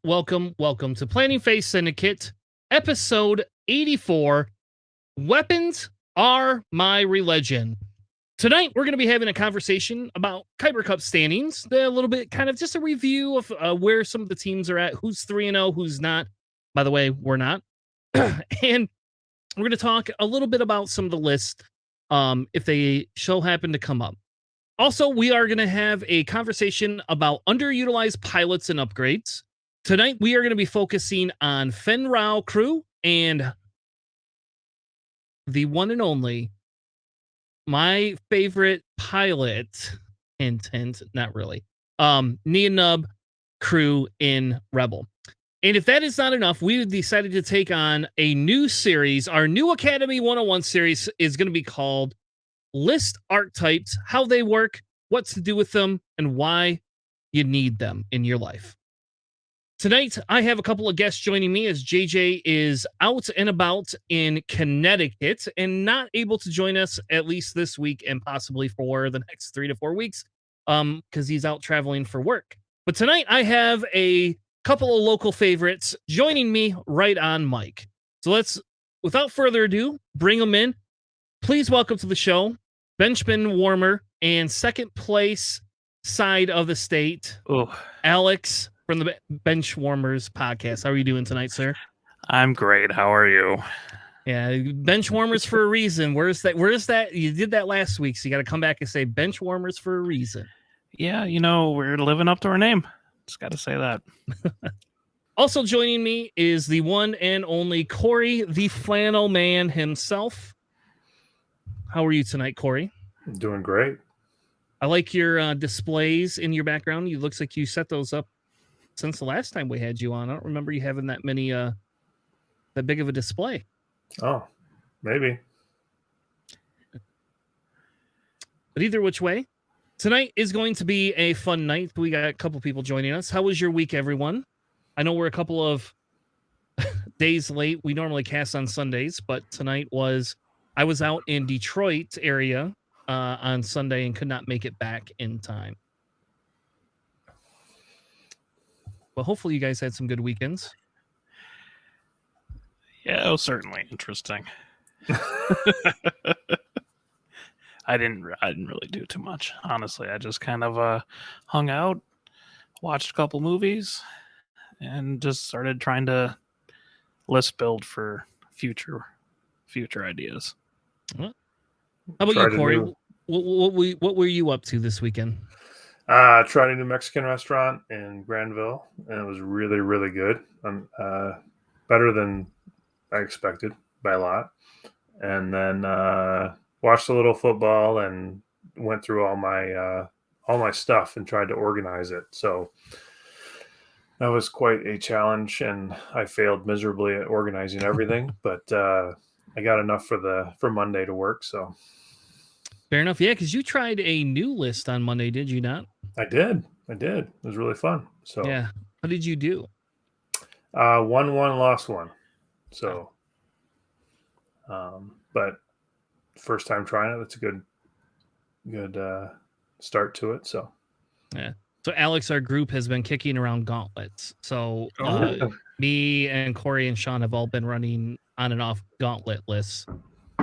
welcome to Planning Phase Syndicate, episode 84, Weapons Are My Religion. Tonight, we're going to be having a conversation about Kyber Cup standings, a little bit, kind of just a review of where some of the teams are at, who's 3-0, who's not. By the way, we're not. And we're going to talk a little bit about some of the lists, if they shall happen to come up. Also, we are going to have a conversation about underutilized pilots and upgrades. Tonight, we are going to be focusing on Fen Rao crew and the one and only, my favorite pilot, hint, not really, Nub crew in Rebel. And if that is not enough, we decided to take on a new series. Our new Academy 101 series is going to be called List Archetypes, how they work, what's to do with them, and why you need them in your life. Tonight, I have a couple of guests joining me as JJ is out and about in Connecticut and not able to join us at least this week and possibly for the next 3 to 4 weeks because he's out traveling for work. But tonight, I have a couple of local favorites joining me right on mic. So let's, without further ado, bring them in. Please welcome to the show, Benchman Warmer and second place side of the state, Alex from the Bench Warmers podcast. How are you doing tonight, sir? I'm great. How are you? Yeah, Bench Warmers for a reason. Where's that? You did that last week, so you got to come back and say Bench Warmers for a reason. Yeah, we're living up to our name. Just got to say that. Also joining me is the one and only Corey, the flannel man himself. How are you tonight, Corey? I'm doing great. I like your displays in your background. You looks like you set those up since the last time we had you on. I don't remember you having that many, that big of a display. Oh, maybe. But either which way, tonight is going to be a fun night. We got a couple people joining us. How was your week, everyone? I know we're a couple of days late. We normally cast on Sundays, but tonight I was out in Detroit area on Sunday and could not make it back in time. Well, hopefully you guys had some good weekends. Yeah, it was certainly interesting. I didn't really do too much, honestly. I just kind of hung out, watched a couple movies, and just started trying to list build for future ideas. How about you, Corey? What were you up to this weekend? Tried a new Mexican restaurant in Granville, and it was really, really good. Better than I expected by a lot. And then watched a little football and went through all my stuff and tried to organize it. So that was quite a challenge, and I failed miserably at organizing everything. But I got enough for Monday to work. So fair enough. Yeah, because you tried a new list on Monday, did you not? I did. It was really fun. So yeah. How did you do? 1-1, lost 1. So, but first time trying it, that's a good start to it. So, yeah. So Alex, our group has been kicking around gauntlets. So me and Corey and Sean have all been running on and off gauntlet lists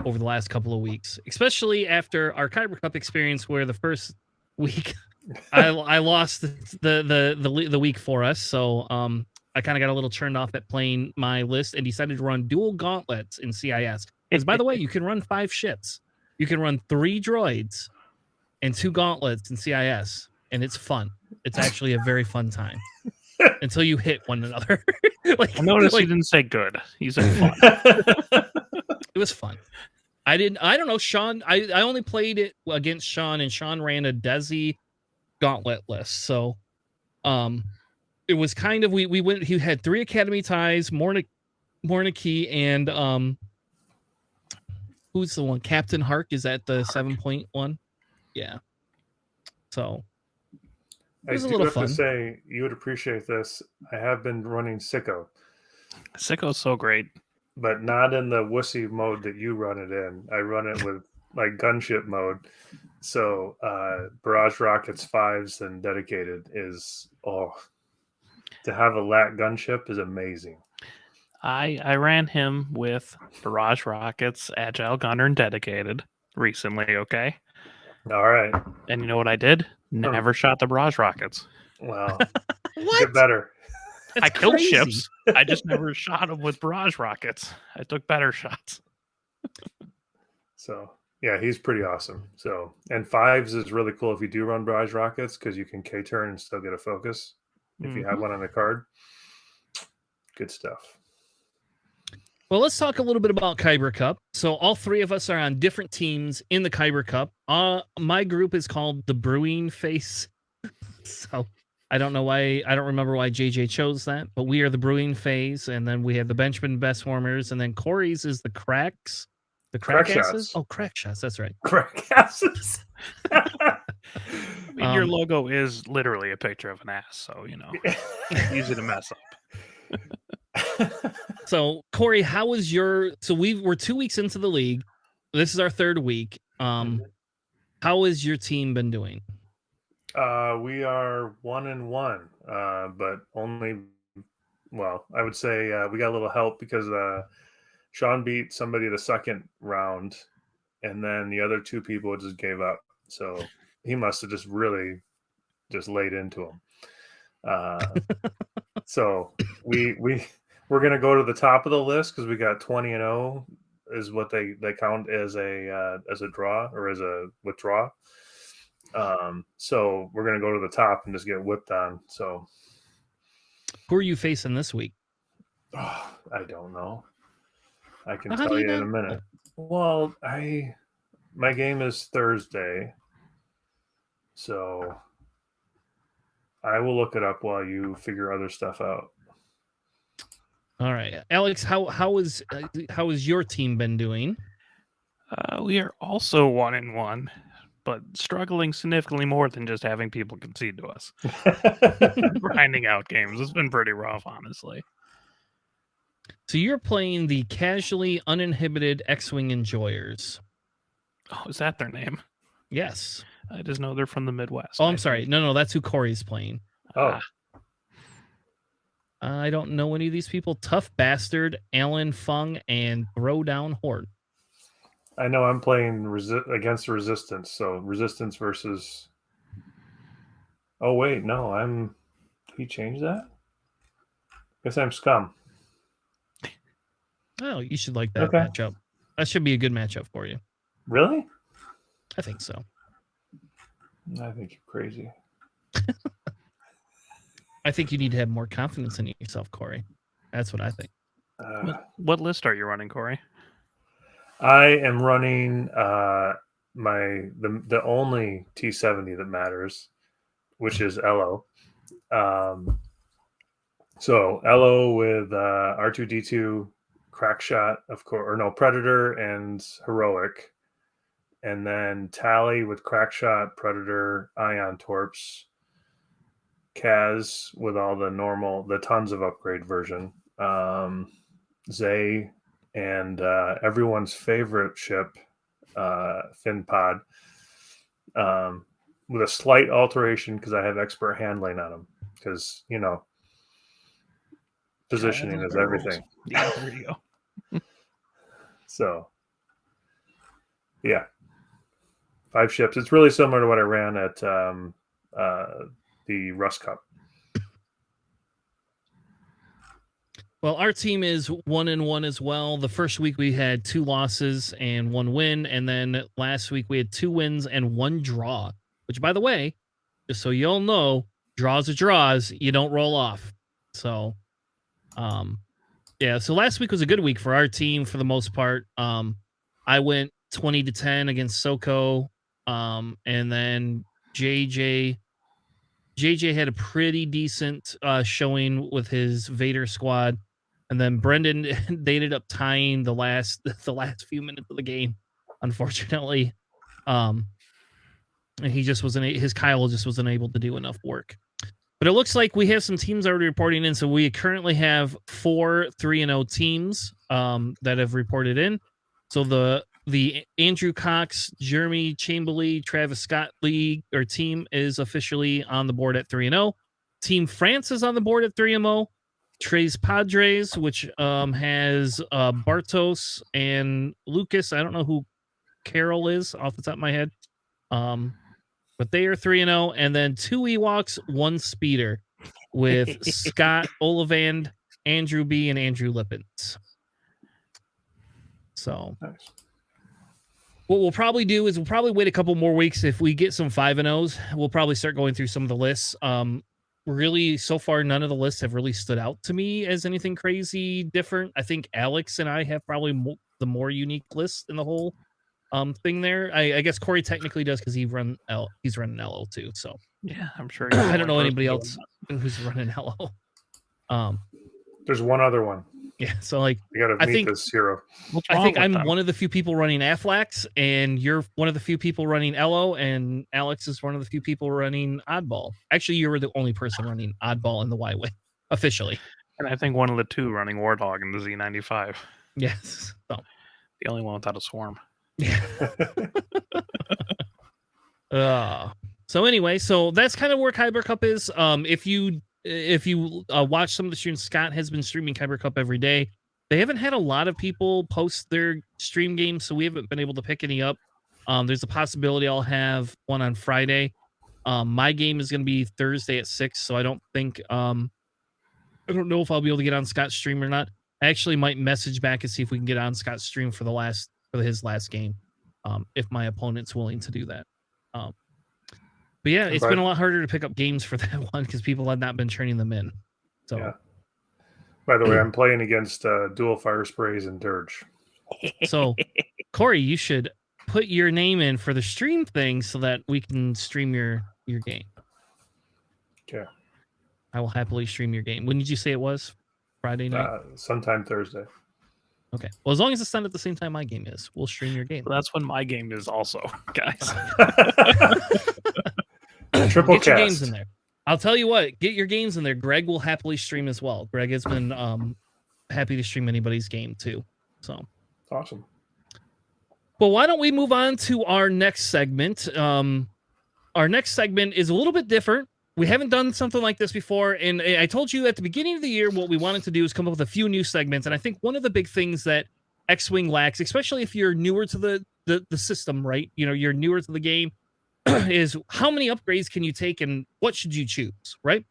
over the last couple of weeks, especially after our Kyber Cup experience, where the first week I lost the week for us. So I kind of got a little turned off at playing my list and decided to run dual gauntlets in CIS. Because by the way, you can run 5 ships. You can run 3 droids and 2 gauntlets in CIS, and it's fun. It's actually a very fun time until you hit one another. I noticed you didn't say good. You said fun. It was fun. I don't know, Sean. I only played it against Sean, and Sean ran a Desi gauntlet list. So it was kind of we went. He had 3 academy ties, Morniki, and who's the one? Captain Hark is at the 7.1. Yeah. So it was a little fun. To say, you would appreciate this. I have been running Sicko. Sicko's so great. But not in the wussy mode that you run it in. I run it with like gunship mode. So Barrage Rockets 5s and dedicated is To have a lat gunship is amazing. I ran him with Barrage Rockets, Agile Gunner, and Dedicated recently, okay? All right. And you know what I did? Never shot the Barrage Rockets. Well, What? get better. That's I killed crazy. ships. I just never shot them with Barrage Rockets. I took better shots. So yeah, he's pretty awesome. So, and 5s is really cool if you do run barrage rockets because you can K-turn and still get a focus if you have one on the card. Good stuff. Well, let's talk a little bit about Kyber Cup. So all three of us are on different teams in the Kyber Cup. My group is called the Brewing Face. So I don't know why, I don't remember why JJ chose that, but we are the Brewing Phase, and then we have the Benjamin Best Warmers, and then Corey's is the Cracks. The Crack Crackasses? shots. Oh, Crack Shots, that's right. Crackasses. I mean, your logo is literally a picture of an ass, so, you know, easy to mess up. So, Corey, how was your... So we're 2 weeks into the league. This is our third week. How has your team been doing? We are 1-1, but only... Well, I would say we got a little help because Sean beat somebody the second round, and then the other two people just gave up. So he must have just really just laid into him. So we're gonna go to the top of the list because we got 20-0 is what they count as a draw or as a withdraw. So we're gonna go to the top and just get whipped on. So who are you facing this week? Oh, I don't know. I can tell you in a minute. Well, my game is Thursday, so I will look it up while you figure other stuff out. All right, Alex, how has your team been doing? We are also 1-1, but struggling significantly more than just having people concede to us. Grinding out games. It's been pretty rough, honestly. So you're playing the Casually Uninhibited X-Wing Enjoyers. Oh, is that their name? Yes. I just know they're from the Midwest. Oh, I'm sorry. No, that's who Corey's playing. Oh. I don't know any of these people. Tough Bastard, Alan Fung, and Throwdown Horde. I know I'm playing against Resistance, so Resistance versus... Oh, wait, no, Did he change that? Guess I'm Scum. Oh, you should like that matchup. That should be a good matchup for you. Really? I think so. I think you're crazy. I think you need to have more confidence in yourself, Corey. That's what I think. What list are you running, Corey? I am running the only T70 that matters, which is Elo. So Elo with R2D2, Crackshot, of course, or no, Predator and Heroic, and then Tally with Crackshot, Predator, Ion Torps, Kaz with all the tons of upgrade version, Zay, and everyone's favorite ship, Fin Pod, with a slight alteration because I have expert handling on them because, you know, positioning is everything. Yeah, there you go. So, yeah, 5 ships. It's really similar to what I ran at the Rust Cup. Well, our team is 1-1 as well. The first week we had 2 losses and 1 win, and then last week we had 2 wins and 1 draw. Which, by the way, just so you all know, draws are draws. You don't roll off. So, yeah. So last week was a good week for our team for the most part. I went 20-10 against Soko, and then JJ had a pretty decent showing with his Vader squad, and then Brendan they ended up tying the last few minutes of the game, unfortunately. And he just wasn't his Kyle just wasn't able to do enough work. But it looks like we have some teams already reporting in, so we currently have 4 3-0 teams that have reported in. So the Andrew Cox, Jeremy Chamberlain, Travis Scott league or team is officially on the board at 3-0. Team France is on the board at 3-0. Tres Padres, which has Bartos and Lucas. I don't know who Carol is off the top of my head. But they are 3-0. And then 2 Ewoks, 1 Speeder with Scott Olivand, Andrew B, and Andrew Lippens. So Nice. what we'll probably do is we'll probably wait a couple more weeks. If we get some 5-0s, we'll probably start going through some of the lists. Really, so far, none of the lists have really stood out to me as anything crazy different. I think Alex and I have probably the more unique list in the whole thing there. I guess Corey technically does because he's running LO too. So Yeah, I'm sure. I don't know anybody else who's running LO. There's one other one. Yeah, so like You got to meet this hero. I think I'm one of the few people running Aflax, and you're one of the few people running LO, and Alex is one of the few people running Oddball. Actually, you were the only person running Oddball in the Y-Way, officially. And I think one of the 2 running Warthog in the Z95. Yes. So. The only one without a swarm. Yeah. So anyway, so that's kind of where Kyber Cup is. If you watch some of the streams, Scott has been streaming Kyber Cup every day. They haven't had a lot of people post their stream games, so we haven't been able to pick any up. There's a possibility I'll have one on Friday. My game is going to be Thursday at 6, so I don't think I don't know if I'll be able to get on Scott's stream or not. I actually might message back and see if we can get on Scott's stream for his last game, if my opponent's willing to do that. But yeah, it's been a lot harder to pick up games for that one because people have not been turning them in. So, yeah. By the way, I'm playing against Dual Fire Sprays and Dirge. So, Corey, you should put your name in for the stream thing so that we can stream your game. Okay. I will happily stream your game. When did you say it was? Friday night? Sometime Thursday. Okay. Well, as long as it's not at the same time my game is, we'll stream your game. Well, that's when my game is also, guys. Triple Get your games in there. I'll tell you what, get your games in there. Greg will happily stream as well. Greg has been happy to stream anybody's game too. So awesome. Well, why don't we move on to our next segment? Our next segment is a little bit different. We haven't done something like this before, and I told you at the beginning of the year what we wanted to do is come up with a few new segments, and I think one of the big things that X-Wing lacks, especially if you're newer to the system, right? You know, you're newer to the game, is how many upgrades can you take and what should you choose, right?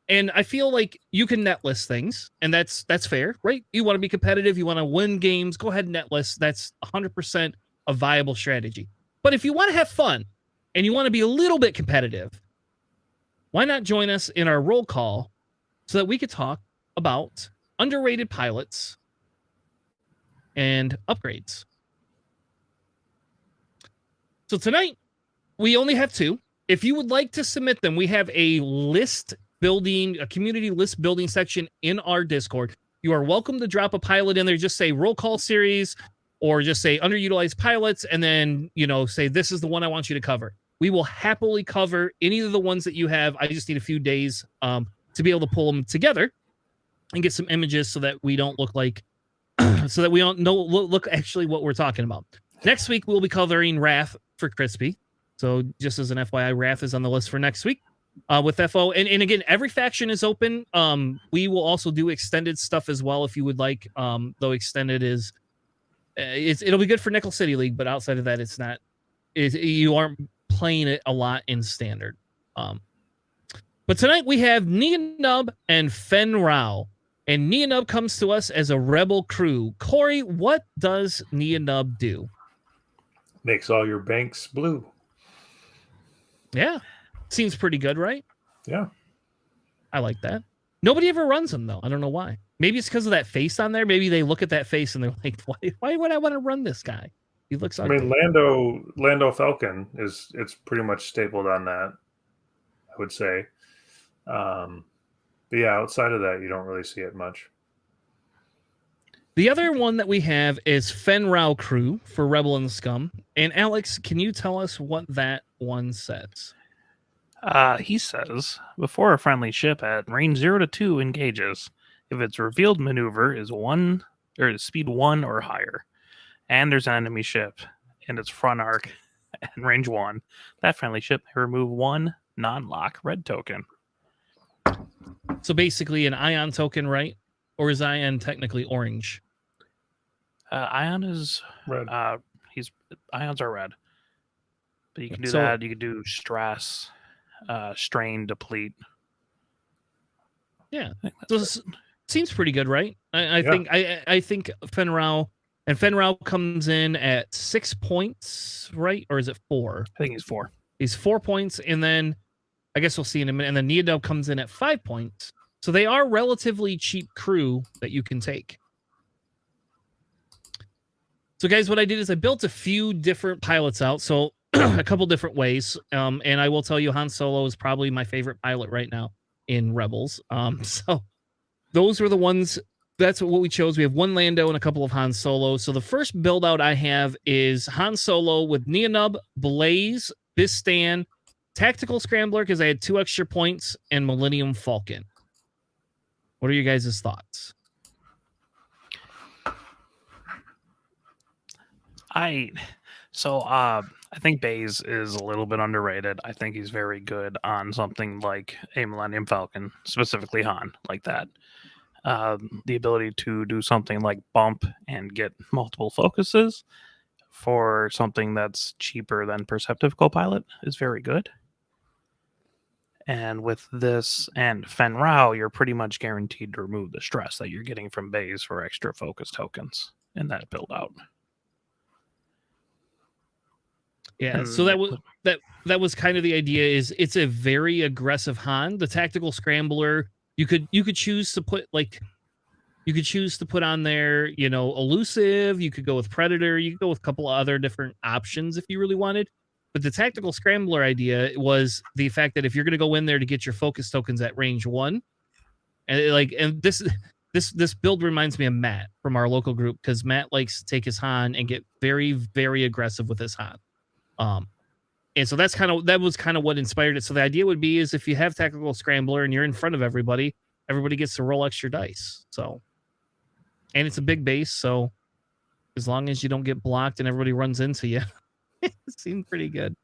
And I feel like you can net list things, and that's fair, right? You want to be competitive, you want to win games, go ahead and net list. That's 100% a viable strategy. But if you want to have fun and you want to be a little bit competitive, why not join us in our roll call so that we could talk about underrated pilots and upgrades? So tonight, we only have 2. If you would like to submit them, we have a community list building section in our Discord. You are welcome to drop a pilot in there. Just say roll call series or just say underutilized pilots and then, say this is the one I want you to cover. We will happily cover any of the ones that you have. I just need a few days to be able to pull them together and get some images so that we don't look like, so that we don't know look actually what we're talking about. Next week, we'll be covering Wrath for Crispy. So just as an FYI, Wrath is on the list for next week with FO. And again, every faction is open. We will also do extended stuff as well if you would like. Though extended is, it'll be good for Nickel City League, but outside of that, it's not. You aren't playing it a lot in standard. But tonight we have Nianub and Fen Rao. And Nianub comes to us as a rebel crew. Corey, what does Nianub do? Makes all your banks blue. Yeah. Seems pretty good, right? Yeah. I like that. Nobody ever runs him, though. I don't know why. Maybe it's because of that face on there. Maybe they look at that face and they're like, why would I want to run this guy? He looks ugly. I mean, Lando Falcon it's pretty much stapled on that, I would say. But yeah, outside of that, you don't really see it much. The other one that we have is Fen Rao Crew for Rebel and Scum. And Alex, can you tell us what that one says? He says, before a friendly ship at range 0 to 2 engages, if its revealed maneuver is 1 or speed 1 or higher, and there's an enemy ship in its front arc at range 1, that friendly ship may remove 1 non-lock red token. So basically an Ion token, right? Or is Ion technically orange? Ion is Red. Ions are red, but you can do So- that. You can do stress, strain, deplete. Yeah. I think So that's it. seems pretty good, right? I Yeah. think I think Fenrau and Fenrau comes in at 6 points, right? Or is it 4? I think he's 4. He's 4 points, and then I guess we'll see in a minute. And then Neodub comes in at 5 points. So they are relatively cheap crew that you can take. So guys, what I did is I built a few different pilots out. So a couple different ways. And I will tell you, Han Solo is probably my favorite pilot right now in Rebels. So those were the ones. That's what we chose. We have one Lando and a couple of Han Solo. So the first build out I have is Han Solo with Neonub, Blaze, Bistan, Tactical Scrambler, because I had 2 extra points, and Millennium Falcon. What are you guys' thoughts? I think Baze is a little bit underrated. I think he's very good on something like a Millennium Falcon, specifically Han, like that. The ability to do something like bump and get multiple focuses for something that's cheaper than Perceptive Copilot is very good. And with this and Fenrau, you're pretty much guaranteed to remove the stress that you're getting from Baze for extra focus tokens in that build out. Yeah, And so that was kind of the idea. Is it's a very aggressive Han. The Tactical Scrambler, you could choose to put on there, elusive. You could go with Predator. You could go with a couple of other different options if you really wanted. But the Tactical Scrambler idea was the fact that if you're going to go in there to get your focus tokens at range 1, and this build reminds me of Matt from our local group, because Matt likes to take his Han and get very, very aggressive with his Han. And so that was kind of what inspired it. So the idea would be is if you have Tactical Scrambler and you're in front of everybody gets to roll extra dice. So, and it's a big base, so as long as you don't get blocked and everybody runs into you, it seemed pretty good.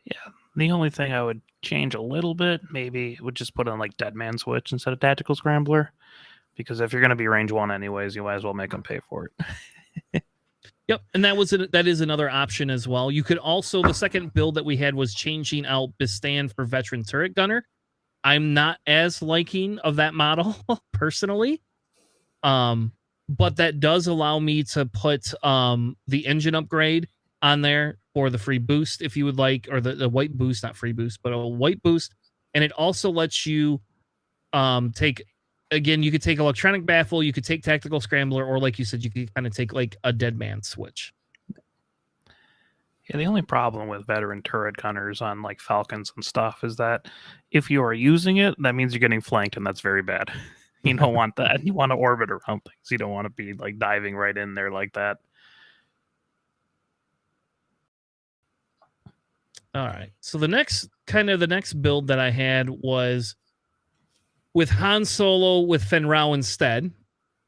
Yeah, the only thing I would change a little bit, maybe, would just put on like Dead Man Switch instead of Tactical Scrambler, because if you're going to be range 1 anyways, you might as well make them pay for it. Yep, and that is another option as well. You could also, the second build that we had was changing out Bistan for Veteran Turret Gunner. I'm not as liking of that model personally, but that does allow me to put the engine upgrade on there for the free boost if you would like, or the white boost, not free boost, but a white boost. And it also lets you take, again, you could take Electronic Baffle, you could take Tactical Scrambler, or like you said, you could kind of take like a Dead Man Switch. Yeah, the only problem with veteran turret gunners on like Falcons and stuff is that if you are using it, that means you're getting flanked, and that's very bad. You don't want that. You want to orbit around things. You don't want to be like diving right in there like that. All right. So the next build that I had was with Han Solo with Fenrau instead.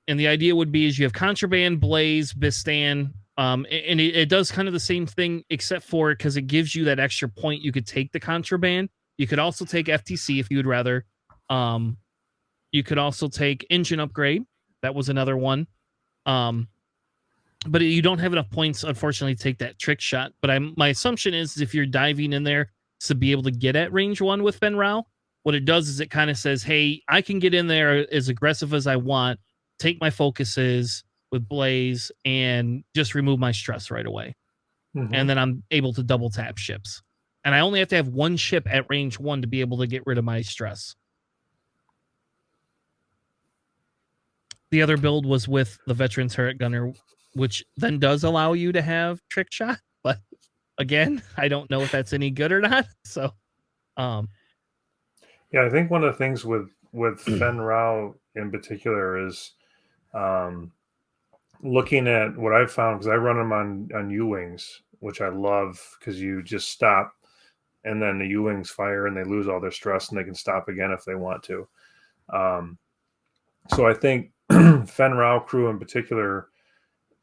And the idea would be is you have Contraband, Blaze, Bistan, and it does kind of the same thing, except for because it gives you that extra point, you could take the Contraband. You could also take FTC if you would rather. You could also take Engine Upgrade. That was another one. But you don't have enough points, unfortunately, to take that Trick Shot. But my assumption is if you're diving in there to be able to get at range 1 with Fenrau, what it does is it kind of says, hey, I can get in there as aggressive as I want, take my focuses with Blaze, and just remove my stress right away. Mm-hmm. And then I'm able to double tap ships. And I only have to have 1 ship at range 1 to be able to get rid of my stress. The other build was with the Veteran Turret Gunner, which then does allow you to have Trick Shot. But again, I don't know if that's any good or not. So, yeah, I think one of the things with Fenrau in particular is looking at what I've found, because I run them on U-Wings, which I love because you just stop and then the U-Wings fire and they lose all their stress and they can stop again if they want to. So I think Fenrau crew in particular,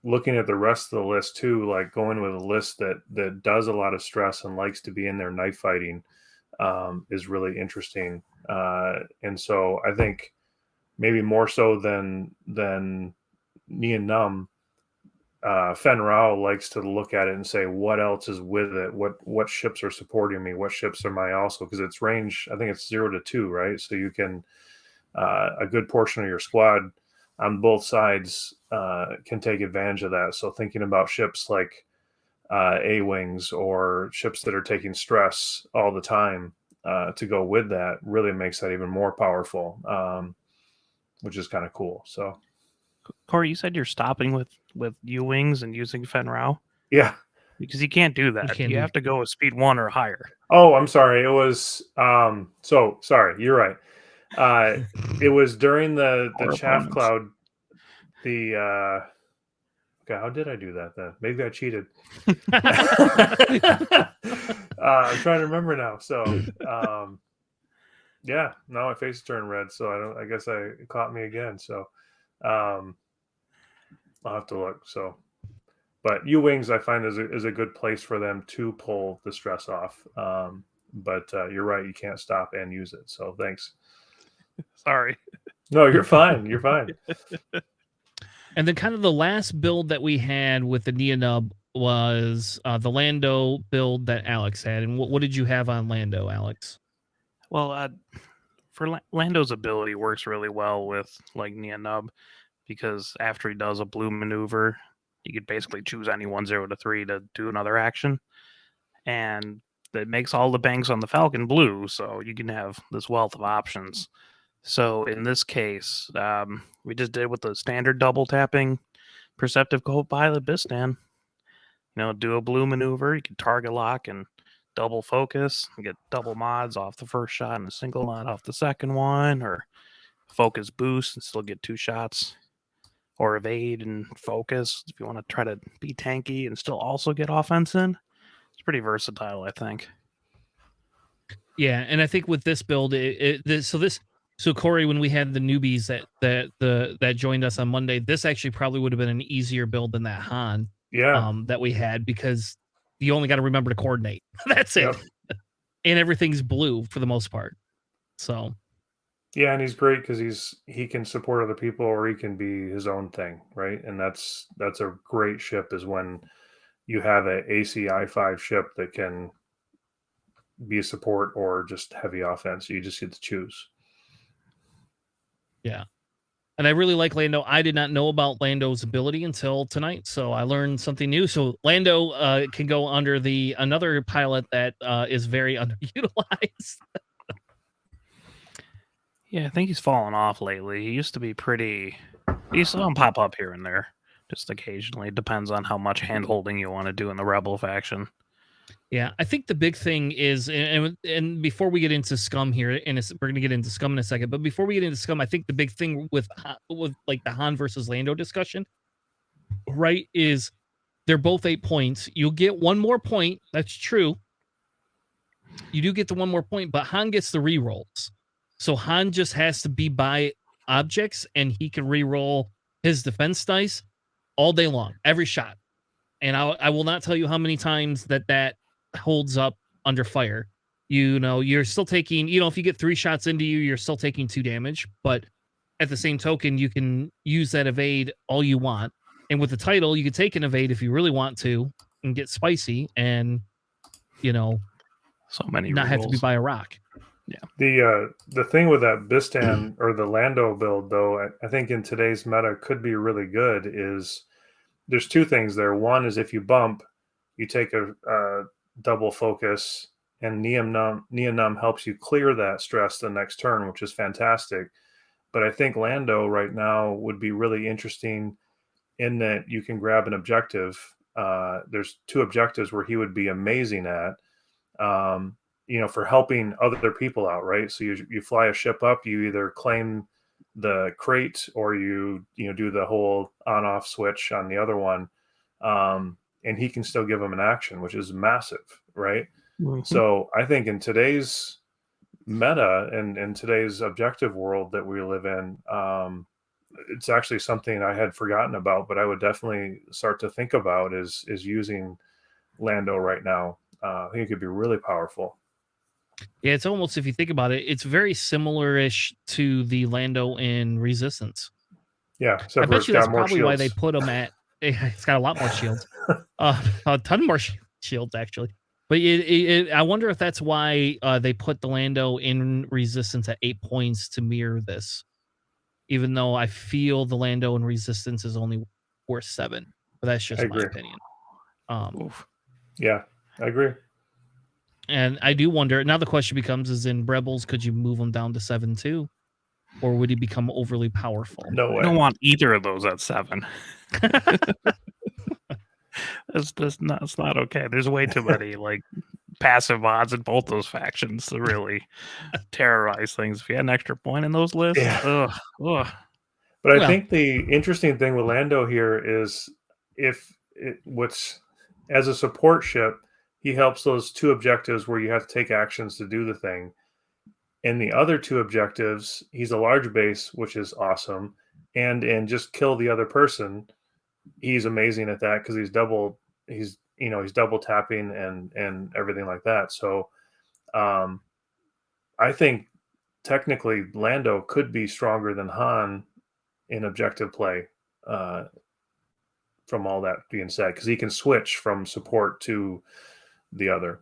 looking at the rest of the list too, like going with a list that does a lot of stress and likes to be in there knife fighting, is really interesting. And so I think maybe more so than Nien Nunb, Fen Rao likes to look at it and say, what else is with it? What ships are supporting me? What ships am I also? Because it's range, I think it's 0 to 2, right? So you can, a good portion of your squad on both sides can take advantage of that. So thinking about ships like A-Wings or ships that are taking stress all the time to go with that really makes that even more powerful, which is kind of cool. So, Corey, you said you're stopping with U-Wings and using Fen Rao? yeah. Because you can't do that. You have to go with speed 1 or higher. Oh, I'm sorry. It was so sorry. You're right. It was during the chaff cloud. The okay, how did I do that then? Maybe I cheated. I'm trying to remember now. So yeah, now my face is turned red. So I guess it caught me again. So I'll have to look. So, but U-Wings I find is a good place for them to pull the stress off. But you're right, you can't stop and use it. So thanks. Sorry. No, you're fine. You're fine. And then kind of the last build that we had with the Nien Nunb was the Lando build that Alex had. And what did you have on Lando, Alex? Well, for Lando's ability works really well with like Nien Nunb, because after he does a blue maneuver, you could basically choose any 1 0 to 3 to do another action. And that makes all the banks on the Falcon blue, so you can have this wealth of options. So in this case, we just did with the standard double tapping Perceptive Co-Pilot Bistan. Do a blue maneuver. You can target lock and double focus and get double mods off the first shot and a single mod off the second one, or focus boost and still get 2 shots, or evade and focus if you want to try to be tanky and still also get offense in. It's pretty versatile, I think. Yeah, and I think with this build, so Corey, when we had the newbies that joined us on Monday, this actually probably would have been an easier build than that Han that we had, because you only got to remember to coordinate. That's it. Yep. And everything's blue for the most part. So yeah, and he's great because he can support other people, or he can be his own thing, right? And that's a great ship, is when you have a ACI5 ship that can be a support or just heavy offense. You just get to choose. Yeah. And I really like Lando. I did not know about Lando's ability until tonight, so I learned something new. So Lando can go under another pilot that is very underutilized. Yeah, I think he's fallen off lately. He used to be pretty... You saw him pop up here and there, just occasionally. It depends on how much hand-holding you want to do in the Rebel faction. Yeah, I think the big thing is, and before we get into Scum here, and we're going to get into Scum in a second, but before we get into Scum, I think the big thing with like the Han versus Lando discussion, right, is they're both 8 points. You'll get 1 more point. That's true. You do get the 1 more point, but Han gets the rerolls. So Han just has to be by objects, and he can reroll his defense dice all day long, every shot. And I will not tell you how many times that holds up under fire. You're still taking, if you get 3 shots into you, you're still taking 2 damage. But at the same token, you can use that evade all you want. And with the title, you can take an evade if you really want to and get spicy and, so many not rules. have to be by a rock. Yeah. The thing with that Bistan or the Lando build, though, I think in today's meta could be really good, is there's 2 things there. One is if you bump, you take a double focus, and Nien Nunb helps you clear that stress the next turn, which is fantastic. But I think Lando right now would be really interesting in that you can grab an objective. There's 2 objectives where he would be amazing at, for helping other people out, right? So you fly a ship up, you either claim the crate or you do the whole on-off switch on the other one, and he can still give them an action, which is massive, right? Mm-hmm. So I think in today's meta and in today's objective world that we live in, it's actually something I had forgotten about, but I would definitely start to think about is using Lando right now. I think it could be really powerful. Yeah, it's almost, if you think about it, it's very similar-ish to the Lando in Resistance. Yeah, I except for bet it's you that's got more probably why they shields. put them at. It's got a lot more shields, a ton more shields actually. But I wonder if that's why they put the Lando in Resistance at 8 points to mirror this. Even though I feel the Lando in Resistance is only worth 7, but that's I just my agree. opinion. Oof. Yeah, I agree. And I do wonder. Now the question becomes: is in Rebels, could you move him down to 7 too, or would he become overly powerful? No I don't way. want either of those at 7. It's not okay. There's way too many like passive mods in both those factions to really terrorize things. If you had an extra point in those lists, Yeah. ugh. But I Well, think the interesting thing with Lando here is what's as a support ship, he helps those 2 objectives where you have to take actions to do the thing. In the other 2 objectives, he's a large base, which is awesome. And in just kill the other person, he's amazing at that because he's double tapping and everything like that. So um, I think technically Lando could be stronger than Han in objective play. From all that being said, because he can switch from support to the other.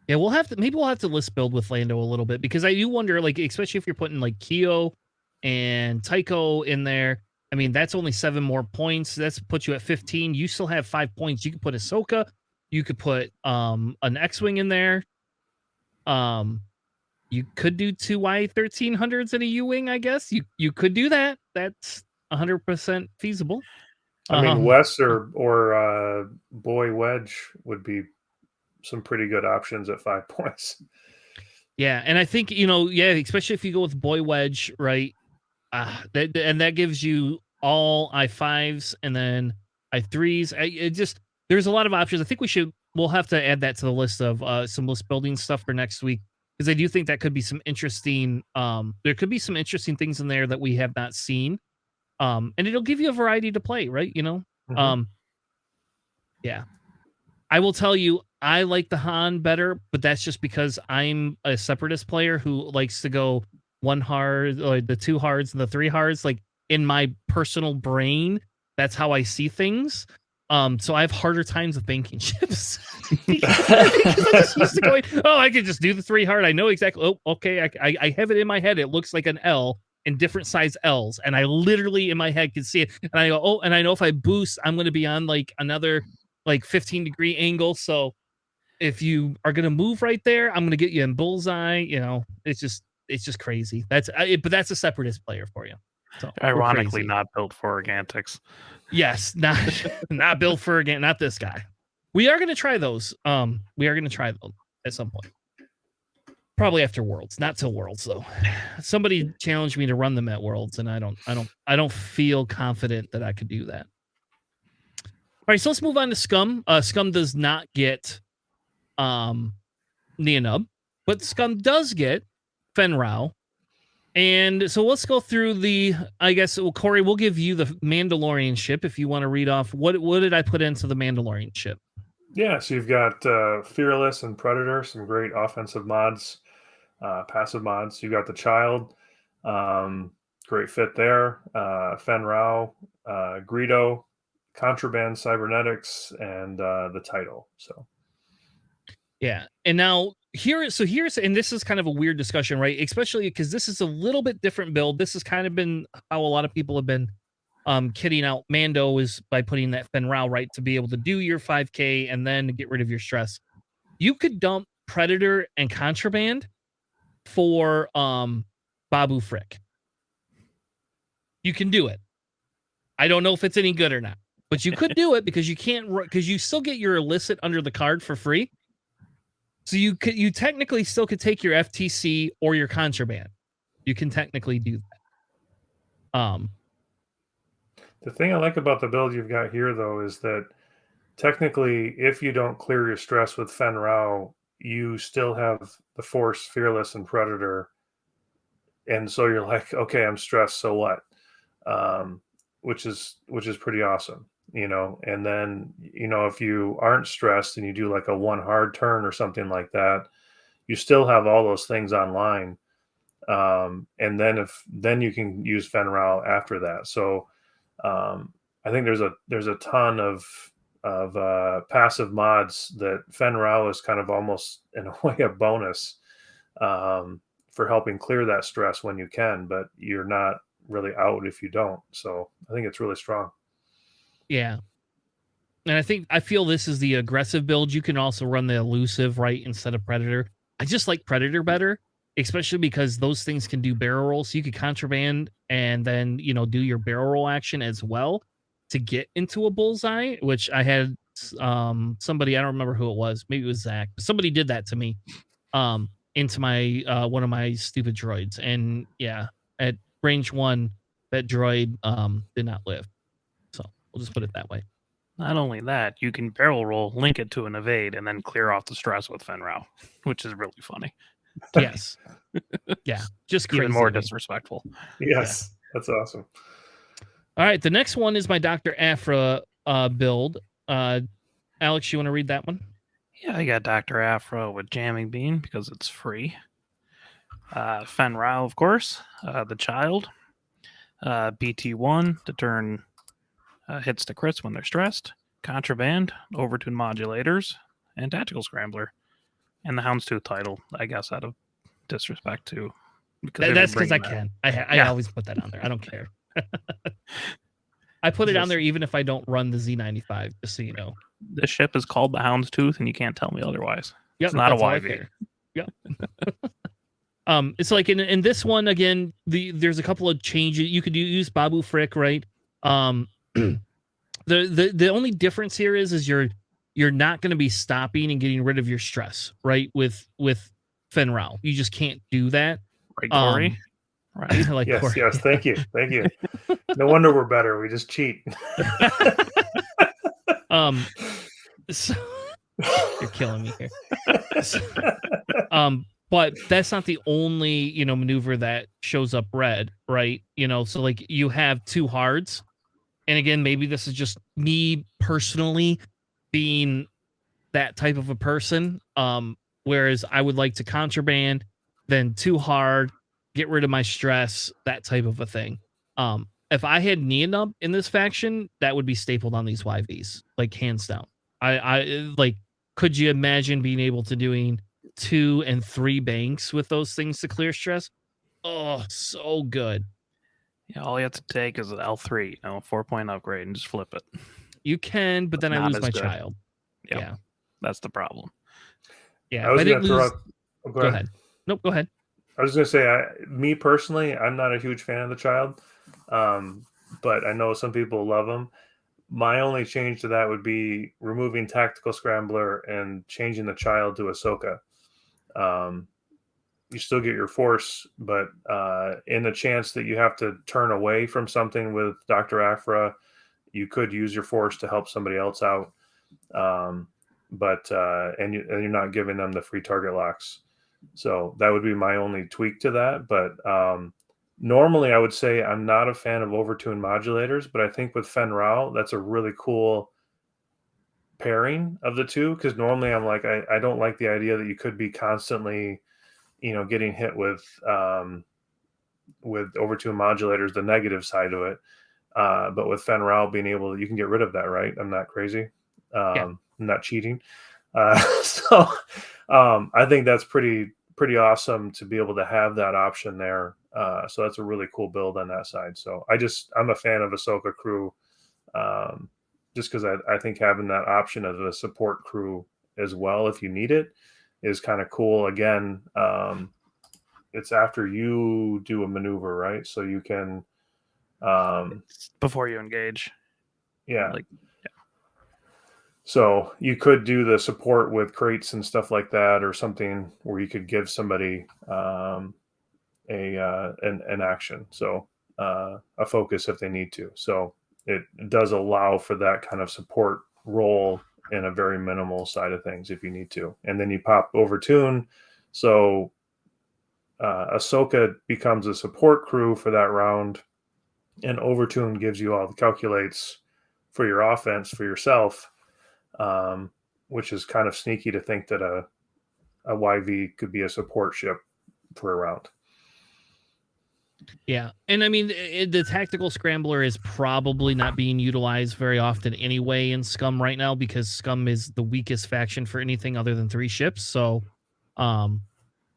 yeah, we'll have to list build with Lando a little bit, because I do wonder, like, especially if you're putting like Keo and Tycho in there. I mean, that's only 7 more points. That's puts you at 15. You still have 5 points. You could put Ahsoka. You could put an X-wing in there. Um, you could do 2 Y1300s and a U-wing. I guess you could do that. That's 100% feasible. I mean, Um, Wes or Boy Wedge would be some pretty good options at 5 points. yeah, and I think, yeah, especially if you go with Boy Wedge, right? That gives you all I5s and then I3s. It just, there's a lot of options. I think we'll have to add that to the list of some list building stuff for next week, because I do think that could be some interesting. There could be some interesting things in there that we have not seen. And it'll give you a variety to play, right? Mhm. Yeah. I will tell you, I like the Han better, but that's just because I'm a separatist player who likes to go 1 hard, or the 2 hards and the 3 hards. Like, in my personal brain, that's how I see things. So I have harder times with banking chips because I just used to going, oh, I could just do the 3 hard. I know exactly. Oh, okay. I have it in my head. It looks like an L in different size L's, and I literally in my head can see it. And I go, oh, and I know if I boost, I'm going to be on like another like 15-degree angle. So if you are gonna move right there, I'm gonna get you in bullseye. It's just crazy. But that's a separatist player for you. So we're Ironically, crazy. not built for Organics. Yes, not not built for, again, not this guy. We are gonna try those. We are gonna try them at some point. Probably after Worlds, not till Worlds though. Somebody challenged me to run them at Worlds, and I don't feel confident that I could do that. All right, so let's move on to Scum. Scum does not get Neonub, but Scum does get Fenrau. And so let's go through I guess, well, Corey, we'll give you the Mandalorian ship if you want to read off. What did I put into the Mandalorian ship? Yeah, so you've got Fearless and Predator, some great offensive mods, passive mods. You got the Child, great fit there. Fen Rao, Greedo, Contraband Cybernetics, and the Title. So Yeah. And now here's, and this is kind of a weird discussion, right? Especially because this is a little bit different build. This has kind of been how a lot of people have been kidding out Mando, is by putting that Fenrau, right, to be able to do your 5K and then get rid of your stress. You could dump Predator and Contraband for Babu Frick. You can do it. I don't know if it's any good or not, but you could do it, because you still get your illicit under the card for free. So you technically still could take your FTC or your Contraband. You can technically do that. the thing I like about the build you've got here, though, is that technically, if you don't clear your stress with Fen Rao, you still have the Force, Fearless, and Predator, and so you're like, okay, I'm stressed, so what? Which is pretty awesome, And then if you aren't stressed and you do like a 1 hard turn or something like that, you still have all those things online. And then you can use Fen Rao after that. So I think there's a ton of passive mods that Fen Rao is kind of almost in a way a bonus for helping clear that stress when you can, but you're not really out if you don't. So I think it's really strong. Yeah. And I feel this is the aggressive build. You can also run the elusive, right, instead of Predator. I just like Predator better, especially because those things can do barrel rolls. So you could contraband and then, do your barrel roll action as well to get into a bullseye, which I had somebody, I don't remember who it was. Maybe it was Zach. Somebody did that to me into my one of my stupid droids. And yeah, at range 1, that droid did not live. So we'll just put it that way. Not only that, you can barrel roll, link it to an evade, and then clear off the stress with Fen Rao, which is really funny. Yes. Yeah. Just crazy. Even more disrespectful. Yes. Yeah. That's awesome. All right. The next one is my Dr. Afra build. Alex, you want to read that one? Yeah, I got Dr. Afra with Jamming Bean because it's free. Fen Rao, of course. The Child. BT1 to turn hits to crits when they're stressed. Contraband, Overtune Modulators, and Tactical Scrambler. And the Houndstooth title, I guess, out of disrespect to. That's because I can. I always put that on there. I don't care. I put it on there even if I don't run the Z95, just so you know. The ship is called the Houndstooth, and you can't tell me otherwise. Yep, it's not a YV. Yep. It's like in this one again. There's a couple of changes. You could use Babu Frick, right? The only difference here is you're not going to be stopping and getting rid of your stress, right? With Fen Rao, you just can't do that. Right, Corey? Right. Like yes, Corey. Yes. Thank you. No wonder we're better. We just cheat. So, you're killing me here. But that's not the only, maneuver that shows up red, right? So like you have 2 hards. And again, maybe this is just me personally being that type of a person. Whereas I would like to contraband, then 2 hard, get rid of my stress, that type of a thing. If I had Neonub in this faction, that would be stapled on these YVs, like hands down. I like, could you imagine being able to doing 2 and 3 banks with those things to clear stress? Oh, so good. Yeah, all you have to take is an L3, 4-point upgrade, and just flip it. You can, but then I lose my child. Yep. Yeah, that's the problem. Yeah, I was going to throw out. Oh, go ahead. Nope, go ahead. I was going to say, me personally, I'm not a huge fan of the child, but I know some people love him. My only change to that would be removing Tactical Scrambler and changing the child to Ahsoka. You still get your force, but in the chance that you have to turn away from something with Dr. Afra, you could use your force to help somebody else out. But you're not giving them the free target locks. So that would be my only tweak to that. But normally I would say I'm not a fan of overtune modulators, but I think with Fen Rao, that's a really cool pairing of the two. Because normally I'm like, I don't like the idea that you could be constantly, getting hit with overtune modulators, the negative side of it. But with Fen Rao being able, you can get rid of that, right? I'm not crazy. I'm not cheating. So I think that's pretty awesome to be able to have that option there. So that's a really cool build on that side. So I'm a fan of Ahsoka crew, just because I think having that option of a support crew as well, if you need it, is kind of cool. Again, it's after you do a maneuver, right? So you can before you engage. Yeah. So you could do the support with crates and stuff like that, or something where you could give somebody an action, so a focus if they need to. So it does allow for that kind of support role in a very minimal side of things if you need to. And then you pop Overtune, so Ahsoka becomes a support crew for that round, and Overtune gives you all the calculates for your offense for yourself. Which is kind of sneaky to think that a YV could be a support ship for a round. Yeah. And I mean, the tactical scrambler is probably not being utilized very often anyway in Scum right now, because Scum is the weakest faction for anything other than 3 ships. So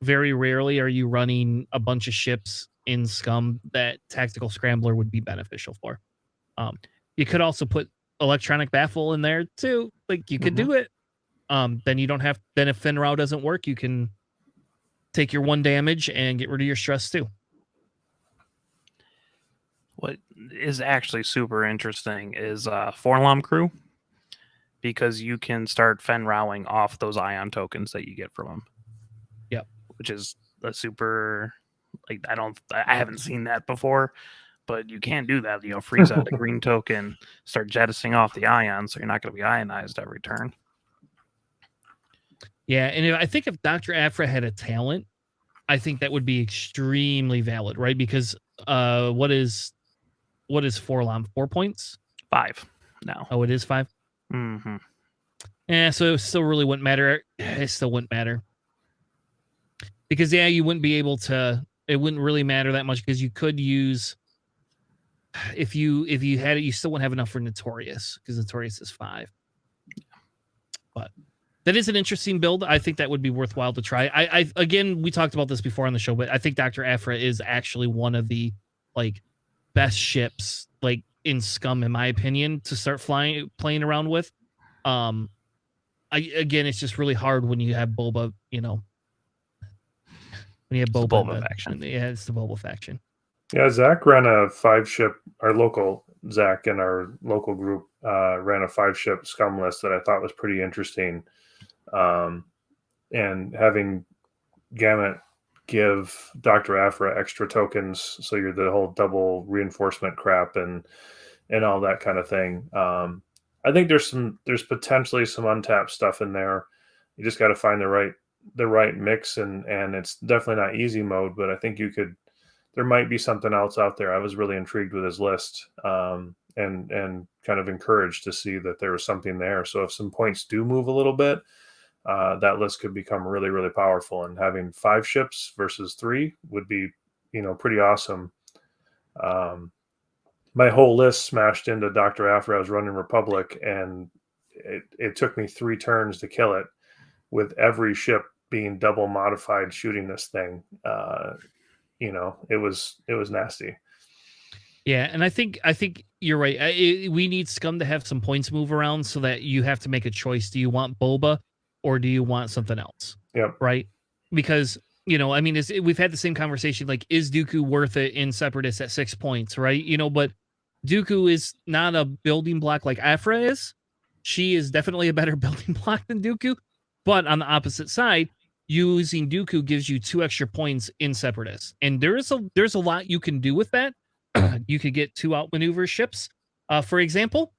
very rarely are you running a bunch of ships in Scum that tactical scrambler would be beneficial for. You could also put electronic baffle in there too. Like, you could do it. Then you don't have, then if Fenrow doesn't work, you can take your 1 damage and get rid of your stress too. What is actually super interesting is Forlom Crew, because you can start Fenrowing off those ion tokens that you get from them. Yep. Which is a super, like, I haven't seen that before, but you can do that. Freeze out a green token, start jettisoning off the ion, so you're not going to be ionized every turn. Yeah, and I think if Dr. Aphra had a talent, I think that would be extremely valid, right? Because what is Forlom? 4 points? 5 now. Oh, it is 5? Mm-hmm. Yeah, so it still really wouldn't matter. It still wouldn't matter. Because, yeah, you wouldn't be able to, it wouldn't really matter that much, because you could use, if you had it, you still wouldn't have enough for Notorious, because Notorious is 5. But that is an interesting build. I think that would be worthwhile to try. I again, we talked about this before on the show, but I think Dr. Aphra is actually one of the, like, best ships, like, in Scum, in my opinion, to start playing around with. Again, it's just really hard when you have Boba, when you have Boba, Boba faction. Yeah, it's the Boba faction. Yeah, Zach ran a 5-ship, our local Zach in our local group ran a 5-ship Scum list that I thought was pretty interesting. And having Gamut give Dr. Aphra extra tokens, so you're the whole double reinforcement crap and all that kind of thing. I think there's potentially some untapped stuff in there. You just got to find the right mix, and it's definitely not easy mode, but I think there might be something else out there. I was really intrigued with his list, and kind of encouraged to see that there was something there. So if some points do move a little bit, that list could become really, really powerful. And having 5 ships versus 3 would be, pretty awesome. My whole list smashed into Dr. Aphra. I was running Republic, and it took me 3 turns to kill it, with every ship being double modified shooting this thing. It was nasty. Yeah, and I think you're right. We need Scum to have some points move around, so that you have to make a choice. Do you want Boba, or do you want something else? Yep. Right? Because, I mean, we've had the same conversation, like, is Dooku worth it in Separatists at 6 points, right? But Dooku is not a building block like Aphra is. She is definitely a better building block than Dooku. But on the opposite side, using Dooku gives you 2 extra points in Separatists. And there's a lot you can do with that. You could get 2 outmaneuver ships, for example.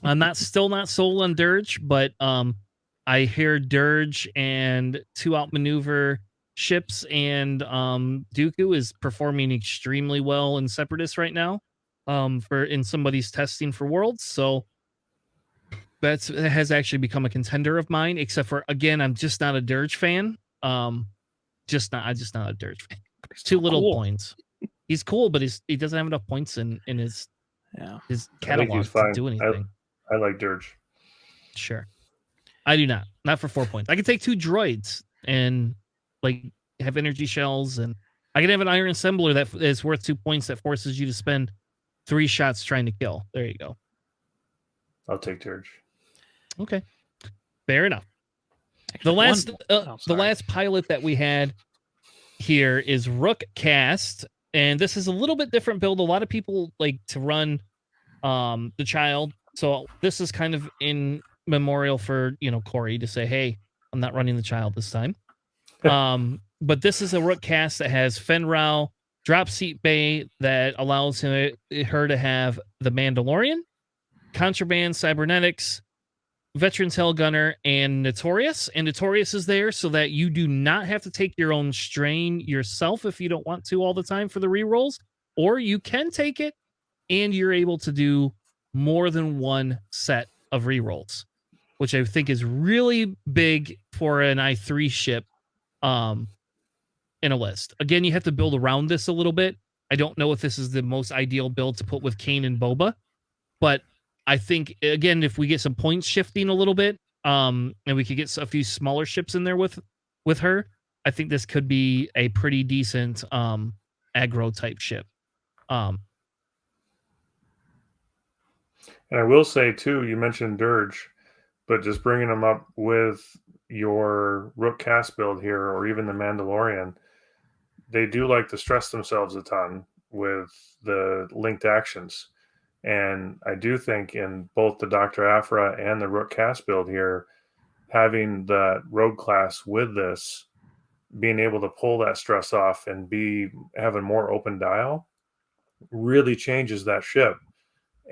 I'm still not sold on Dirge, but I hear Dirge and 2 outmaneuver ships, and Dooku is performing extremely well in Separatists right now. In somebody's testing for Worlds, so that has actually become a contender of mine. Except for, again, I'm just not a Dirge fan. I'm just not a Dirge fan. Too little points. He's cool, but he doesn't have enough points in his catalog to do anything. I like Dirge. Sure. I do not for 4 points. I can take 2 droids and, like, have energy shells, and I can have an iron assembler that is worth 2 points that forces you to spend 3 shots trying to kill. There you go. I'll take Dirge. Okay, fair enough. The last pilot that we had here is Rook Cast, and this is a little bit different build. A lot of people like to run the Child, so this is kind of in memorial for Corey to say, hey, I'm not running the Child this time. But this is a Rook Cast that has Fenrow, drop seat bay that allows her to have the Mandalorian, Contraband, Cybernetics, Veterans Hellgunner, and Notorious. And Notorious is there so that you do not have to take your own strain yourself if you don't want to all the time for the rerolls, or you can take it and you're able to do more than 1 set of rerolls, which I think is really big for an I3 ship in a list. Again, you have to build around this a little bit. I don't know if this is the most ideal build to put with Kane and Boba, but I think, again, if we get some points shifting a little bit, and we could get a few smaller ships in there with her, I think this could be a pretty decent aggro type ship. And I will say too, you mentioned Dirge, but just bringing them up with your Rook cast build here, or even the Mandalorian, they do like to stress themselves a ton with the linked actions. And I do think in both the Dr. Aphra and the Rook cast build here, having the rogue class with this, being able to pull that stress off and have a more open dial really changes that ship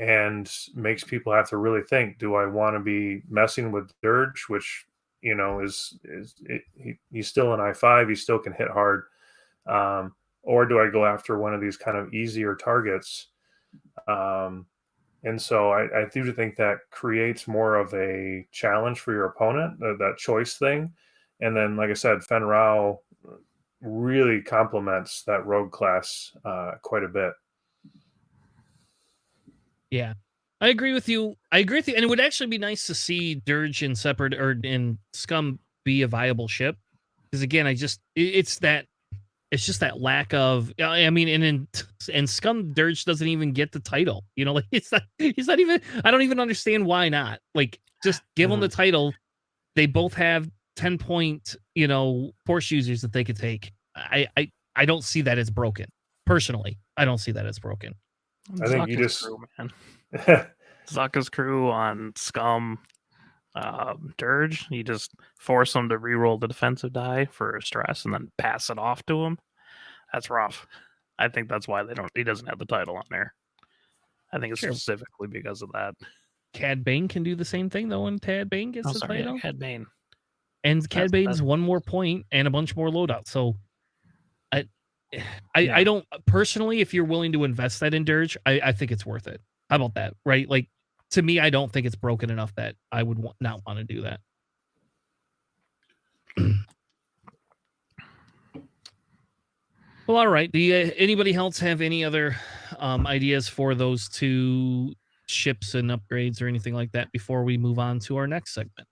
and makes people have to really think, do I want to be messing with Dirge, which, he's still an I5, he still can hit hard, or do I go after one of these kind of easier targets? And so I do think that creates more of a challenge for your opponent, that choice thing. And then, like I said, Fen Rao really complements that rogue class quite a bit. Yeah, I agree with you. And it would actually be nice to see Dirge in Separate or in Scum be a viable ship. Because again, it's just that lack of, I mean, and Scum Dirge doesn't even get the title. Like he's not even, I don't even understand why not. Like, just give them the title. They both have 10-point, force users that they could take. I don't see that as broken. Personally, I don't see that as broken. I think you just crew, man. Zucka's crew on Scum, Dirge. You just force them to reroll the defensive die for stress and then pass it off to him. That's rough. I think that's why he doesn't have the title on there. I think it's specifically because of that. Cad Bane can do the same thing though when Cad Bane gets the title. Yeah, Cad Bane. And Cad Bane's one more point and a bunch more loadouts. So I don't personally, if you're willing to invest that in Dirge, I think it's worth it. How about that? Right? Like, to me, I don't think it's broken enough that I would not want to do that. Well, all right. Do anybody else have any other ideas for those two ships and upgrades or anything like that before we move on to our next segment?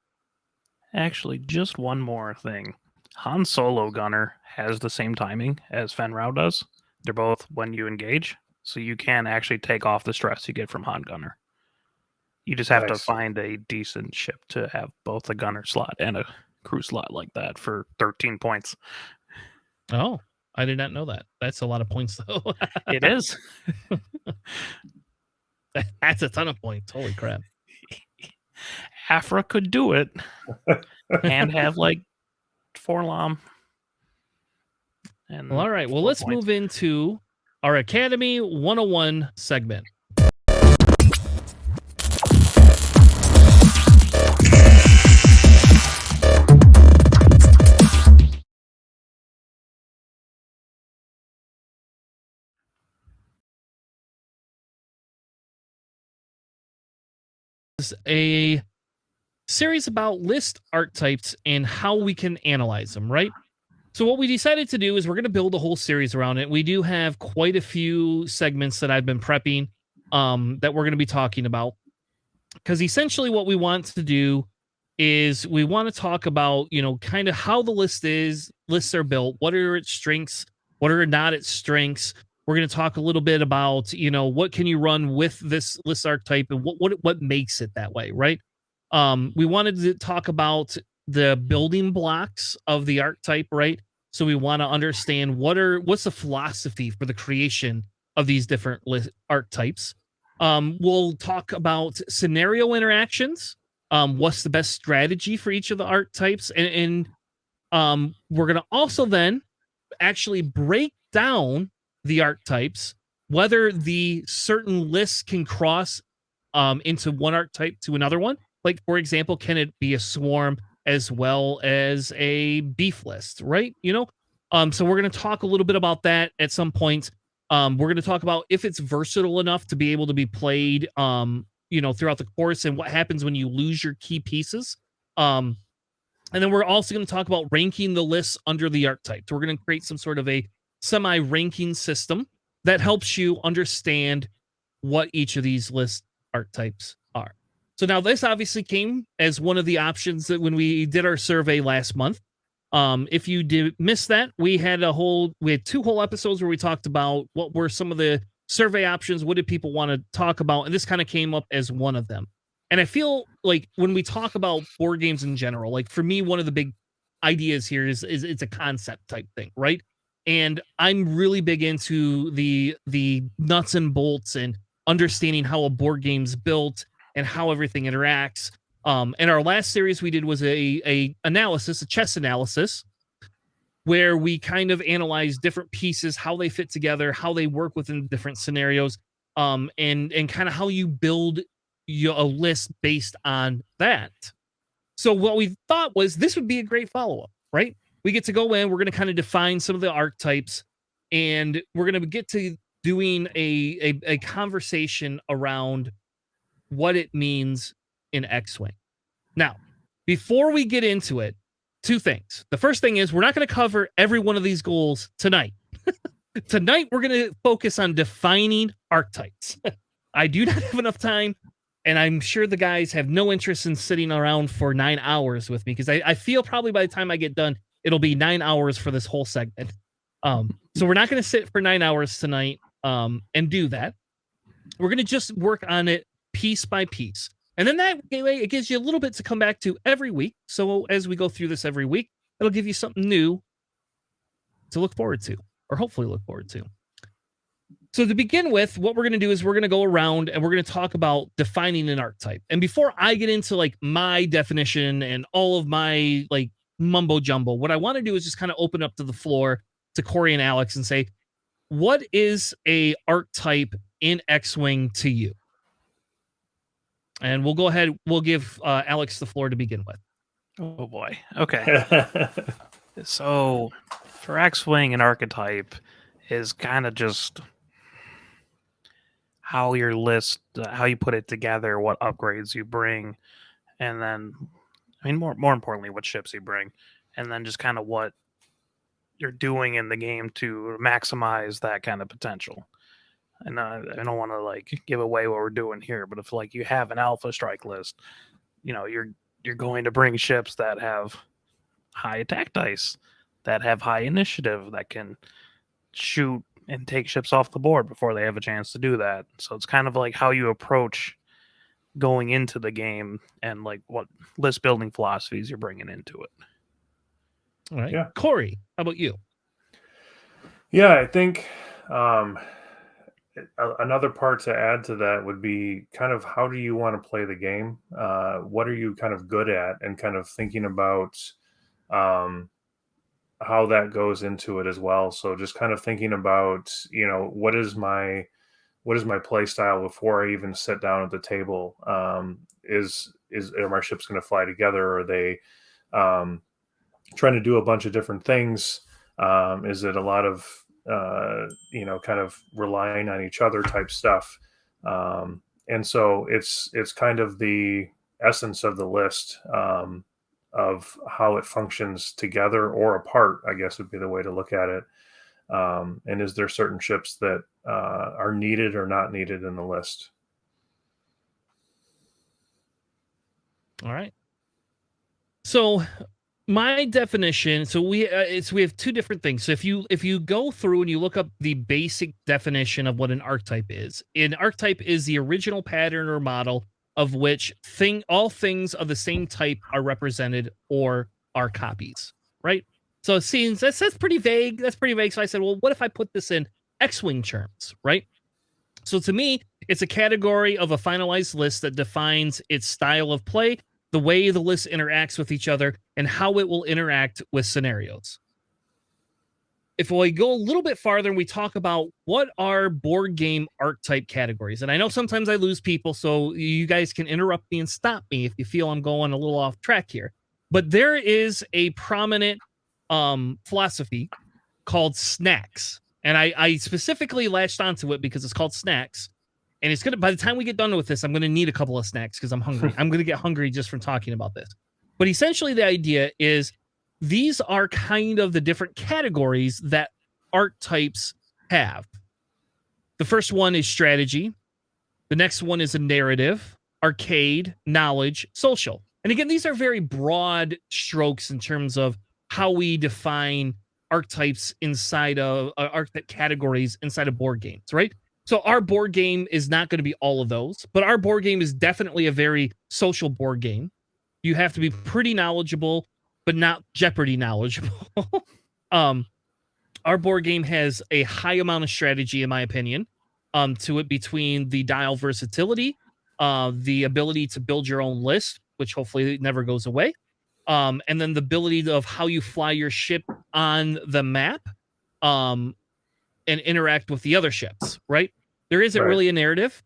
Actually, just one more thing. Han Solo Gunner has the same timing as Fen Rao does. They're both when you engage, so you can actually take off the stress you get from Han Gunner. You just have to find a decent ship to have both a gunner slot and a crew slot like that for 13 points. Oh, I did not know that. That's a lot of points, though. It is. That's a ton of points. Holy crap. Afra could do it and have like 4 LOM. Well, all right. Well, let's move into our Academy 101 segment. A series about list archetypes and how we can analyze them, right? So what we decided to do is we're going to build a whole series around it. We do have quite a few segments that I've been prepping that we're going to be talking about, because essentially what we want to do is we want to talk about, kind of how the lists are built, what are its strengths, what are not its strengths. We're going to talk a little bit about, what can you run with this list archetype and what makes it that way, right? We wanted to talk about the building blocks of the archetype, right? So we want to understand what's the philosophy for the creation of these different archetypes. We'll talk about scenario interactions. What's the best strategy for each of the archetypes, and we're going to also then actually break down the archetypes, whether the certain lists can cross into one archetype to another one. Like, for example, can it be a swarm as well as a beef list, right? So we're going to talk a little bit about that at some point. We're going to talk about if it's versatile enough to be able to be played, throughout the course, and what happens when you lose your key pieces. And then we're also going to talk about ranking the lists under the archetype. So we're going to create some sort of a semi-ranking system that helps you understand what each of these list archetypes are. So now this obviously came as one of the options that when we did our survey last month. If you did miss that, we had 2 whole episodes where we talked about what were some of the survey options, what did people want to talk about, and this kind of came up as one of them. And I feel like when we talk about board games in general, like for me, one of the big ideas here is it's a concept type thing, right? And I'm really big into the nuts and bolts and understanding how a board game's built and how everything interacts. And our last series we did was a chess analysis, where we kind of analyze different pieces, how they fit together, how they work within different scenarios, and kind of how you build a list based on that. So what we thought was this would be a great follow-up, right? We get to go in, we're going to kind of define some of the archetypes, and we're going to get to doing a conversation around what it means in X-Wing. Now, before we get into it, 2 things. The first thing is we're not going to cover every one of these goals tonight. Tonight, we're going to focus on defining archetypes. I do not have enough time, and I'm sure the guys have no interest in sitting around for 9 hours with me, because I feel probably by the time I get done, it'll be 9 hours for this whole segment. So we're not going to sit for 9 hours tonight and do that. We're going to just work on it piece by piece. And then that way, it gives you a little bit to come back to every week. So as we go through this every week, it'll give you something new to look forward to, or hopefully look forward to. So to begin with, what we're going to do is we're going to go around and we're going to talk about defining an archetype. And before I get into like my definition and all of my like mumbo jumbo, what I want to do is just kind of open up to the floor to Corey and Alex and say, what is a archetype in X-Wing to you? And we'll go ahead. We'll give Alex the floor to begin with. Oh boy. Okay. So for X-Wing, an archetype is kind of just how your list, how you put it together, what upgrades you bring, and then, I mean, more importantly, what ships you bring, and then just kind of what you're doing in the game to maximize that kind of potential. And I don't want to like give away what we're doing here, but if like you have an alpha strike list, you're going to bring ships that have high attack dice, that have high initiative, that can shoot and take ships off the board before they have a chance to do that. So it's kind of like how you approach going into the game and like what list building philosophies you're bringing into it. All right. Yeah. Corey, how about you? Yeah, I think another part to add to that would be kind of how do you want to play the game? What are you kind of good at, and kind of thinking about how that goes into it as well. So just kind of thinking about, what is my play style before I even sit down at the table? Are my ships going to fly together? Are they trying to do a bunch of different things? Is it a lot of kind of relying on each other type stuff? And so it's kind of the essence of the list, of how it functions together or apart, I guess would be the way to look at it. And is there certain ships that are needed or not needed in the list? All right. So my definition, so we have 2 different things. So if you go through and you look up the basic definition of what an archetype is, an archetype is the original pattern or model of which all things of the same type are represented or are copies, right? So it seems that's pretty vague. That's pretty vague. So I said, well, what if I put this in X-Wing terms, right? So to me, it's a category of a finalized list that defines its style of play, the way the list interacts with each other, and how it will interact with scenarios. If we go a little bit farther and we talk about what are board game archetype categories, and I know sometimes I lose people, so you guys can interrupt me and stop me if you feel I'm going a little off track here. But there is a prominent philosophy called snacks. And I specifically latched onto it because it's called snacks. And it's going to, by the time we get done with this, I'm going to need a couple of snacks because I'm hungry. I'm going to get hungry just from talking about this. But essentially the idea is these are kind of the different categories that archetypes have. The first one is strategy. The next one is a narrative, arcade, knowledge, social. And again, these are very broad strokes in terms of how we define archetypes inside of archetype categories inside of board games, right? So our board game is not going to be all of those, but our board game is definitely a very social board game. You have to be pretty knowledgeable, but not Jeopardy knowledgeable. um, our board game has a high amount of strategy, in my opinion, to it, between the dial versatility, the ability to build your own list, which hopefully never goes away, and then the ability of how you fly your ship on the map, and interact with the other ships. Right? There isn't Right. really a narrative.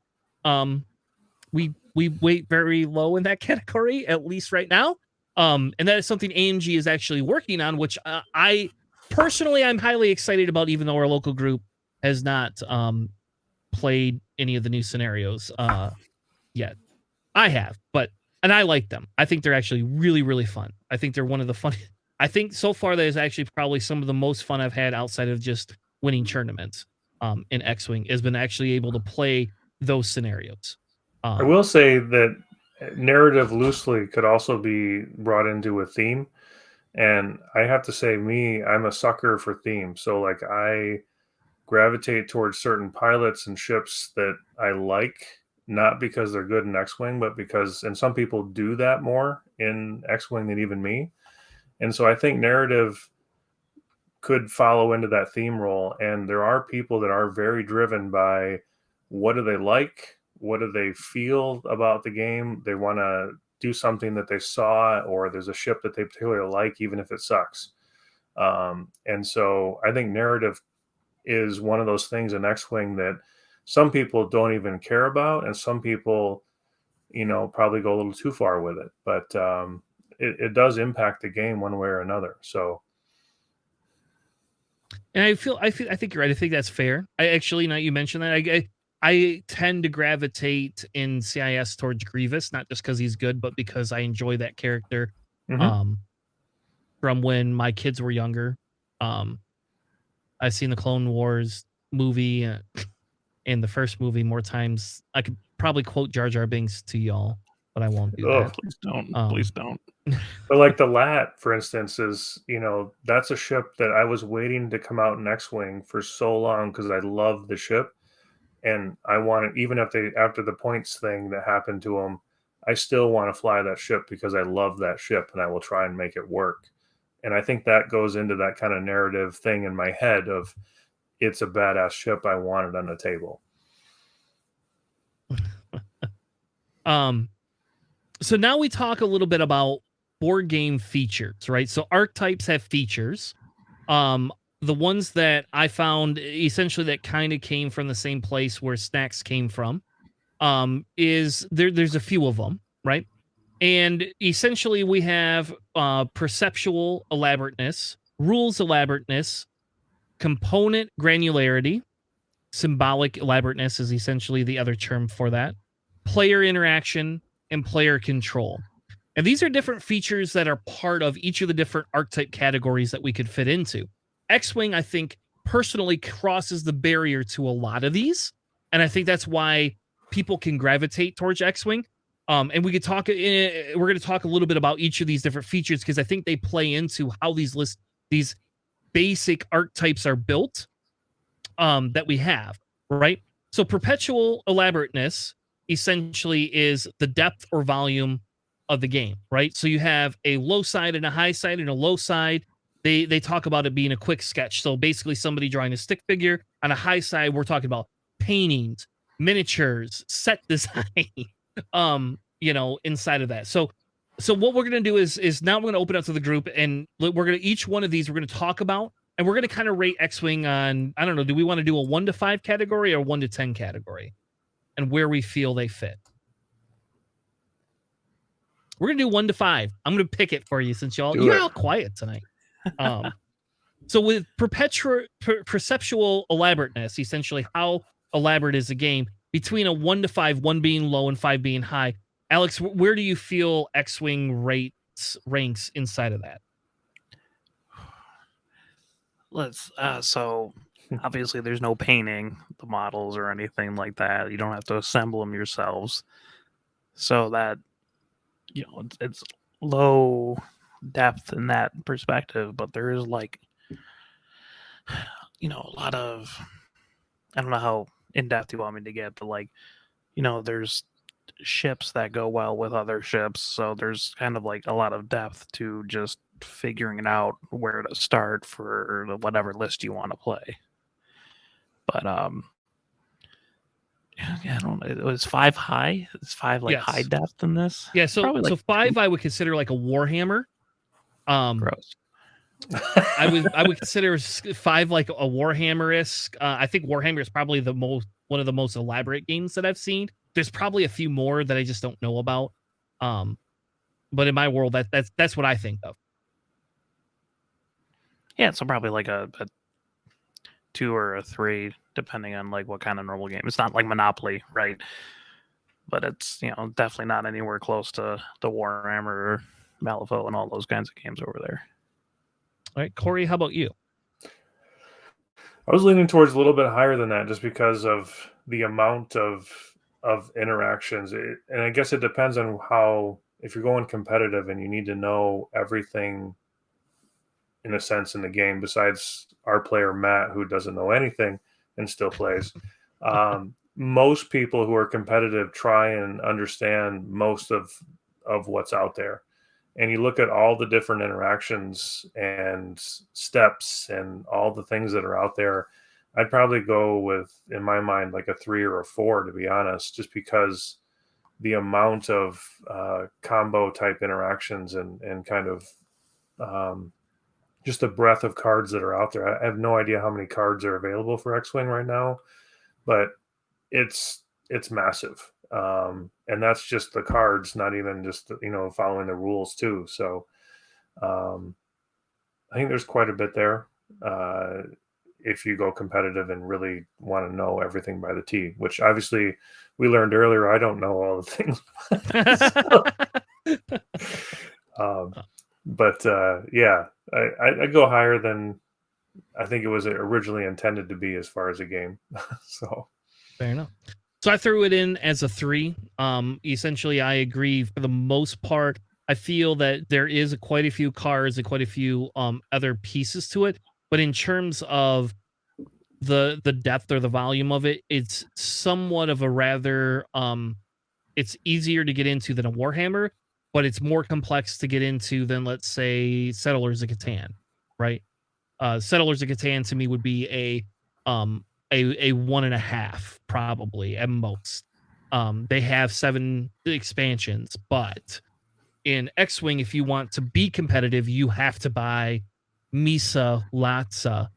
We weight very low in that category, at least right now. And that is something AMG is actually working on, which I personally I'm highly excited about, even though our local group has not played any of the new scenarios yet. I have, and I like them. I think they're actually really, really fun. I think they're one of the fun. I think so far that is actually probably some of the most fun I've had outside of just winning tournaments in X-Wing, has been actually able to play those scenarios. I will say that narrative loosely could also be brought into a theme. And I have to say, I'm a sucker for themes. So, like, I gravitate towards certain pilots and ships that I like, not because they're good in X-Wing, but because, and some people do that more in X-Wing than even me. And so I think narrative could follow into that theme role. And there are people that are very driven by what do they like? What do they feel about the game? They want to do something that they saw, or there's a ship that they particularly like, even if it sucks. And so I think narrative is one of those things in X-Wing that some people don't even care about, and some people, probably go a little too far with it. But it does impact the game one way or another. So, and I think you're right. I think that's fair. I actually, now you mentioned that, I tend to gravitate in CIS towards Grievous, not just because he's good, but because I enjoy that character. From when my kids were younger. I've seen the Clone Wars movie and the first movie more times. I could probably quote Jar Jar Binks to y'all, but I won't do that. Please don't. Please don't. But like the Lat, for instance, is, that's a ship that I was waiting to come out in X-Wing for so long because I love the ship. And I want it, even if after the points thing that happened to them, I still want to fly that ship because I love that ship, and I will try and make it work. And I think that goes into that kind of narrative thing in my head of, it's a badass ship, I want it on the table. So now we talk a little bit about board game features, right? So archetypes have features. The ones that I found essentially that kind of came from the same place where Snacks came from, is there's a few of them, right? And essentially we have perceptual elaborateness, rules elaborateness, component granularity, symbolic elaborateness is essentially the other term for that, player interaction, and player control. And these are different features that are part of each of the different archetype categories that we could fit into. X-Wing, I think, personally crosses the barrier to a lot of these. And I think that's why people can gravitate towards X-Wing. And we could talk, we're going to talk a little bit about each of these different features, because I think they play into how these basic archetypes are built, that we have, right? So perpetual elaborateness essentially is the depth or volume of the game, right? So you have a low side and a high side and a low side. They talk about it being a quick sketch. So basically somebody drawing a stick figure. On a high side, we're talking about paintings, miniatures, set design, inside of that. So what we're going to do is now we're going to open up to the group, and we're going to, each one of these we're going to talk about, and we're going to kind of rate X-Wing on, I don't know, do we want to do a 1 to 5 category or 1 to 10 category, and where we feel they fit? We're going to do 1 to 5. I'm going to pick it for you since you're all quiet tonight. So with perceptual elaborateness, essentially how elaborate is the game, between a 1 to 5, 1 being low and 5 being high. Alex, where do you feel X-Wing rate its ranks inside of that? So obviously there's no painting the models or anything like that. You don't have to assemble them yourselves. So that, it's low depth in that perspective, but there is like, a lot of, I don't know how in depth you want me to get, but like, there's ships that go well with other ships. So there's kind of like a lot of depth to just figuring out where to start for whatever list you want to play. But yeah, I don't know. It was 5 high. It's 5 like high Yes. depth in this. Yeah, so Probably like 5 I would consider like a Warhammer. Gross. I would consider 5 like a Warhammer-esque. I think Warhammer is probably one of the most elaborate games that I've seen. There's probably a few more that I just don't know about. But in my world, that's what I think of. Yeah, so probably like a 2 or a 3, depending on like what kind of normal game. It's not like Monopoly, right? But it's definitely not anywhere close to the Warhammer or Malifaux and all those kinds of games over there. All right, Corey, how about you? I was leaning towards a little bit higher than that, just because of the amount of interactions. And I guess it depends on how, if you're going competitive and you need to know everything in a sense in the game, besides our player Matt, who doesn't know anything and still plays. Most people who are competitive try and understand most of what's out there. And you look at all the different interactions and steps and all the things that are out there, I'd probably go with, in my mind, like a 3 or a 4, to be honest, just because the amount of combo type interactions and kind of just the breadth of cards that are out there. I have no idea how many cards are available for X-Wing right now, but it's massive. And that's just the cards, not even just, following the rules too. So I think there's quite a bit there. If you go competitive and really want to know everything by the T, which obviously we learned earlier, I don't know all the things. But yeah, I'd go higher than I think it was originally intended to be as far as a game. So fair enough. So I threw it in as a 3. Essentially, I agree for the most part. I feel that there is quite a few cards and quite a few other pieces to it, but in terms of the depth or the volume of it, it's somewhat of a rather it's easier to get into than a Warhammer, but it's more complex to get into than, let's say, Settlers of Catan, right? Settlers of Catan to me would be a 1.5 probably at most. They have 7 expansions, but in X-Wing, if you want to be competitive, you have to buy Misa Latsa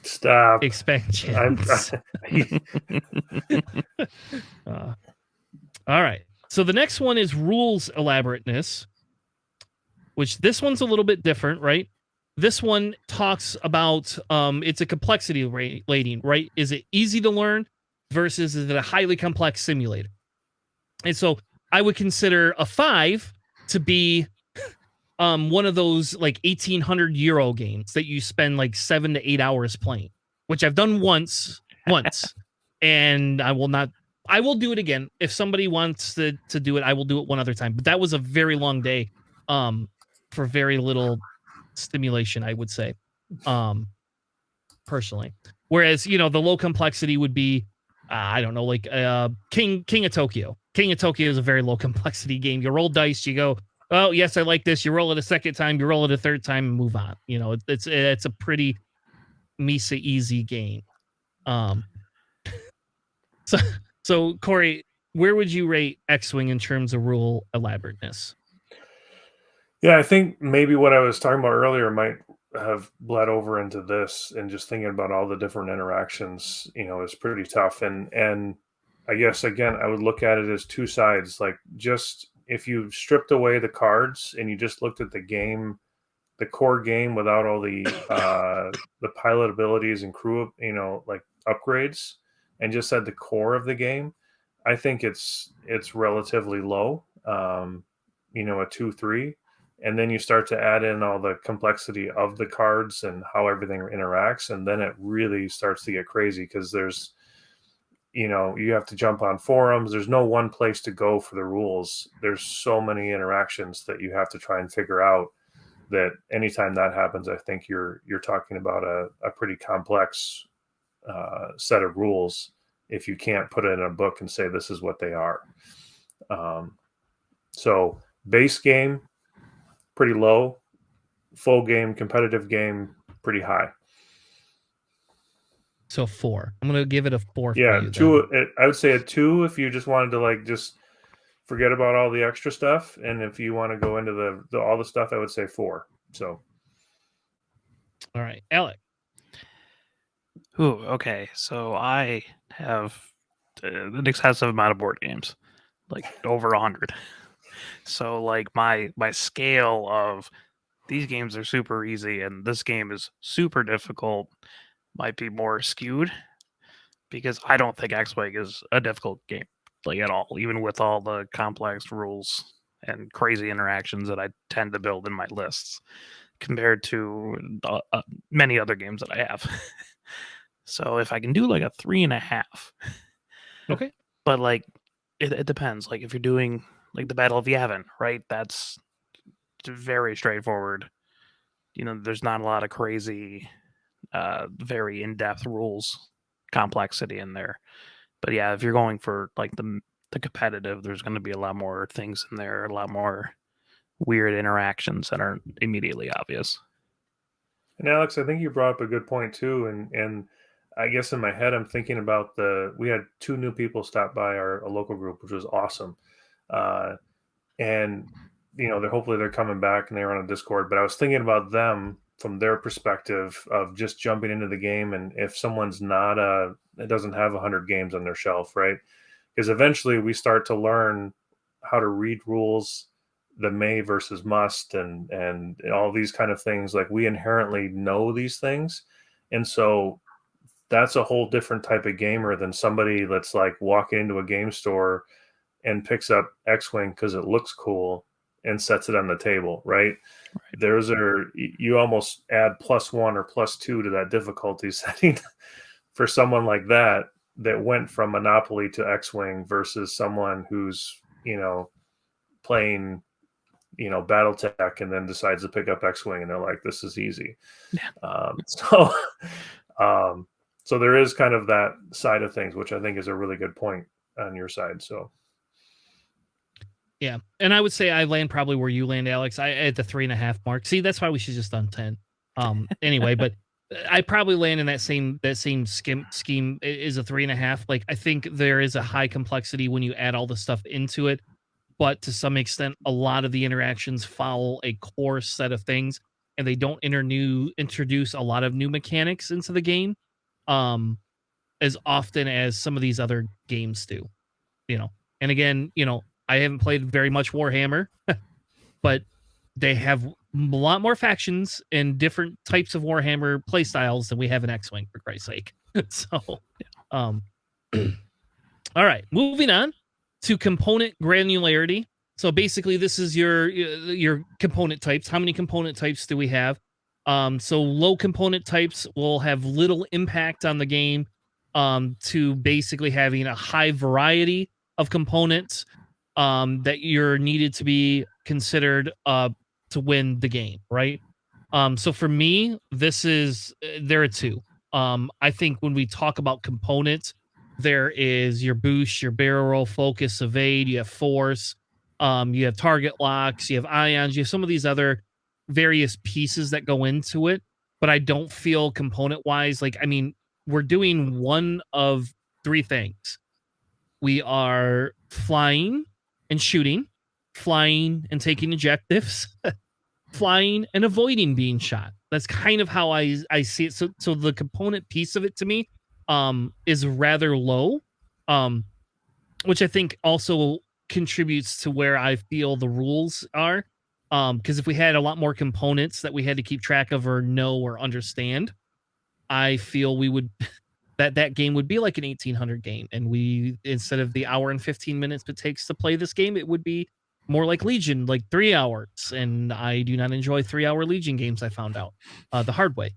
stop expansions. All right. So the next one is rules elaborateness, which this one's a little bit different, right? This one talks about it's a complexity rating, right? Is it easy to learn versus is it a highly complex simulator? And so I would consider a 5 to be one of those like 1,800 euro games that you spend like 7 to 8 hours playing, which I've done once, and I will do it again. If somebody wants to do it, I will do it one other time. But that was a very long day for very little stimulation, I would say, personally. Whereas, the low complexity would be, I don't know, like King of Tokyo. King of Tokyo is a very low complexity game. You roll dice, you go, oh, yes, I like this. You roll it a second time, you roll it a third time, and move on. It's a pretty Misa easy game. So Corey, where would you rate X-Wing in terms of rule elaborateness? Yeah, I think maybe what I was talking about earlier might have bled over into this, and just thinking about all the different interactions, is pretty tough. And I guess, again, I would look at it as 2 sides. Like, just if you stripped away the cards and you just looked at the game, the core game, without all the pilot abilities and crew, like upgrades, and just said the core of the game, I think it's relatively low. A 2-3. and then you start to add in all the complexity of the cards and how everything interacts, and then it really starts to get crazy because there's, you have to jump on forums. There's no one place to go for the rules. There's so many interactions that you have to try and figure out, that anytime that happens, I think you're talking about a pretty complex set of rules if you can't put it in a book and say this is what they are. So base game, pretty low. Full game, competitive game, pretty high. So 4. I'm gonna give it a 4. Yeah, for you, 2. I would say a 2 if you just wanted to just forget about all the extra stuff, and if you want to go into the all the stuff, I would say 4. So, all right, Alec. Ooh, okay. So I have an excessive amount of board games, like over 100. So my scale of these games are super easy and this game is super difficult might be more skewed, because I don't think X-Wing is a difficult game at all, even with all the complex rules and crazy interactions that I tend to build in my lists compared to many other games that I have. So if I can do a 3.5, Okay. but it depends. If you're doing the Battle of Yavin, right? That's very straightforward. There's not a lot of crazy, very in-depth rules complexity in there. But yeah, if you're going for the competitive, there's going to be a lot more things in there, a lot more weird interactions that aren't immediately obvious. and Alex, I think you brought up a good point too, and I guess in my head I'm thinking about we had 2 new people stop by our local group, which was awesome, and they're coming back and they're on a Discord. But I was thinking about them from their perspective of just jumping into the game, and if someone's it doesn't have 100 games on their shelf, right? Because eventually we start to learn how to read rules, the may versus must, and all these kind of things. We inherently know these things, and so that's a whole different type of gamer than somebody that's walking into a game store and picks up X-Wing because it looks cool and sets it on the table, right? You almost add +1 or +2 to that difficulty setting for someone like that went from Monopoly to X-Wing versus someone who's playing BattleTech and then decides to pick up X-Wing and they're like, this is easy. Yeah. So there is kind of that side of things, which I think is a really good point on your side. So yeah, and I would say I land probably where you land, Alex. I at the 3.5 mark. See, that's why we should just done 10. Anyway, but I probably land in that same scheme is a 3.5. I think there is a high complexity when you add all the stuff into it, but to some extent, a lot of the interactions follow a core set of things, and they don't introduce a lot of new mechanics into the game, as often as some of these other games do. And again, I haven't played very much Warhammer, but they have a lot more factions and different types of Warhammer playstyles than we have in X-Wing, for Christ's sake. So, all right, moving on to component granularity. So basically, this is your component types. How many component types do we have? So low component types will have little impact on the game, to basically having a high variety of components that you're needed to be considered to win the game, right? So for me, there are 2. I think when we talk about components, there is your boost, your barrel roll, focus, evade. You have force. You have target locks. You have ions. You have some of these other various pieces that go into it. But I don't feel component wise. We're doing one of 3 things. We are flying and shooting, flying and taking objectives, flying and avoiding being shot. That's kind of how I see it. So the component piece of it to me is rather low, which I think also contributes to where I feel the rules are. Because if we had a lot more components that we had to keep track of or know or understand, I feel we would that game would be like an 1800 game, and we, instead of the hour and 15 minutes it takes to play this game, it would be more like Legion, like 3 hours, and I do not enjoy 3-hour Legion games. I found out the hard way.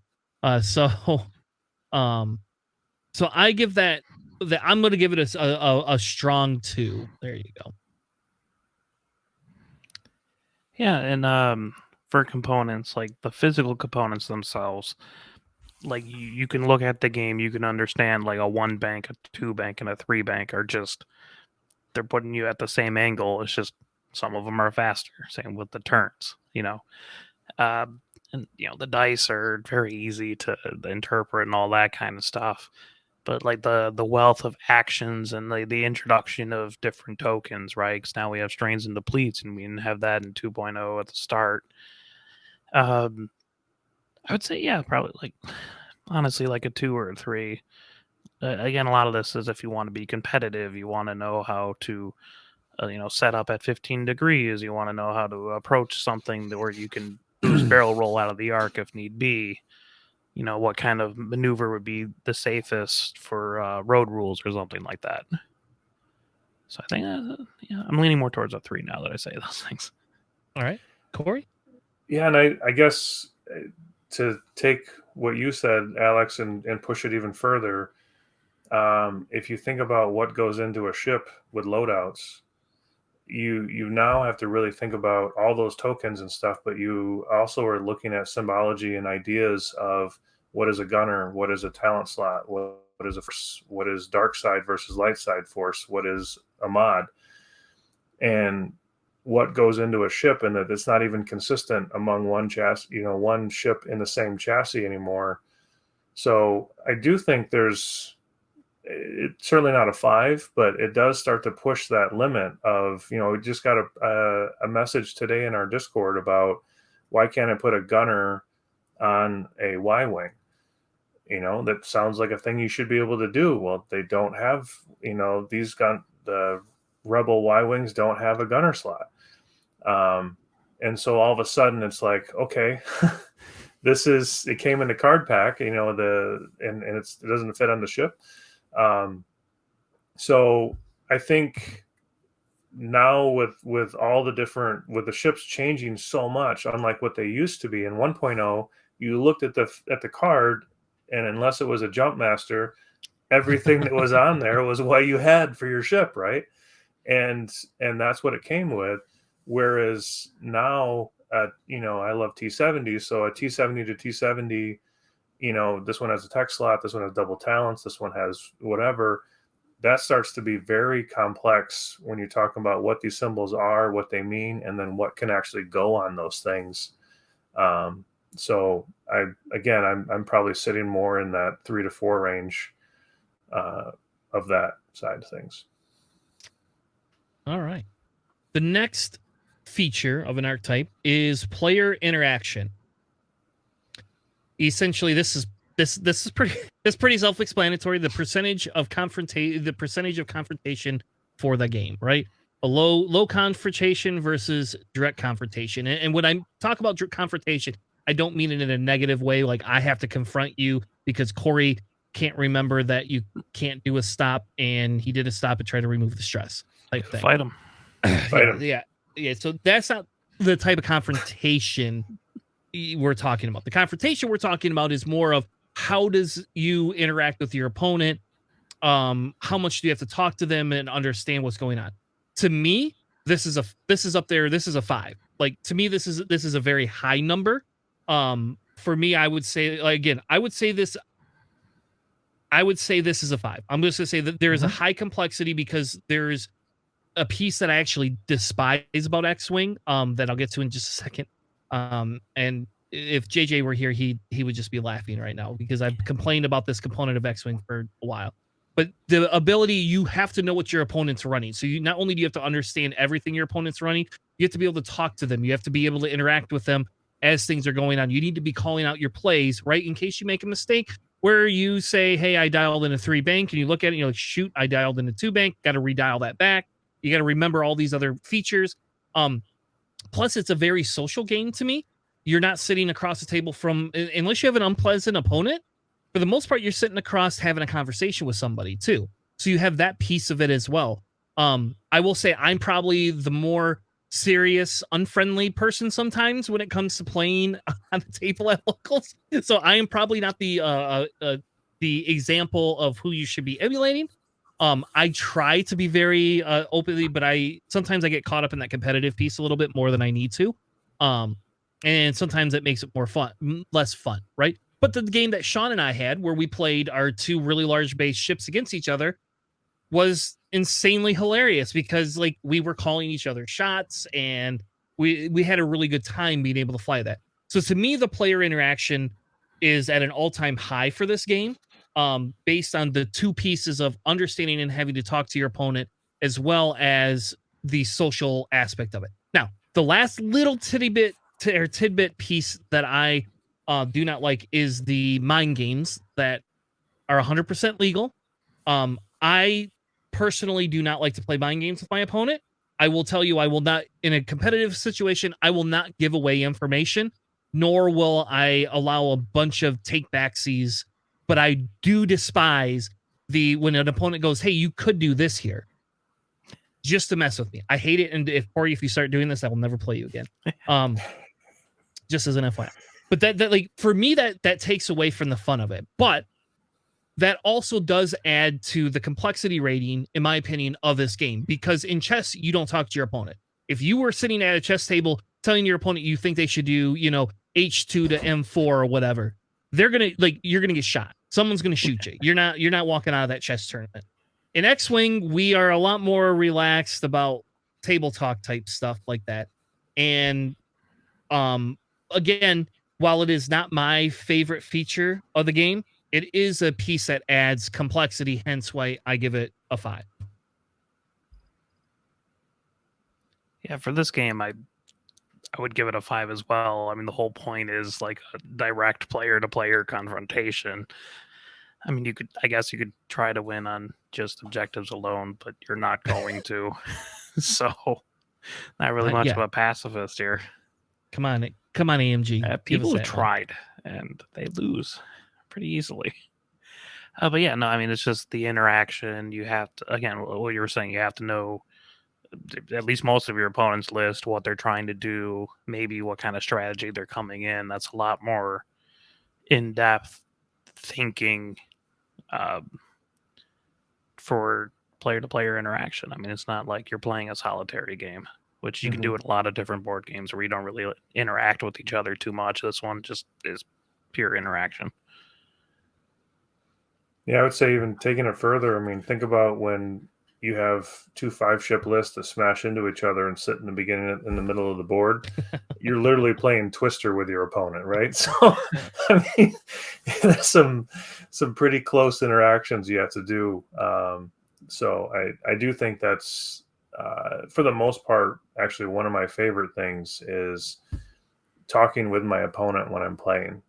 So I give that I'm going to give it a strong 2. There you go. Yeah, and for components, like the physical components themselves, like you can look at the game, you can understand like a 1 bank, a 2 bank, and a 3 bank are just, they're putting you at the same angle. It's just some of them are faster. Same with the turns, and the dice are very easy to interpret and all that kind of stuff. But like the wealth of actions and the introduction of different tokens, right? Because now we have strains and depletes, and we didn't have that in 2.0 at the start. I would say, yeah, probably like, honestly, like a 2 or a 3. Again, a lot of this is if you want to be competitive, you want to know how to, set up at 15 degrees. You want to know how to approach something where you can boost barrel roll out of the arc if need be. What kind of maneuver would be the safest for road rules or something like that. So I think, I'm leaning more towards a 3 now that I say those things. All right, Corey? Yeah, and I guess to take what you said, Alex, and push it even further, if you think about what goes into a ship with loadouts, you now have to really think about all those tokens and stuff, but you also are looking at symbology and ideas of what is a gunner, what is a talent slot, what is dark side versus light side force, what is a mod, and what goes into a ship, and that it's not even consistent among one chassis, one ship in the same chassis anymore. So I do think it's certainly not a 5, but it does start to push that limit of, we just got a message today in our Discord about why can't I put a gunner on a Y-wing? That sounds like a thing you should be able to do. Well, they don't have, the Rebel Y-wings don't have a gunner slot. And so all of a sudden it's like, okay, it came in the card pack, and it doesn't fit on the ship. So I think now with all the different, with the ships changing so much, unlike what they used to be in 1.0, you looked at the card, and unless it was a jump master, everything that was on there was what you had for your ship, right? And that's what it came with. Whereas now, I love T70, so a T70 to T70, this one has a tech slot, this one has double talents, this one has whatever. That starts to be very complex when you talk about what these symbols are, what they mean, and then what can actually go on those things. So I'm probably sitting more in that 3 to 4 range of that side of things. All right. The next feature of an archetype is player interaction. Essentially, this is pretty self-explanatory. The percentage of confrontation for the game, right? A low confrontation versus direct confrontation. And when I talk about direct confrontation, I don't mean it in a negative way, like I have to confront you because Corey can't remember that you can't do a stop, and he did a stop and try to remove the stress type thing. Fight him. Yeah. So that's not the type of confrontation we're talking about. The confrontation we're talking about is more of how does you interact with your opponent? How much do you have to talk to them and understand what's going on? To me, this is up there. This is a 5. Like, to me, this is a very high number. For me, I would say, again, I would say this is a 5. I'm just gonna say that there is a high complexity because there's a piece that I actually despise about X-Wing, that I'll get to in just a second. And if JJ were here, he would just be laughing right now because I've complained about this component of X-Wing for a while. But the ability, you have to know what your opponent's running. So you not only do you have to understand everything your opponent's running, you have to be able to talk to them. You have to be able to interact with them as things are going on. You need to be calling out your plays, right? In case you make a mistake where you say, hey, I dialed in a 3 bank, and you look at it and you're like, shoot, I dialed in a 2 bank, got to redial that back. You got to remember all these other features. Plus, it's a very social game to me. You're not sitting across the table unless you have an unpleasant opponent. For the most part, you're sitting across having a conversation with somebody too. So you have that piece of it as well. I will say I'm probably the more serious, unfriendly person sometimes when it comes to playing on the table at locals. So I am probably not the example of who you should be emulating. I try to be very openly, but sometimes I get caught up in that competitive piece a little bit more than I need to. And sometimes it makes it less fun, right? But the game that Sean and I had, where we played our two really large base ships against each other, was insanely hilarious because like we were calling each other shots and we had a really good time being able to fly that. So to me, the player interaction is at an all-time high for this game, based on the two pieces of understanding and having to talk to your opponent as well as the social aspect of it. Now, the last little tidbit piece that I do not like is the mind games that are 100% legal. I personally do not like to play mind games with my opponent. I will tell you, I will not, in a competitive situation, I will not give away information, nor will I allow a bunch of take backsies. But I do despise when an opponent goes, "Hey, you could do this here," just to mess with me. I hate it. And Corey, if you start doing this, I will never play you again. Just as an FYI. But that like for me, that takes away from the fun of it. But that also does add to the complexity rating, in my opinion, of this game. Because in chess, you don't talk to your opponent. If you were sitting at a chess table telling your opponent you think they should do, H2 to M4 or whatever, you're gonna get shot. Someone's gonna shoot you. You're not walking out of that chess tournament. In X-Wing, we are a lot more relaxed about table talk type stuff like that. And again, while it is not my favorite feature of the game, it is a piece that adds complexity, hence why I give it a 5. Yeah, for this game, I would give it a 5 as well. I mean, the whole point is like a direct player-to-player confrontation. I mean, I guess you could try to win on just objectives alone, but you're not going to. So, not really much of a pacifist here. Come on, AMG. People have tried, and they lose pretty easily. But yeah, no, I mean, it's just the interaction. You have to, again, what you were saying, you have to know at least most of your opponent's list, what they're trying to do, maybe what kind of strategy they're coming in. That's a lot more in-depth thinking for player-to-player interaction. I mean, it's not like you're playing a solitary game, which you can do in a lot of different board games where you don't really interact with each other too much. This one just is pure interaction. Yeah, I would say even taking it further, I mean, think about when you have 2 5-ship lists that smash into each other and sit in the beginning in the middle of the board. You're literally playing Twister with your opponent, right? So, I mean, there's some pretty close interactions you have to do. So I do think that's, for the most part, actually one of my favorite things is talking with my opponent when I'm playing,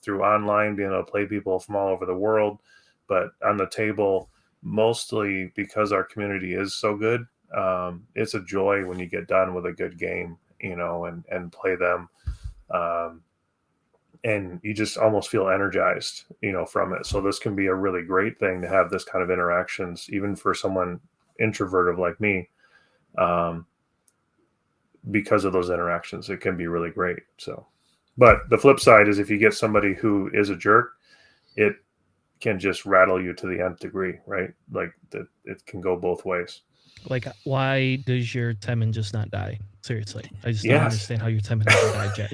through online, being able to play people from all over the world, but on the table, mostly because our community is so good. It's a joy when you get done with a good game, and play them. And you just almost feel energized, from it. So this can be a really great thing to have this kind of interactions, even for someone introverted like me. Because of those interactions, it can be really great. So, but the flip side is if you get somebody who is a jerk, it can just rattle you to the nth degree, right? Like that, it can go both ways. Like, why does your Temin just not die? Seriously, I just don't understand how your Temin hasn't died yet.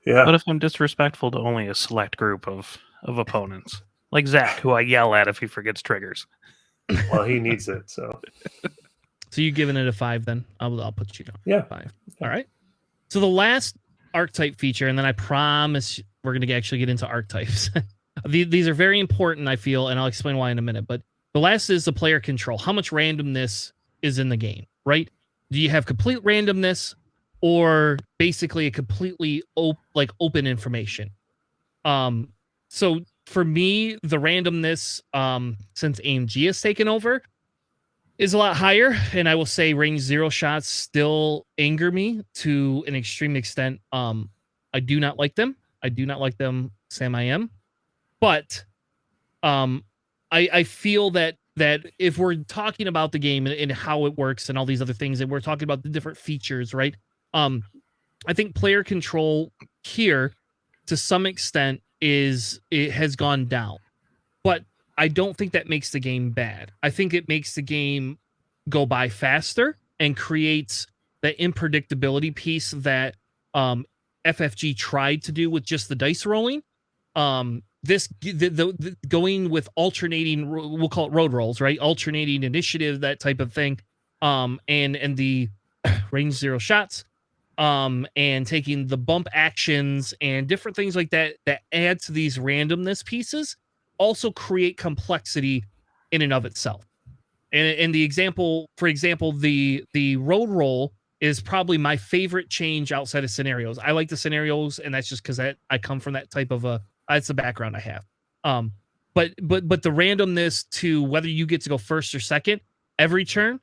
Yeah. What if I'm disrespectful to only a select group of opponents, like Zach, who I yell at if he forgets triggers? Well, he needs it, so. So you giving it a 5 then? I'll put you down. Yeah. 5. Yeah. All right. So the last archetype feature, and then I promise we're going to actually get into archetypes. These are very important, I feel, and I'll explain why in a minute. But the last is the player control. How much randomness is in the game, right? Do you have complete randomness or basically a completely open information? So for me, the randomness, since AMG has taken over, is a lot higher. And I will say range 0 shots still anger me to an extreme extent. I do not like them. Sam I am. But I feel that that if we're talking about the game and how it works and all these other things, and we're talking about the different features, right? I think player control here, to some extent, it has gone down, but I don't think that makes the game bad. I think it makes the game go by faster and creates the unpredictability piece that FFG tried to do with just the dice rolling. The going with alternating, we'll call it road rolls, right? Alternating initiative, that type of thing. And the range 0 shots, and taking the bump actions and different things like that that add to these randomness pieces also create complexity in and of itself. And the example, for example, the road roll is probably my favorite change outside of scenarios. I like the scenarios, and that's just because I come from that type of that's the background I have. But the randomness to whether you get to go first or second every turn,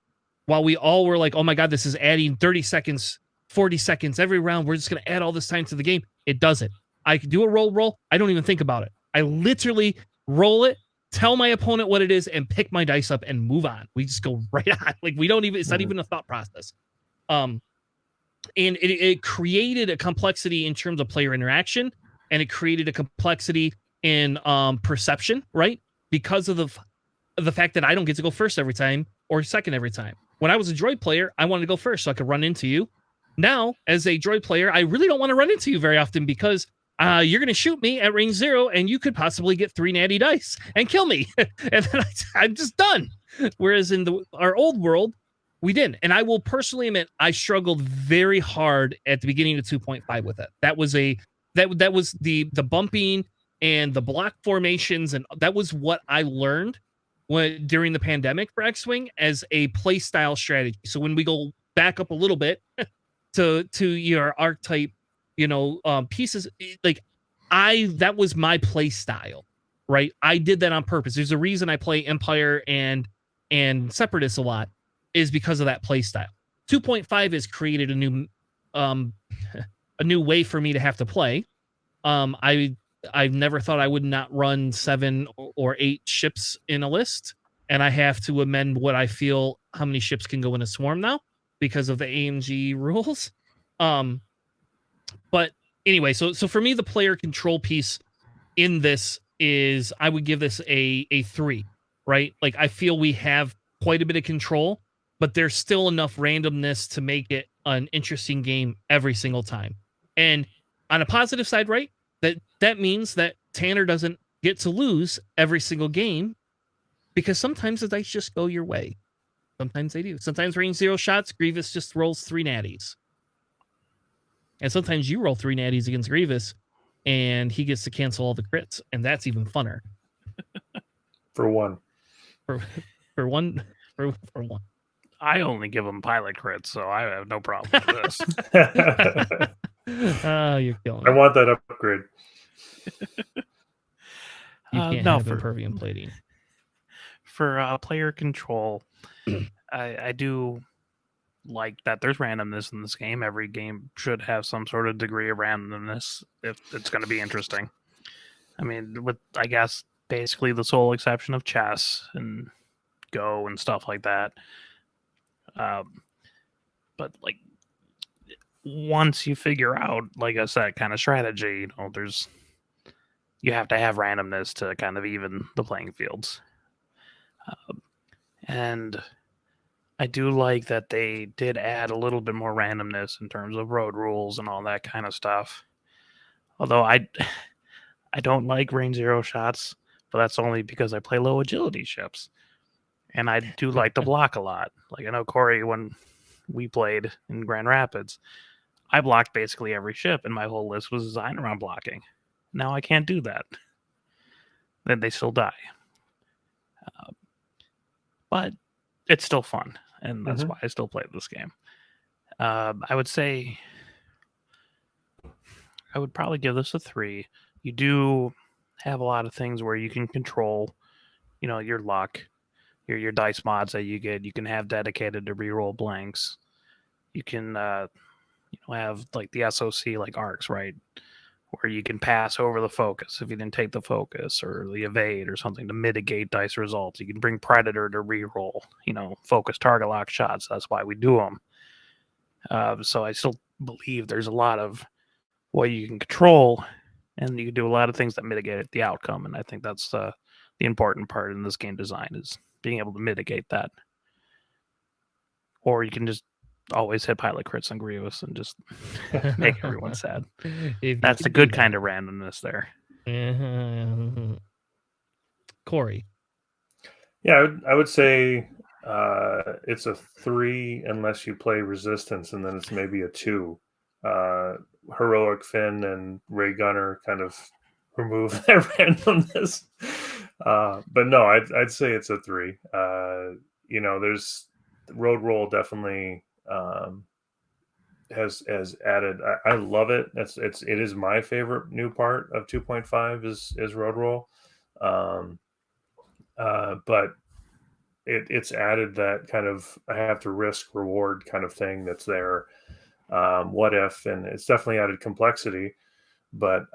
while we all were like, oh my god, this is adding 30 seconds, 40 seconds every round. We're just gonna add all this time to the game. It doesn't. I can do a roll. I don't even think about it. I literally roll it, tell my opponent what it is, and pick my dice up and move on. We just go right on. Like, we don't even, it's not even a thought process. And it created a complexity in terms of player interaction, and it created a complexity in perception, right? Because of the fact that I don't get to go first every time or second every time. When I was a droid player, I wanted to go first so I could run into you. Now, as a droid player, I really don't want to run into you very often because you're going to shoot me at range 0, and you could possibly get 3 natty dice and kill me. And then I'm just done. Whereas in our old world, we didn't. And I will personally admit, I struggled very hard at the beginning of 2.5 with it. That was that was the bumping and the block formations, and that was what I learned during the pandemic for X-Wing as a play style strategy. So when we go back up a little bit to your archetype, pieces, like that was my play style, right? I did that on purpose. There's a reason I play Empire and Separatists a lot, is because of that play style. 2.5 has created a new way for me to have to play. I've never thought I would not run 7 or 8 ships in a list, and I have to amend what I feel how many ships can go in a swarm now because of the AMG rules. But anyway, so for me, the player control piece in this is, I would give this a 3, right? Like, I feel we have quite a bit of control, but there's still enough randomness to make it an interesting game every single time. And on a positive side, right, that means that Tanner doesn't get to lose every single game, because sometimes the dice just go your way. Sometimes they do. Sometimes range 0 shots, Grievous just rolls 3 natties. And sometimes you roll 3 natties against Grievous, and he gets to cancel all the crits, and that's even funner. For one. For one. I only give him pilot crits, so I have no problem with this. Oh, you're killing I me. want that upgrade. You can't have impervium plating. For player control, I do like that there's randomness in this game. Every game should have some sort of degree of randomness if it's going to be interesting. I mean, with, I guess, basically the sole exception of chess and Go and stuff like that. But like, once you figure out, like I said, kind of strategy, you have to have randomness to kind of even the playing fields. And I do like that they did add a little bit more randomness in terms of road rules and all that kind of stuff. Although I don't like range 0 shots, but that's only because I play low agility ships. And I do like to block a lot. Like, I know Corey, when we played in Grand Rapids, I blocked basically every ship, and my whole list was designed around blocking. Now I can't do that. Then they still die. But it's still fun, and that's why I still play this game. I would say I would probably give this a 3. You do have a lot of things where you can control, your luck, your dice mods that you get. You can have dedicated to reroll blanks. You can have like the SOC, like arcs, right, where you can pass over the focus if you didn't take the focus, or the evade or something to mitigate dice results. You can bring Predator to reroll, focus target lock shots. That's why we do them. So I still believe there's a lot of what you can control, and you can do a lot of things that mitigate the outcome. And I think that's the important part in this game design, is being able to mitigate that. Or you can just always hit pilot crits on Grievous and just make everyone sad. That's the good kind of randomness there. Corey. Yeah, I would say it's a 3 unless you play Resistance, and then it's maybe a 2. Heroic Finn and Ray Gunner kind of remove that randomness. But no, I'd say it's a 3. There's Road Roll definitely has added. I love it. It is my favorite new part of 2.5 is Road Roll. But it's added that kind of I have to risk reward kind of thing that's there. What if, and it's definitely added complexity, but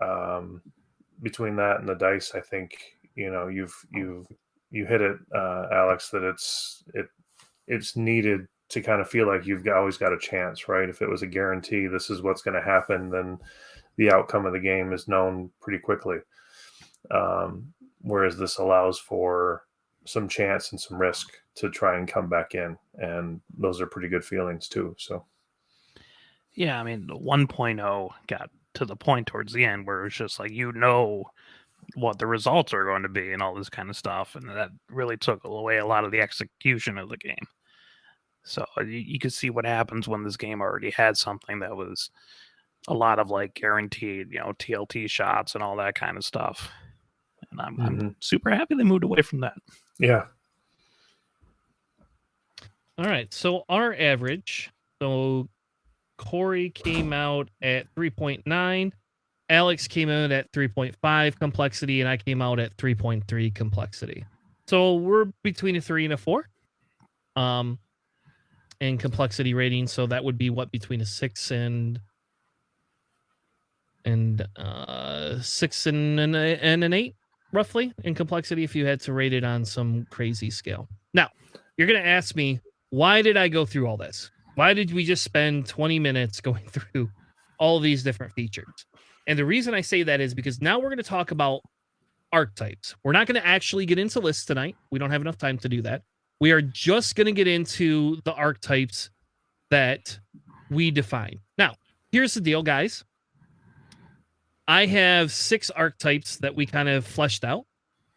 between that and the dice, I think you hit it, Alex, that it's needed to kind of feel like you've always got a chance, right? If it was a guarantee, this is what's going to happen, then the outcome of the game is known pretty quickly. Whereas this allows for some chance and some risk to try and come back in, and those are pretty good feelings too. So, yeah, I mean, the 1.0 got to the point towards the end where it's just like what the results are going to be and all this kind of stuff, and that really took away a lot of the execution of the game. So you could see what happens when this game already had something that was a lot of like guaranteed, TLT shots and all that kind of stuff. And I'm super happy they moved away from that. Yeah. All right. So our average. So Corey came out at 3.9. Alex came out at 3.5 complexity, and I came out at 3.3 complexity. So we're between a 3 and a 4. In complexity rating, so that would be between a 6 and 6 and an 8, roughly, in complexity, if you had to rate it on some crazy scale. Now, you're going to ask me, why did I go through all this? Why did we just spend 20 minutes going through all these different features? And the reason I say that is because now we're going to talk about archetypes. We're not going to actually get into lists tonight. We don't have enough time to do that. We are just going to get into the archetypes that we define. Now, here's the deal, guys. I have 6 archetypes that we kind of fleshed out.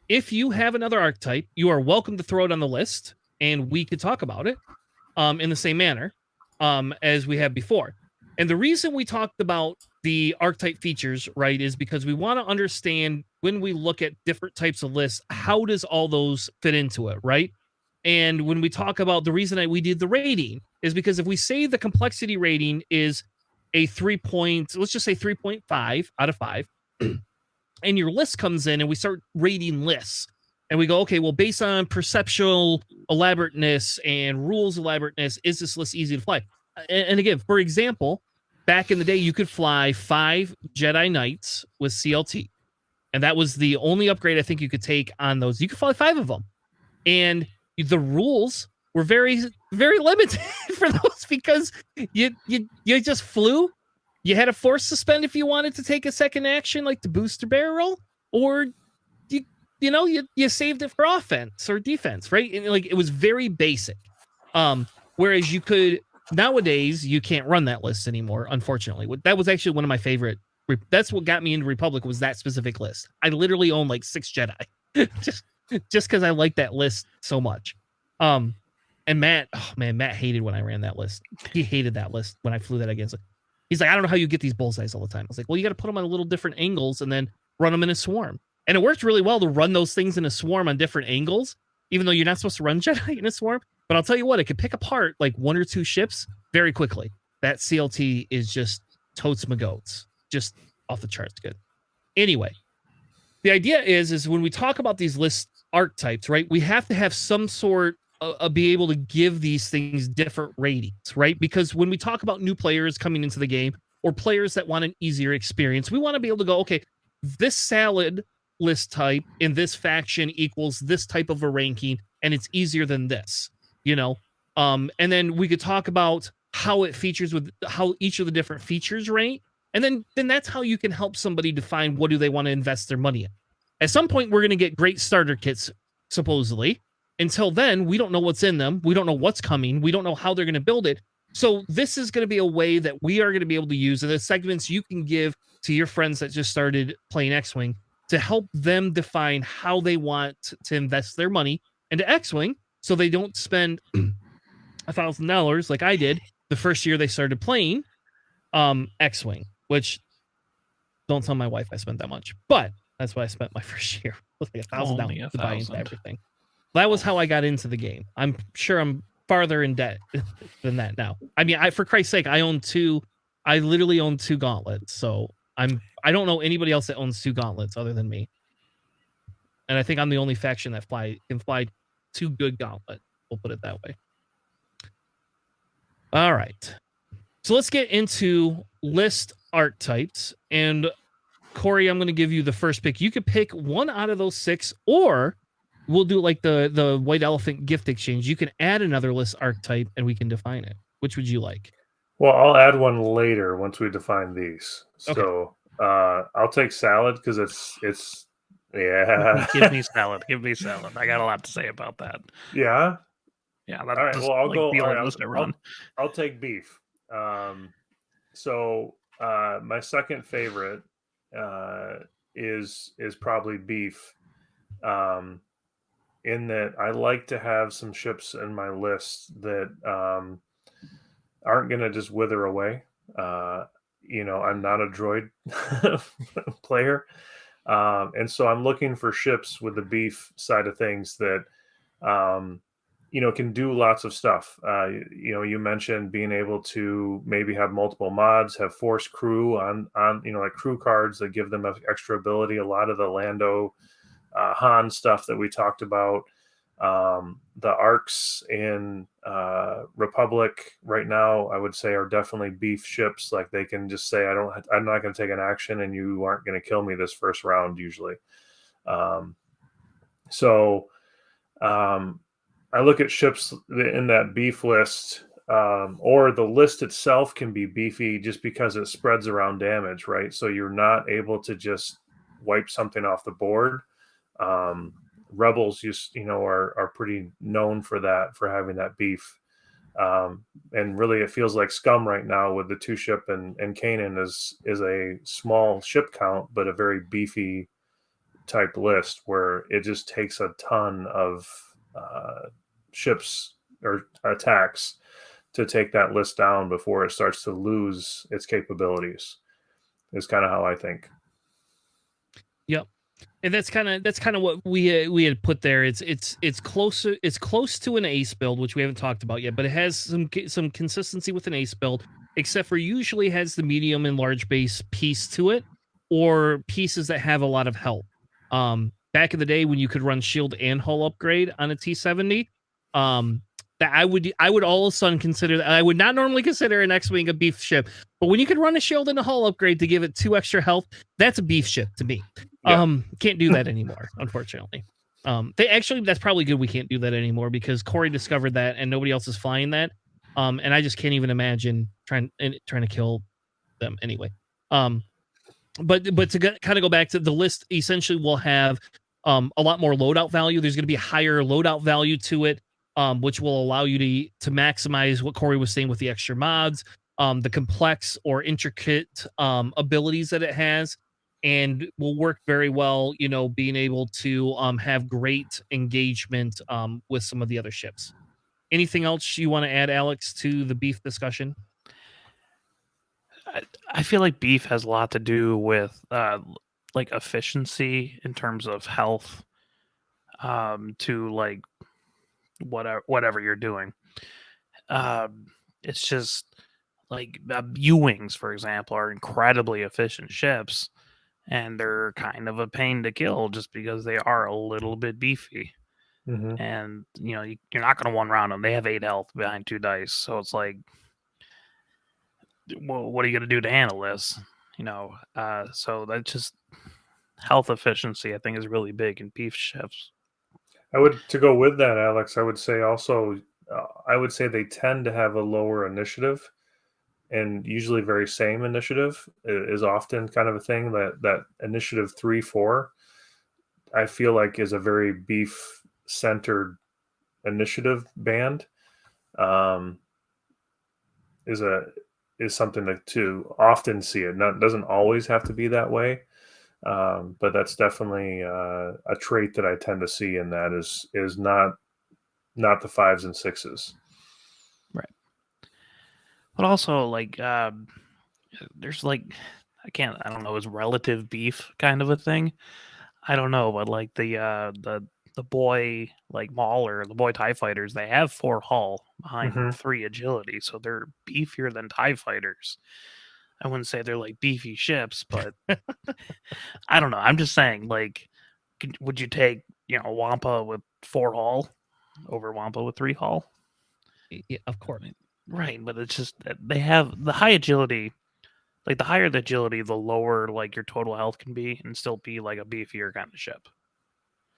If you have another archetype, you are welcome to throw it on the list, and we could talk about it in the same manner as we have before. And the reason we talked about the archetype features, right, is because we want to understand when we look at different types of lists, how does all those fit into it, right? And when we talk about the reason that we did the rating is because if we say the complexity rating is a 3.5 out of 5, and your list comes in and we start rating lists and we go, okay, well, based on perceptual elaborateness and rules elaborateness, is this list easy to fly? And again, for example, back in the day, you could fly 5 Jedi Knights with CLT. And that was the only upgrade I think you could take on those. You could fly 5 of them. And the rules were very, very limited for those because you just flew. You had a force suspend if you wanted to take a second action, like the booster barrel, or you saved it for offense or defense, right? And like it was very basic. Whereas you could nowadays you can't run that list anymore. Unfortunately, that was actually one of my favorite. That's what got me into Republic was that specific list. I literally own like 6 Jedi, just because I like that list so much. And Matt hated when I ran that list. He hated that list when I flew that against it. He's like, I don't know how you get these bullseyes all the time. I was like, well, you got to put them on a little different angles and then run them in a swarm. And it worked really well to run those things in a swarm on different angles, even though you're not supposed to run Jedi in a swarm. But I'll tell you what, it could pick apart like 1 or 2 ships very quickly. That CLT is just totes my goats. Just off the charts good. Anyway, the idea is when we talk about these list archetypes, right, we have to have some sort of be able to give these things different ratings, right? Because when we talk about new players coming into the game, or players that want an easier experience. We want to be able to go, okay, this salad list type in this faction equals this type of a ranking, and it's easier than this, you know. And then we could talk about how it features with how each of the different features rank, and then that's how you can help somebody define what do they want to invest their money in. At some point, we're going to get great starter kits, supposedly. Until then, we don't know what's in them. We don't know what's coming. We don't know how they're going to build it. So this is going to be a way that we are going to be able to use, and the segments you can give to your friends that just started playing X-Wing to help them define how they want to invest their money into X-Wing, so they don't spend $1,000 like I did the first year they started playing X-Wing, which don't tell my wife I spent that much, but that's what I spent my first year. It was like $1,000 to buy into everything. That was how I got into the game. I'm sure I'm farther in debt than that now. I mean, for Christ's sake, I literally own 2 gauntlets. So I don't know anybody else that owns 2 gauntlets other than me. And I think I'm the only faction that can fly 2 good gauntlets. We'll put it that way. All right. So let's get into list archetypes. And Corey, I'm going to give you the first pick. You could pick one out of those 6, or we'll do like the White Elephant gift exchange. You can add another list archetype and we can define it. Which would you like? Well, I'll add one later once we define these. Okay. So I'll take salad because it's yeah. Give me salad. Give me salad. I got a lot to say about that. Yeah. Yeah. All right. Well, I'll go. The All right, list I run. I'll take beef. So my second favorite is probably beef. In that I like to have some ships in my list that aren't going to just wither away. I'm not a droid player. And so I'm looking for ships with the beef side of things that, can do lots of stuff. You mentioned being able to maybe have multiple mods, have force crew on like crew cards that give them extra ability. A lot of the Lando Han stuff that we talked about, the arcs in Republic right now, I would say are definitely beef ships. Like they can just say, I'm not going to take an action and you aren't going to kill me this first round usually. I look at ships in that beef list, or the list itself can be beefy just because it spreads around damage, right? So you're not able to just wipe something off the board. Rebels are pretty known for that, for having that beef. And really it feels like scum right now with the 2 ship and Kanan is a small ship count, but a very beefy type list where it just takes a ton of ships or attacks to take that list down before it starts to lose its capabilities, is kind of how I think. Yep. And that's kind of what we had put there. It's close to an ace build, which we haven't talked about yet, but it has some consistency with an ace build, except for usually has the medium and large base piece to it, or pieces that have a lot of health. Back in the day when you could run shield and hull upgrade on a T-70, that I would all of a sudden consider that. I would not normally consider an X-Wing a beef ship, but when you could run a shield and a hull upgrade to give it 2 extra health, that's a beef ship to me. Yeah. Can't do that anymore, unfortunately. That's probably good we can't do that anymore, because Corey discovered that and nobody else is flying that. And I just can't even imagine trying to kill them anyway. But to kind of go back to the list, essentially will have a lot more loadout value. There's going to be a higher loadout value to it, which will allow you to maximize what Corey was saying with the extra mods, the complex or intricate abilities that it has, and will work very well, being able to have great engagement with some of the other ships. Anything else you want to add, Alex, to the beef discussion? I feel like beef has a lot to do with like efficiency in terms of health, to like whatever you're doing. It's just like U-Wings, for example, are incredibly efficient ships, and they're kind of a pain to kill just because they are a little bit beefy. Mm-hmm. And you're not going to one round them. They have 8 health behind 2 dice, so it's like well, what are you going to do to handle this? So that's just health efficiency. I think is really big in beef chefs. To go with that, Alex. I would say also, I would say they tend to have a lower initiative, and usually very same initiative is often kind of a thing that initiative 3-4. I feel like is a very beef centered initiative band. Um, is a is something to often see it. Not doesn't always have to be that way, but that's definitely a trait that I tend to see in that is not the 5s and 6s. Right. But also, like, there's like, I don't know, is relative beef kind of a thing? I don't know, but like the boy like Mauler, the boy TIE fighters, they have 4 hull behind Hmm. 3 agility, so they're beefier than TIE fighters. I wouldn't say they're like beefy ships, but I don't know. I'm just saying, like, would you take Wampa with 4 hull over Wampa with 3 hull? Yeah, of course. Right, but it's just that they have the high agility. Like the higher the agility, the lower like your total health can be, and still be like a beefier kind of ship.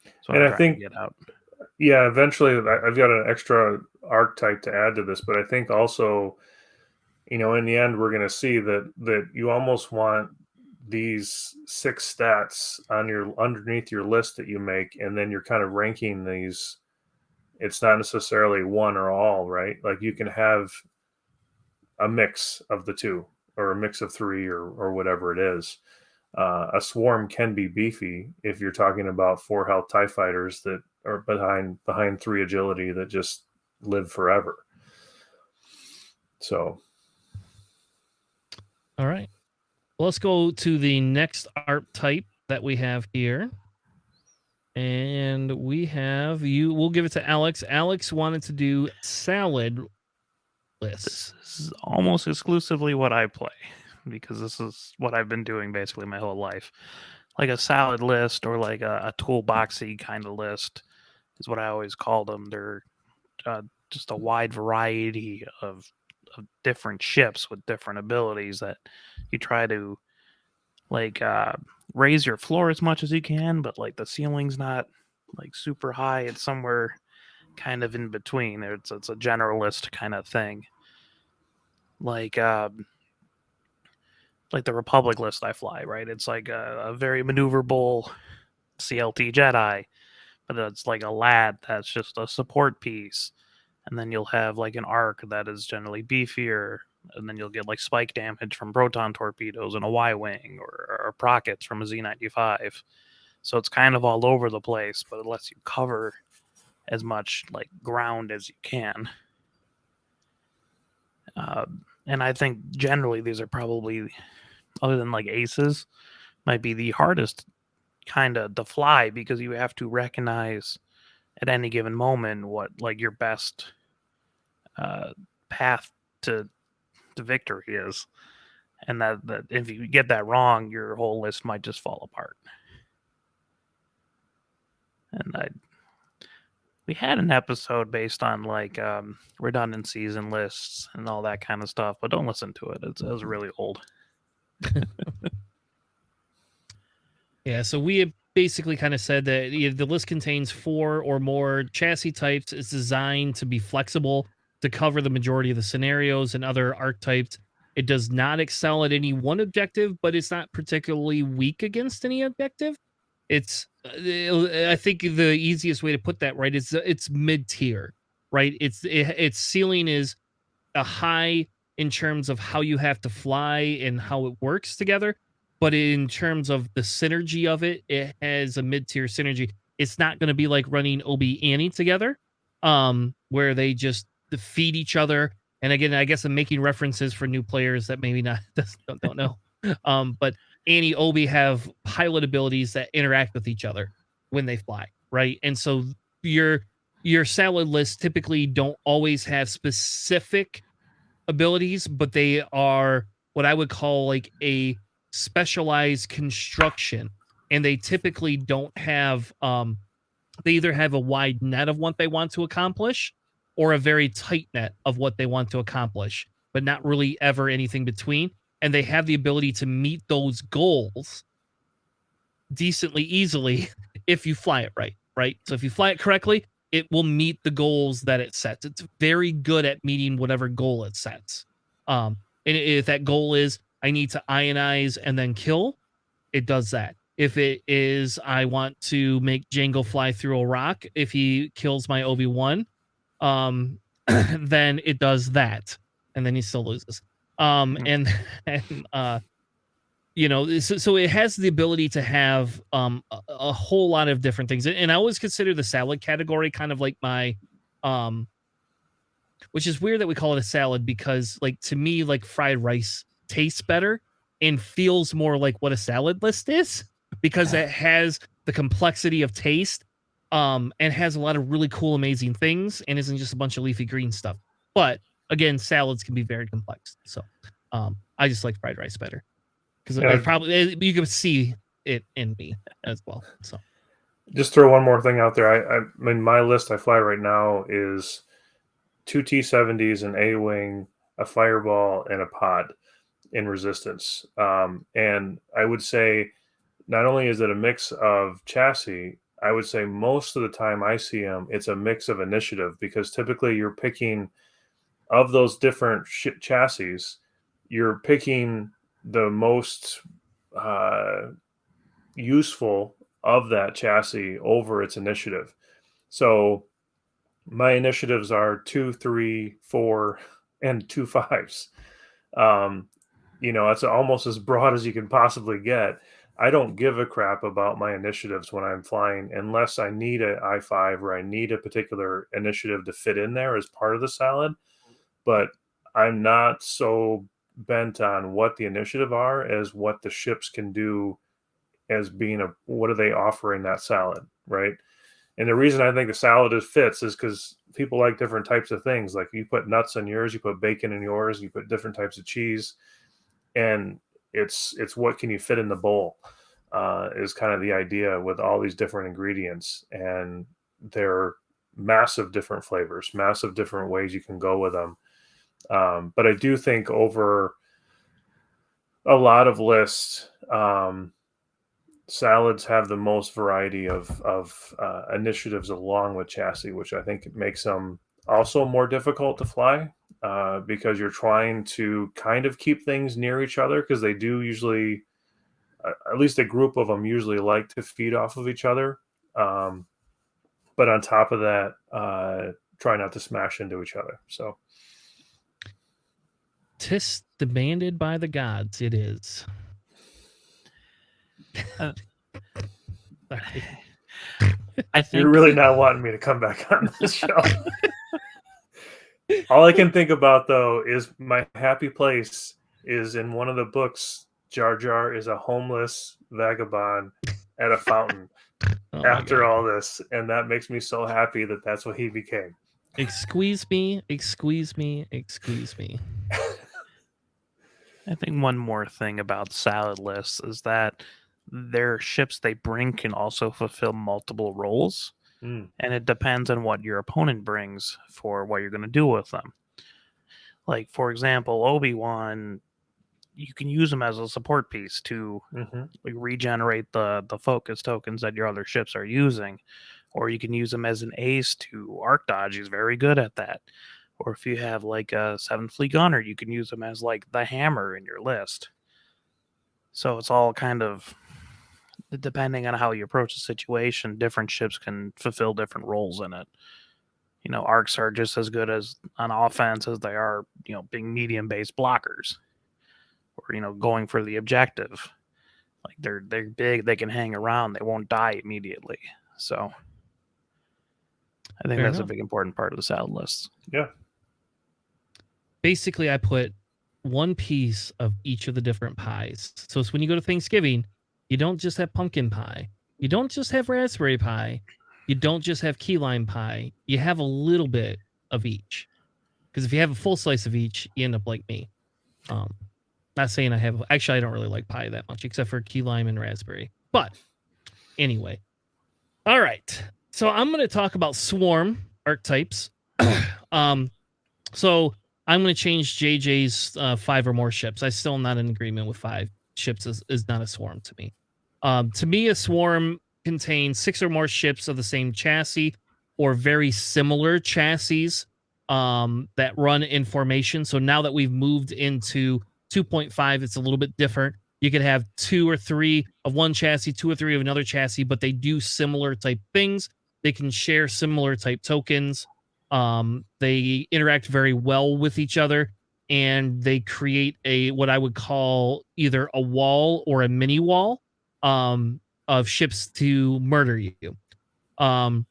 That's what And I'm I trying to think, get out. yeah, eventually I've got an extra archetype to add to this, but I think also, in the end, we're going to see that you almost want these 6 stats on your underneath your list that you make, and then you're kind of ranking these. It's not necessarily one or all, right? Like you can have a mix of the two, or a mix of 3, or whatever it is. A swarm can be beefy if you're talking about 4 health TIE fighters that are behind 3 agility that just live forever. So, All right. Well, let's go to the next archetype that we have here. And we'll give it to Alex. Alex wanted to do salad lists. This is almost exclusively what I play because this is what I've been doing basically my whole life. Like a salad list or like a toolboxy kind of list is what I always call them. They're just a wide variety of different ships with different abilities that you try to like raise your floor as much as you can, but like the ceiling's not like super high. It's somewhere kind of in between. It's a generalist kind of thing. Like the Republic list I fly, right? It's like a very maneuverable CLT Jedi, but it's like a lad that's just a support piece. And then you'll have like an arc that is generally beefier, and then you'll get like spike damage from proton torpedoes and a Y-wing or prockets from a Z95. So it's kind of all over the place, but it lets you cover as much like ground as you can. And I think generally these are probably, other than like aces, might be the hardest kind of to fly because you have to recognize at any given moment what like your best path to victory is, and that if you get that wrong, your whole list might just fall apart. And we had an episode based on like redundancies and lists and all that kind of stuff, but don't listen to it. It was really old. Yeah, so we have basically kind of said that the list contains 4 or more chassis types. It's designed to be flexible to cover the majority of the scenarios and other archetypes. It does not excel at any one objective, but it's not particularly weak against any objective. I think the easiest way to put that right is it's mid tier, right? Its ceiling is a high in terms of how you have to fly and how it works together. But in terms of the synergy of it, it has a mid-tier synergy. It's not going to be like running Obi Annie together, where they just defeat each other. And again, I guess I'm making references for new players that maybe not don't know. But Annie Obi have pilot abilities that interact with each other when they fly, right? And so your salad lists typically don't always have specific abilities, but they are what I would call like a specialized construction. And they typically don't have they either have a wide net of what they want to accomplish or a very tight net of what they want to accomplish. but not really ever anything between. And they have the ability to meet those goals decently easily if you fly it right? So if you fly it correctly, it will meet the goals that it sets. It's very good at meeting whatever goal it sets. And if that goal is I need to ionize and then kill, it does that. If it is I want to make Django fly through a rock, if he kills my Obi-Wan, then it does that, and then he still loses. And you know, so it has the ability to have a whole lot of different things. And I always consider the salad category kind of like my which is weird that we call it a salad, because like to me, like fried rice tastes better and feels more like what a salad list is, because it has the complexity of taste and has a lot of really cool, amazing things, and isn't just a bunch of leafy green stuff. But again, salads can be very complex. So I just like fried rice better, because I probably, you can see it in me as well. So just throw one more thing out there. I mean, my list I fly right now is 2 T-70s, an A-wing, a fireball, and a pod in resistance. And I would say not only is it a mix of chassis, I would say most of the time I see them, it's a mix of initiative, because typically you're picking, of those different chassis, you're picking the most useful of that chassis over its initiative. So my initiatives are 2, 3, 4, and 2 5s. You know, it's almost as broad as you can possibly get. I don't give a crap about my initiatives when I'm flying, unless I need an I-5 or I need a particular initiative to fit in there as part of the salad. But I'm not so bent on what the initiative are as what the ships can do as being what are they offering that salad, right? And the reason I think the salad fits is because people like different types of things. Like you put nuts in yours, you put bacon in yours, you put different types of cheese, and it's what can you fit in the bowl is kind of the idea with all these different ingredients. And they're massive different flavors, massive different ways you can go with them. But I do think over a lot of lists, salads have the most variety of initiatives along with chassis, which I think makes them also more difficult to fly because you're trying to kind of keep things near each other, because they do usually, at least a group of them usually like to feed off of each other. But on top of that, try not to smash into each other. So 'tis demanded by the gods, it is. I think you're really not wanting me to come back on this show. All I can think about, though, is my happy place is in one of the books. Jar Jar is a homeless vagabond at a fountain after all this, and that makes me so happy that that's what he became. Excuse me, excuse me, excuse me. I think one more thing about salad lists is that their ships they bring can also fulfill multiple roles. And it depends on what your opponent brings for what you're going to do with them. Like, for example, Obi-Wan, you can use him as a support piece to like regenerate the focus tokens that your other ships are using. Or you can use him as an ace to arc dodge. He's very good at that. Or if you have like a 7th Fleet Gunner, you can use him as like the hammer in your list. So it's all kind of, depending on how you approach the situation, different ships can fulfill different roles in it. You know, arcs are just as good as on offense as they are, you know, being medium-based blockers, or, you know, going for the objective. Like they're big, they can hang around, they won't die immediately. So I think that's a big important part of the salad list. Yeah. Basically, I put one piece of each of the different pies. So it's when you go to Thanksgiving, you don't just have pumpkin pie. You don't just have raspberry pie. You don't just have key lime pie. You have a little bit of each. Because if you have a full slice of each, you end up like me. Not saying I have... Actually, I don't really like pie that much, except for key lime and raspberry. But anyway. All right. So I'm going to talk about swarm archetypes. So I'm going to change JJ's 5 or more ships. I still am not in agreement with 5 ships is not a swarm to me. To me, a swarm contains 6 or more ships of the same chassis or very similar chassis that run in formation. So now that we've moved into 2.5, it's a little bit different. You could have 2 or 3 of one chassis, 2 or 3 of another chassis, but they do similar type things. They can share similar type tokens. They interact very well with each other, and they create a what I would call either a wall or a mini wall of ships to murder you. Um,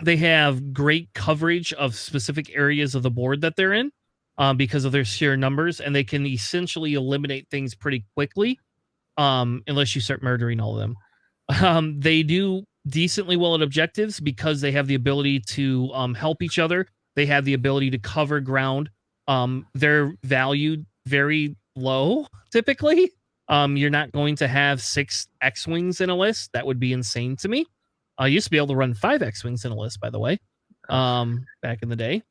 they have great coverage of specific areas of the board that they're in because of their sheer numbers, and they can essentially eliminate things pretty quickly unless you start murdering all of them. They do decently well at objectives because they have the ability to help each other. They have the ability to cover ground. They're valued very low typically. You're not going to have 6 X-Wings in a list. That would be insane to me. I used to be able to run 5 X-Wings in a list, by the way, back in the day.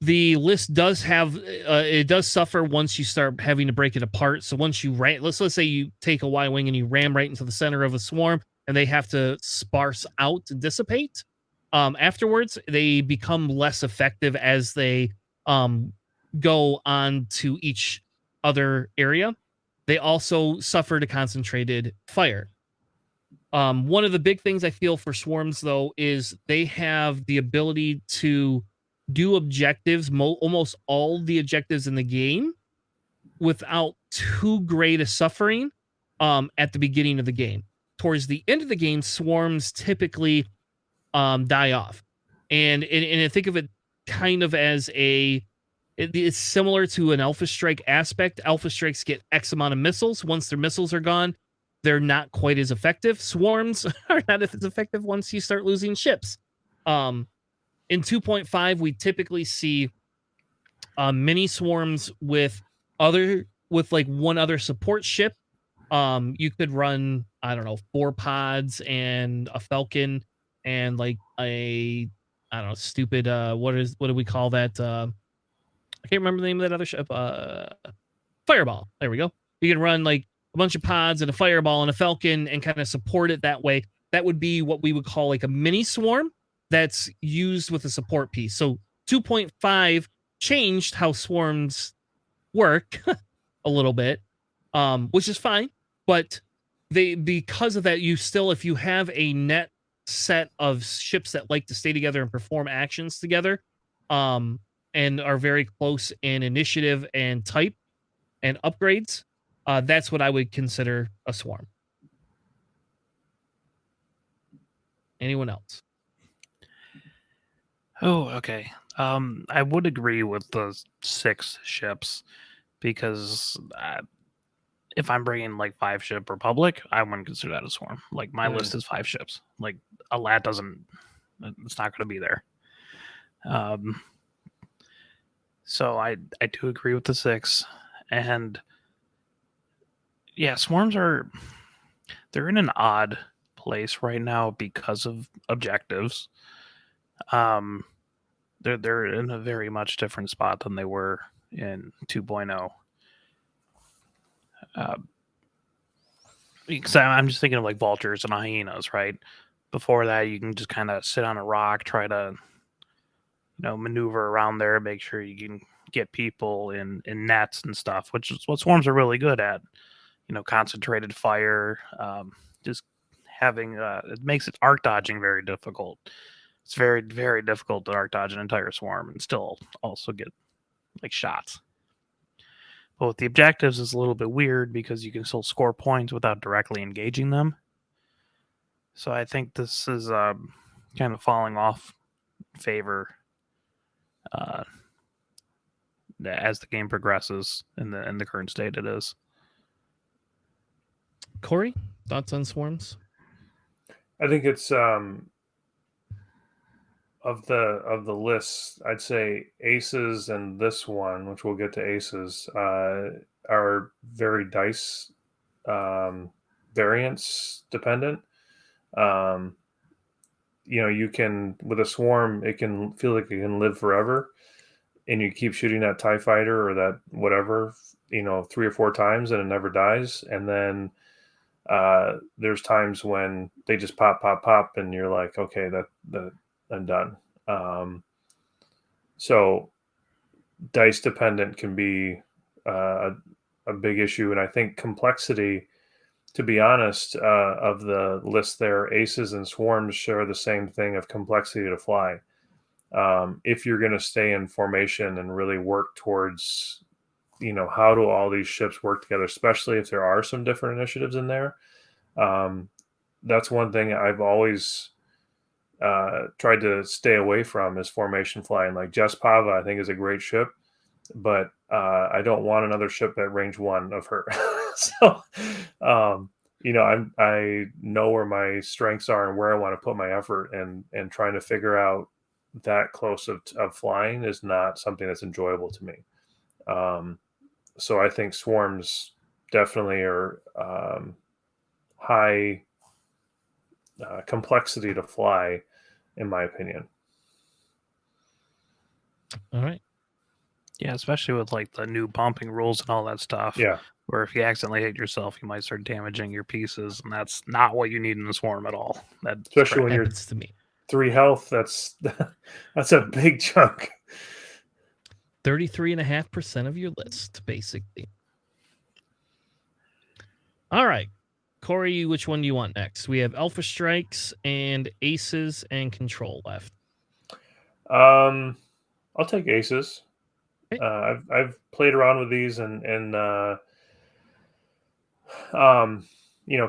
The list does have it does suffer once you start having to break it apart. So once you let's say you take a Y-wing and you ram right into the center of a swarm, and they have to sparse out to dissipate. Afterwards, they become less effective as they go on to each other area. They also suffer to concentrated fire. One of the big things I feel for swarms, though, is they have the ability to do objectives, almost all the objectives in the game, without too great a suffering at the beginning of the game. Towards the end of the game, swarms typically die off. And I think of it kind of as it's similar to an Alpha Strike aspect. Alpha Strikes get X amount of missiles. Once their missiles are gone, they're not quite as effective. Swarms are not as effective once you start losing ships. In 2.5, we typically see mini swarms with like one other support ship. You could run, I don't know, 4 pods and a Falcon and like I don't know, stupid what do we call that? I can't remember the name of that other ship. Fireball. There we go. You can run like a bunch of pods and a Fireball and a Falcon and kind of support it that way. That would be what we would call like a mini swarm that's used with a support piece. So 2.5 changed how swarms work a little bit, which is fine. But because of that, you still, if you have a net set of ships that like to stay together and perform actions together, and are very close in initiative and type and upgrades, that's what I would consider a swarm. Anyone else? Oh, okay. I would agree with the 6 ships because if I'm bringing like 5 ship Republic, I wouldn't consider that a swarm. Like my list is 5 ships. Like a lat doesn't, it's not going to be there. So I do agree with the 6, and yeah, swarms they're in an odd place right now because of objectives. They're in a very much different spot than they were in 2.0. Because I'm just thinking of like vultures and hyenas, right? Before that, you can just kind of sit on a rock, try to maneuver around there, make sure you can get people in nets and stuff, which is what swarms are really good at. Concentrated fire, just having it makes it arc dodging very difficult. It's very, very difficult to arc dodge an entire swarm and still also get like shots. But with the objectives, it's a little bit weird because you can still score points without directly engaging them. So I think this is kind of falling off favor as the game progresses in the current state it is. Corey, thoughts on swarms? I think it's of the lists, I'd say aces and this one, which we'll get to aces, are very dice variance dependent. You can, with a swarm, it can feel like it can live forever. and you keep shooting that TIE fighter or that whatever, 3 or 4 times and it never dies. And then there's times when they just pop, pop, pop, and you're like, okay, that I'm done. So dice dependent can be a big issue, and I think complexity. To be honest, of the list there, aces and swarms share the same thing of complexity to fly. If you're going to stay in formation and really work towards, how do all these ships work together, especially if there are some different initiatives in there. That's one thing I've always tried to stay away from is formation flying. Like Jess Pava, I think is a great ship, but I don't want another ship at range 1 of her. So, I know where my strengths are and where I want to put my effort, and trying to figure out that close of flying is not something that's enjoyable to me. So I think swarms definitely are high complexity to fly, in my opinion. All right. Yeah, especially with like the new bumping rules and all that stuff. Yeah. Where if you accidentally hit yourself, you might start damaging your pieces, and that's not what you need in the swarm at all. That's Especially when you're happens to me. 3 health, that's a big chunk. 33.5% of your list, basically. All right. Corey, which one do you want next? We have Alpha Strikes and Aces and Control left. I'll take aces. Okay. I've played around with these, and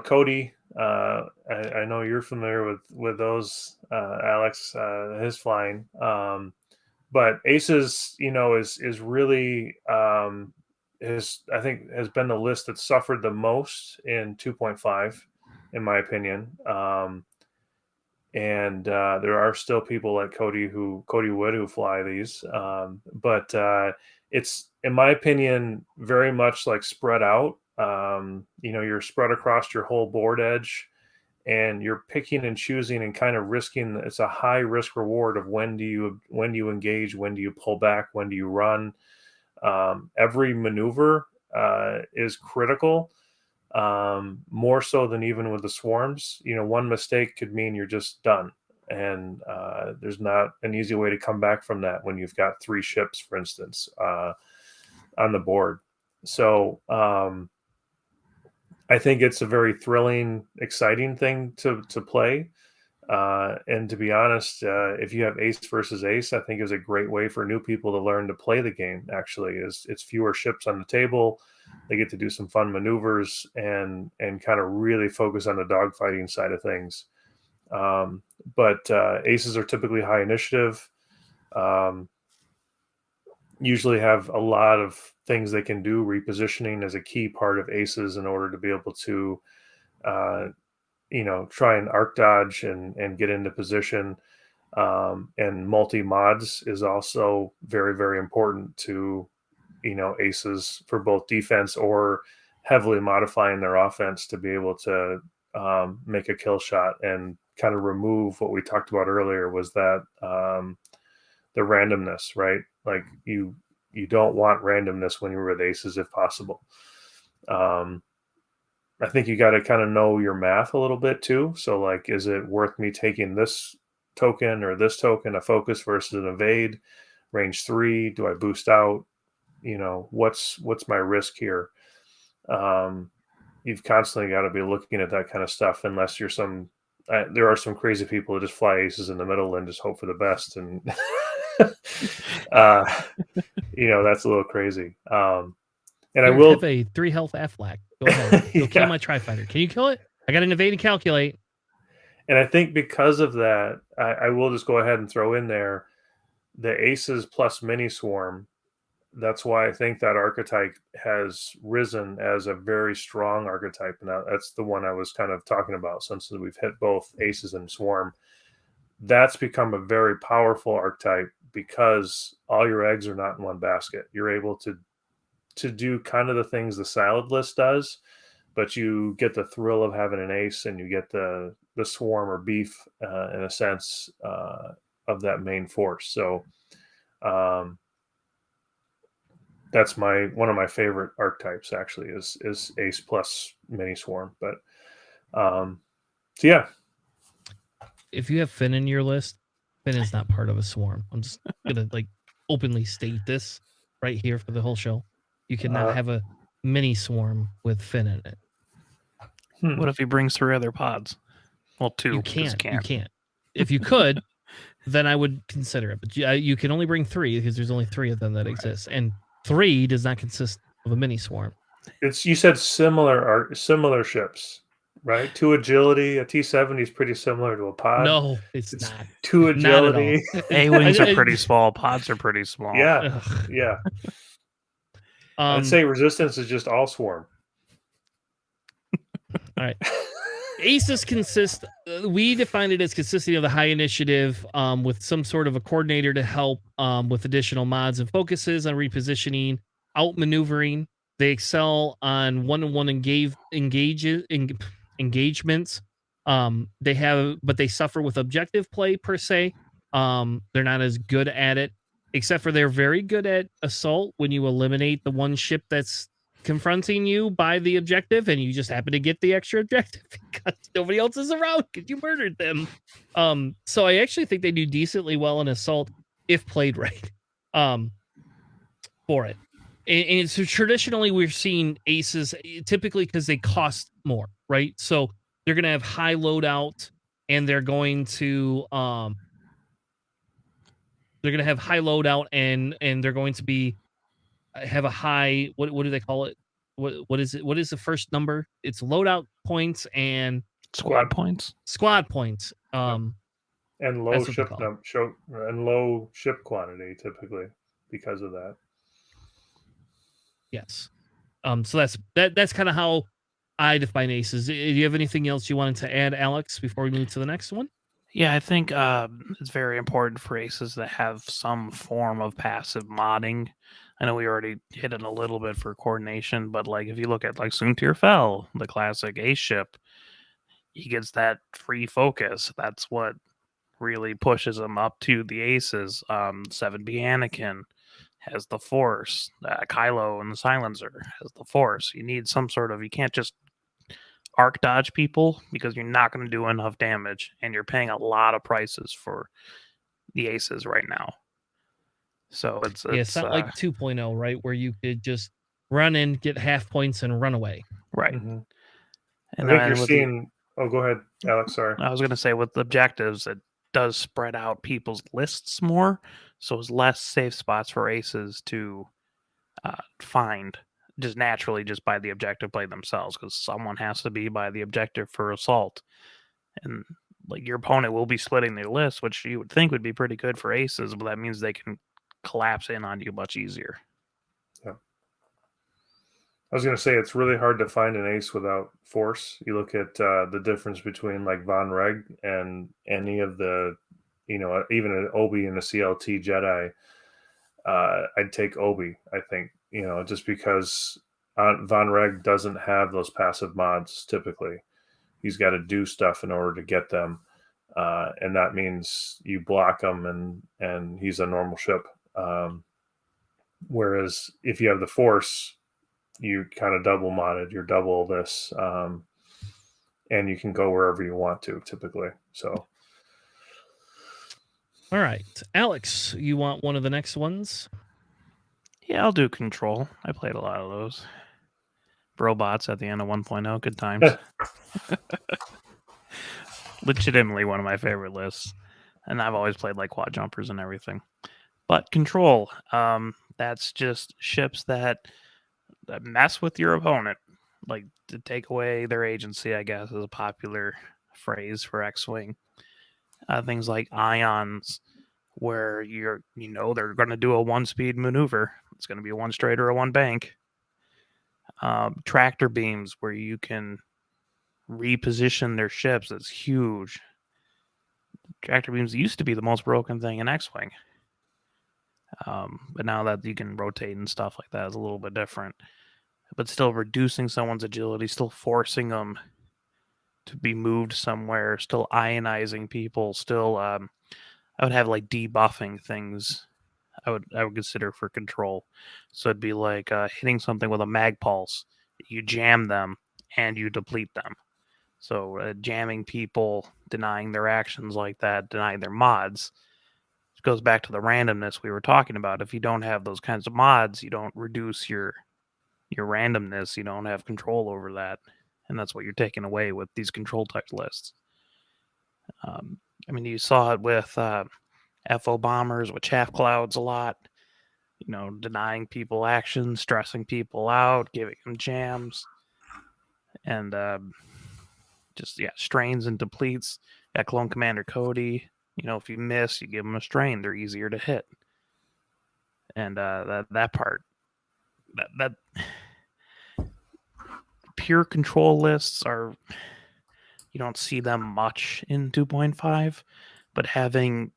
Cody. I know you're familiar with those, Alex. His flying, but aces, is really I think has been the list that suffered the most in 2.5, in my opinion. And there are still people like Cody Wood who fly these, but it's, in my opinion, very much like spread out. You're spread across your whole board edge, and you're picking and choosing and kind of risking. It's a high risk reward of when do you engage, when do you pull back, when do you run. Every maneuver is critical. More so than even with the swarms. One mistake could mean you're just done, and there's not an easy way to come back from that when you've got 3 ships, for instance, on the board. So I think it's a very thrilling, exciting thing to play. And to be honest, if you have ace versus ace, I think is a great way for new people to learn to play the game. Actually, it's fewer ships on the table. They get to do some fun maneuvers and kind of really focus on the dogfighting side of things. But aces are typically high initiative. Usually have a lot of things they can do. Repositioning is a key part of aces in order to be able to try and arc dodge and get into position. And multi mods is also very, very important to, aces for both defense or heavily modifying their offense to be able to make a kill shot and kind of remove what we talked about earlier, was that the randomness, right? Like you don't want randomness when you're with aces if possible. I think you got to kind of know your math a little bit too. So like, is it worth me taking this token or this token, a focus versus an evade, range 3? Do I boost out? What's my risk here? You've constantly got to be looking at that kind of stuff, unless you're there are some crazy people who just fly aces in the middle and just hope for the best. And, that's a little crazy. And I will have a 3 health Aflac. Go ahead. Go kill my Tri-Fighter. Can you kill it? I got an evade and calculate. And I think because of that, I will just go ahead and throw in there the aces plus mini swarm. That's why I think that archetype has risen as a very strong archetype. And that's the one I was kind of talking about, since we've hit both aces and swarm. That's become a very powerful archetype because all your eggs are not in one basket. You're able to do kind of the things the salad list does, but you get the thrill of having an ace, and you get the swarm or beef in a sense of that main force. So that's one of my favorite archetypes actually is Ace plus Mini Swarm. But so yeah, If you have Finn in your list, Finn is not part of a swarm. I'm just gonna like openly state this right here for the whole show. You cannot have a mini swarm with Finn in it. What if he brings 3 other pods? Well, 2. You 'cause can't. You can't. If you could, then I would consider it. But you can only bring 3 because there's only 3 of them that exist, and 3 does not consist of a mini swarm. you said similar ships, right? 2 agility, a T-70 is pretty similar to a pod. No, it's not. 2 Not at all. agility. A-wings are pretty small. Pods are pretty small. Yeah, Ugh. yeah. I'd say resistance is just all swarm. All right. Aces consist, we define it as consisting of the high initiative with some sort of a coordinator to help with additional mods and focuses on repositioning, outmaneuvering. They excel on one-on-one engagements. But they suffer with objective play per se. They're not as good at it, except for they're very good at assault when you eliminate the one ship that's confronting you by the objective and you just happen to get the extra objective because nobody else is around because you murdered them. So I actually think they do decently well in assault if played right. For it. And so traditionally we're seeing aces typically because they cost more, right? So they're going to have high loadout and they're going to have high loadout and they're going to be have a high what do they call it? What is it? What is the first number? It's loadout points and Squad points. Squad points. And low that's what they ship call it. and low ship quantity typically because of that. Yes. So that's kind of how I define aces. Do you have anything else you wanted to add, Alex, before we move to the next one? Yeah, I think it's very important for aces that have some form of passive modding. I know we already hit it a little bit for coordination, but like if you look at like Soontir Fell, the classic ace ship, he gets that free focus. That's what really pushes him up to the aces. 7B Anakin has the force. Kylo and the silencer has the force. You need some sort of, you can't just arc dodge people because you're not going to do enough damage and you're paying a lot of prices for the aces right now. So it's not like 2.0, right? Where you could just run in, get half points, and run away. Right. Mm-hmm. And I think you're seeing. Oh, go ahead, Alex. Sorry. I was going to say with the objectives, it does spread out people's lists more, so it's less safe spots for aces to find just naturally just by the objective play themselves, because someone has to be by the objective for assault, and like your opponent will be splitting their list, which you would think would be pretty good for aces, but that means they can collapse in on you much easier. Yeah. I was going to say it's really hard to find an ace without force. You look at the difference between like Von Reg and any of the, even an Obi and a CLT Jedi. I'd take Obi, I think, just because Von Reg doesn't have those passive mods typically. He's got to do stuff in order to get them. And that means you block him and he's a normal ship. Whereas if you have the force, you kind of double modded, you're double this, and you can go wherever you want to typically. So. All right. Alex, you want one of the next ones? Yeah, I'll do control. I played a lot of those. Robots at the end of 1.0, good times. Legitimately one of my favorite lists. And I've always played like quad jumpers and everything. But control, that's just ships that mess with your opponent. Like to take away their agency, I guess, is a popular phrase for X-Wing. Things like ions, where they're going to do a one-speed maneuver. It's going to be a one straight or a one bank. Tractor beams, where you can reposition their ships. That's huge. Tractor beams used to be the most broken thing in X-Wing. But now that you can rotate and stuff like that is a little bit different. But still reducing someone's agility, still forcing them to be moved somewhere, still ionizing people, still I would have like debuffing things I would consider for control. So it'd be like hitting something with a mag pulse. You jam them and you deplete them. So jamming people, denying their actions like that, denying their mods. It goes back to the randomness we were talking about. If you don't have those kinds of mods, you don't reduce your randomness. You don't have control over that, and that's what you're taking away with these control text lists. I mean, you saw it with FO bombers, with chaff clouds a lot. You know, denying people actions, stressing people out, giving them jams, and just strains and depletes. Got Clone Commander Cody. You know, if you miss, you give them a strain. They're easier to hit. And that part, that pure control lists are, you don't see them much in 2.5, but having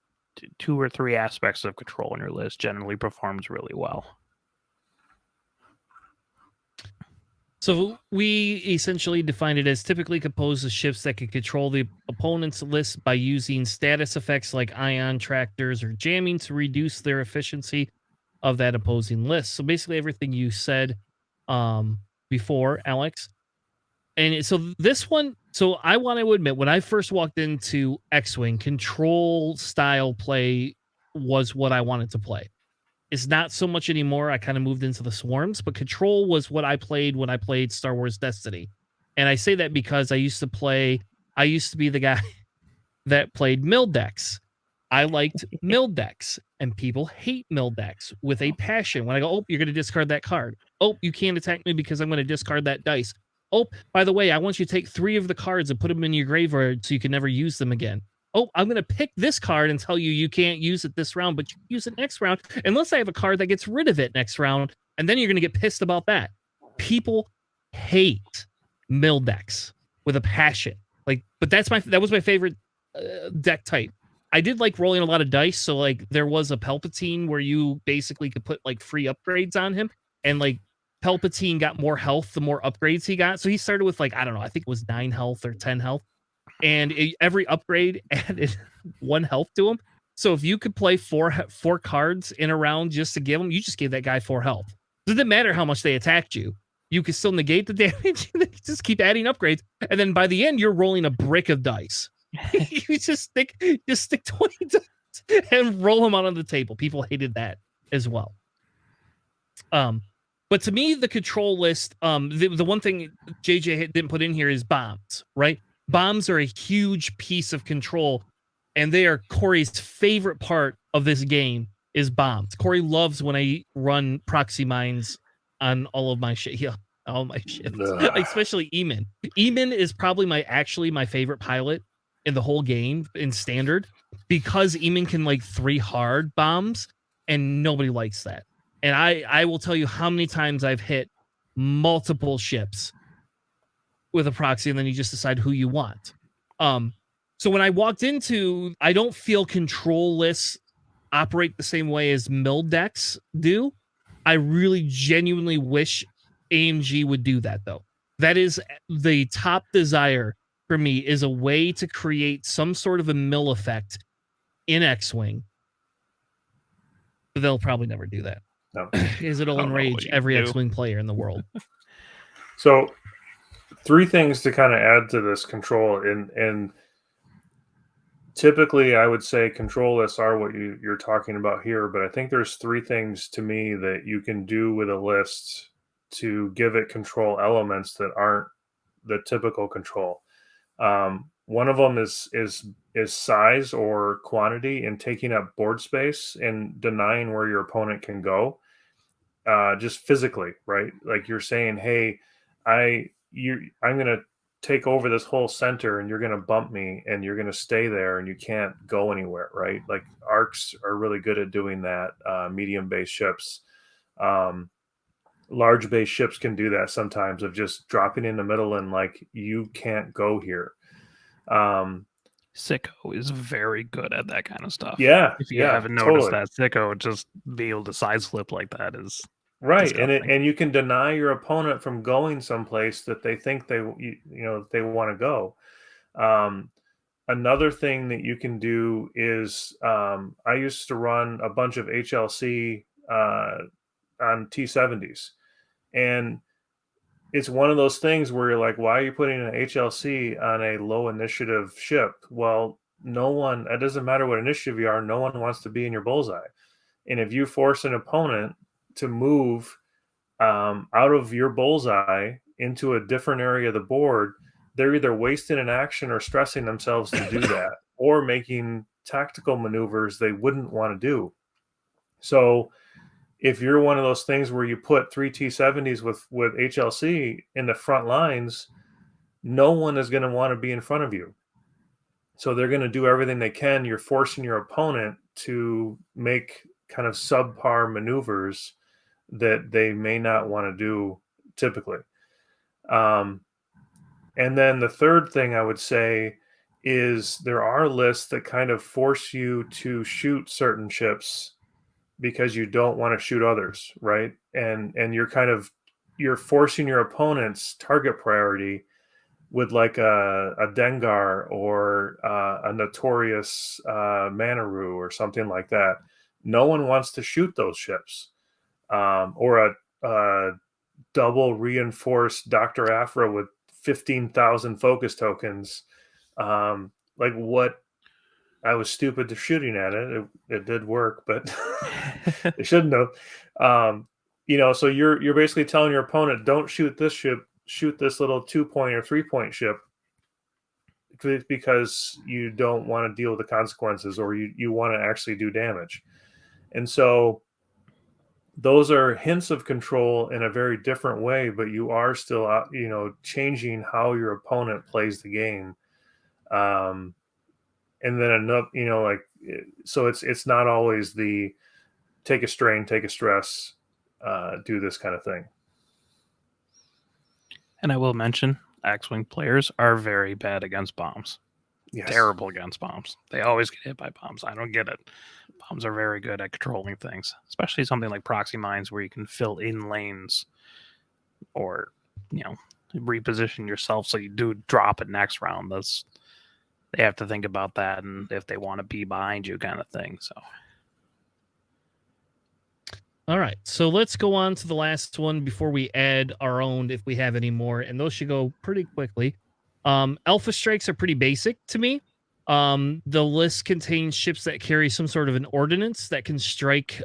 2 or 3 aspects of control in your list generally performs really well. So we essentially define it as typically composed of ships that can control the opponent's list by using status effects like ion tractors or jamming to reduce their efficiency of that opposing list. So basically everything you said before, Alex. And so this one, so I want to admit, when I first walked into X-Wing, control style play was what I wanted to play. It's not so much anymore. I kind of moved into the swarms, but control was what I played when I played Star Wars Destiny. And I say that because I used to be the guy that played mill decks. I liked mill decks, and people hate mill decks with a passion. When I go, oh, you're going to discard that card. Oh, you can't attack me because I'm going to discard that dice. Oh, by the way, I want you to take 3 of the cards and put them in your graveyard so you can never use them again. Oh, I'm going to pick this card and tell you can't use it this round, but you can use it next round unless I have a card that gets rid of it next round, and then you're going to get pissed about that. People hate mill decks with a passion. Like, but that was my favorite deck type. I did like rolling a lot of dice, so like there was a Palpatine where you basically could put like free upgrades on him, and like Palpatine got more health the more upgrades he got. So he started with like, I don't know, I think it was 9 health or 10 health. And every upgrade added 1 health to him. So if you could play four cards in a round just to give him, you just gave that guy 4 health. It doesn't matter how much they attacked you. You can still negate the damage. Just keep adding upgrades. And then by the end, you're rolling a brick of dice. You just stick 20 dice and roll them out on the table. People hated that as well. But to me, the control list, the one thing JJ didn't put in here is bombs, right? Bombs are a huge piece of control, and they are Corey's favorite part of this game is bombs. Corey loves when I run proxy mines on all of my shit. Yeah, all my ships, especially Eamon. Eamon is probably my favorite pilot in the whole game in standard, because Eamon can like 3 hard bombs, and nobody likes that. And I will tell you how many times I've hit multiple ships with a proxy, and then you just decide who you want. So when I walked into, I don't feel control lists operate the same way as mill decks do. I really genuinely wish AMG would do that, though. That is the top desire for me, is a way to create some sort of a mill effect in X-Wing. But they'll probably never do that. No. Because it'll enrage every X-Wing player in the world. So 3 things to kind of add to this control, and typically I would say control lists are what you're talking about here, but I think there's 3 things to me that you can do with a list to give it control elements that aren't the typical control. One of them is size or quantity, and taking up board space and denying where your opponent can go, just physically, right? Like you're saying, hey, I'm going to take over this whole center, and you're going to bump me, and you're going to stay there, and you can't go anywhere, right? Like arcs are really good at doing that. Medium base ships, large base ships can do that sometimes, of just dropping in the middle and like, you can't go here. Sicko is very good at that kind of stuff. Yeah, if you haven't noticed that, Sicko just be able to side slip like that is right. disgusting. And you can deny your opponent from going someplace that they think they want to go. Another thing that you can do is I used to run a bunch of HLC on T70s. And it's one of those things where you're like, why are you putting an HLC on a low initiative ship? Well, it doesn't matter what initiative you are, no one wants to be in your bullseye. And if you force an opponent to move out of your bullseye into a different area of the board, they're either wasting an action or stressing themselves to do that, or making tactical maneuvers they wouldn't want to do. So if you're one of those things where you put 3 T70s with HLC in the front lines, no one is going to want to be in front of you. So they're going to do everything they can. You're forcing your opponent to make kind of subpar maneuvers that they may not want to do typically. And then the third thing I would say is there are lists that kind of force you to shoot certain ships because you don't want to shoot others, right? And you're forcing your opponent's target priority with like a Dengar or a notorious Manaroo or something like that. No one wants to shoot those ships. Or a double reinforced Dr. Afra with 15,000 focus tokens. Like what? I was stupid to shooting at it. It did work, but it shouldn't have. So you're basically telling your opponent, don't shoot this ship, shoot this little 2-point or 3-point ship, because you don't want to deal with the consequences, or you want to actually do damage. And so those are hints of control in a very different way, but you are still, changing how your opponent plays the game. And then another, so it's not always the take a strain, take a stress, do this kind of thing. And I will mention, X-Wing players are very bad against bombs. Yes. Terrible against bombs. They always get hit by bombs. I don't get it. Bombs are very good at controlling things, especially something like proxy mines where you can fill in lanes or, reposition yourself so you do drop it next round. They have to think about that, and if they want to be behind you kind of thing. So. All right, so let's go on to the last one before we add our own, if we have any more, and those should go pretty quickly. Alpha strikes are pretty basic to me. The list contains ships that carry some sort of an ordnance that can strike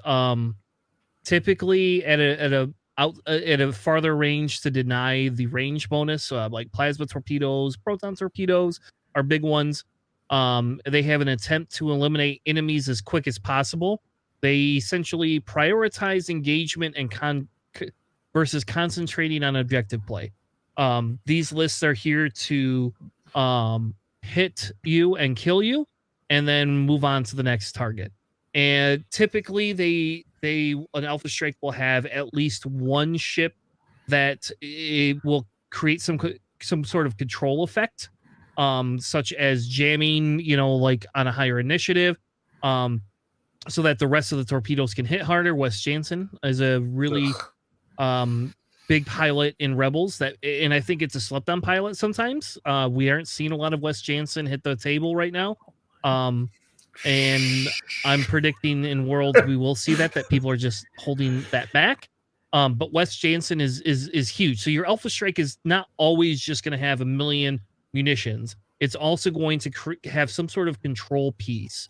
typically at a farther range to deny the range bonus, like plasma torpedoes, proton torpedoes are big ones. They have an attempt to eliminate enemies as quick as possible. They essentially prioritize engagement and versus concentrating on objective play. These lists are here to hit you and kill you, and then move on to the next target. And typically, an Alpha Strike will have at least one ship that it will create some sort of control effect, such as jamming, like on a higher initiative, so that the rest of the torpedoes can hit harder. Wes Jansen is a really big pilot in Rebels, and I think it's a slept on pilot sometimes. We aren't seeing a lot of Wes Jansen hit the table right now. And I'm predicting in Worlds we will see that people are just holding that back. But Wes Jansen is huge. So your Alpha Strike is not always just going to have 1 million munitions. It's also going to have some sort of control piece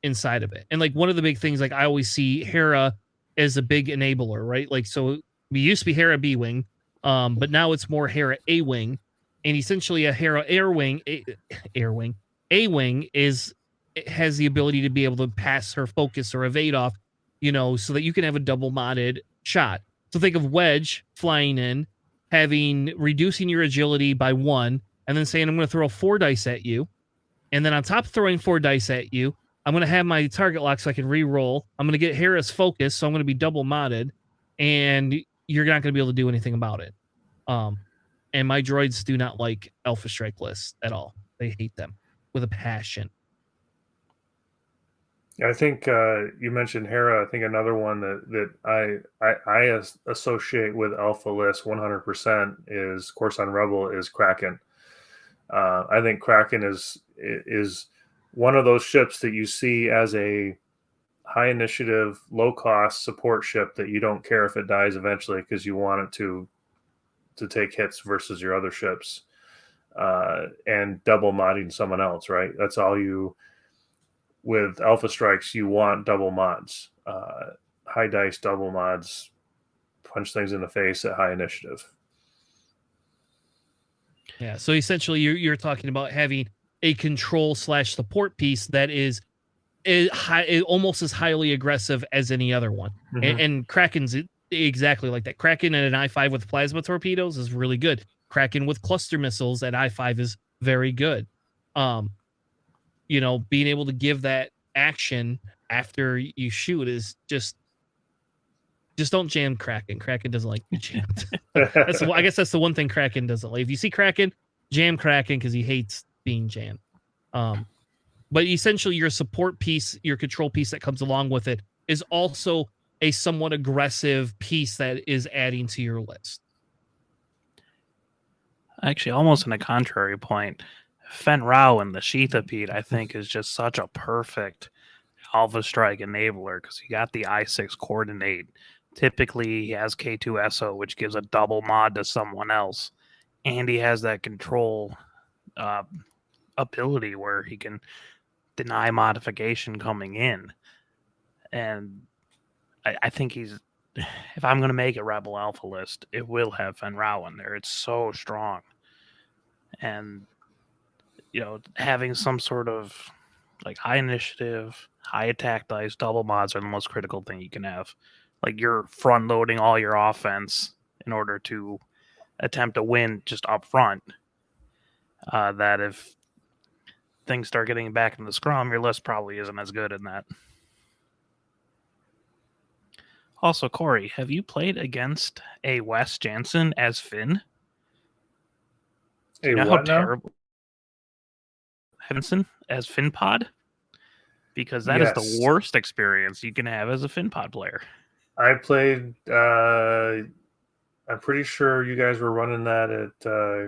inside of it. And like one of the big things, like I always see Hera as a big enabler, right? Like, so we used to be Hera B-Wing, but now it's more Hera A-Wing, and essentially a Hera A-Wing has the ability to be able to pass her focus or evade off, so that you can have a double modded shot. So think of Wedge flying in, reducing your agility by 1, and then saying, I'm going to throw 4 dice at you. And then on top of throwing 4 dice at you, I'm going to have my target lock so I can re-roll. I'm going to get Hera's focus, so I'm going to be double modded, and you're not going to be able to do anything about it. And my droids do not like Alpha Strike lists at all. They hate them with a passion. I think you mentioned Hera. I think another one that I associate with Alpha list 100% is, of course, on Rebel is Kraken. I think Kraken is one of those ships that you see as a high initiative, low cost support ship that you don't care if it dies eventually because you want it to take hits versus your other ships, and double modding someone else. Right, that's all you. With Alpha Strikes, you want double mods, high dice double mods, punch things in the face at high initiative. Yeah, so essentially you're talking about having a control / support piece that is almost as highly aggressive as any other one. Mm-hmm. And Kraken's exactly like that. Kraken at an I-5 with plasma torpedoes is really good. Kraken with cluster missiles at I-5 is very good. Being able to give that action after you shoot is just don't jam Kraken. Kraken doesn't like to be jammed. I guess that's the one thing Kraken doesn't like. If you see Kraken, jam Kraken because he hates being jammed. But essentially your support piece, your control piece that comes along with it is also a somewhat aggressive piece that is adding to your list. Actually, almost in a contrary point, Fen Rao and the Sheathapede, I think, is just such a perfect Alpha Strike enabler because you got the I6 coordinate. Typically, he has K2SO, which gives a double mod to someone else. And he has that control ability where he can deny modification coming in. And I think he's, if I'm going to make a Rebel Alpha list, it will have Fen Rao in there. It's so strong. And, having some sort of like high initiative, high attack dice, double mods are the most critical thing you can have. Like you're front loading all your offense in order to attempt to win just up front. That if things start getting back in the scrum, your list probably isn't as good in that. Also, Corey, have you played against a Wes Jansen as Finn? Do you know what how terrible Jansen as Finn Pod? Because that is the worst experience you can have as a Finn Pod player. I played. I'm pretty sure you guys were running that at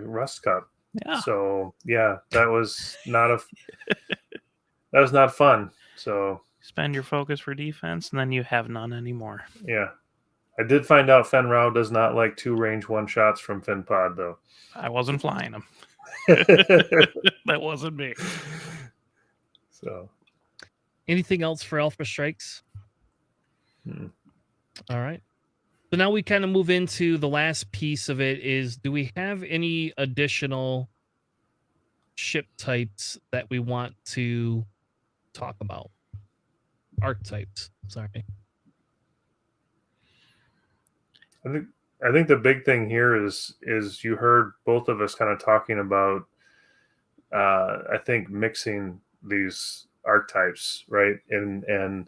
Rust Cup. Yeah. So yeah, that was not fun. So spend your focus for defense, and then you have none anymore. Yeah, I did find out Fen Rao does not like 2 range 1 shots from Finn Pod though. I wasn't flying them. That wasn't me. So, anything else for Alpha Strikes? All right. So now we kind of move into the last piece of it is, do we have any additional ship types that we want to talk about? Archetypes, sorry. I think the big thing here is you heard both of us kind of talking about, I think, mixing these archetypes, right? And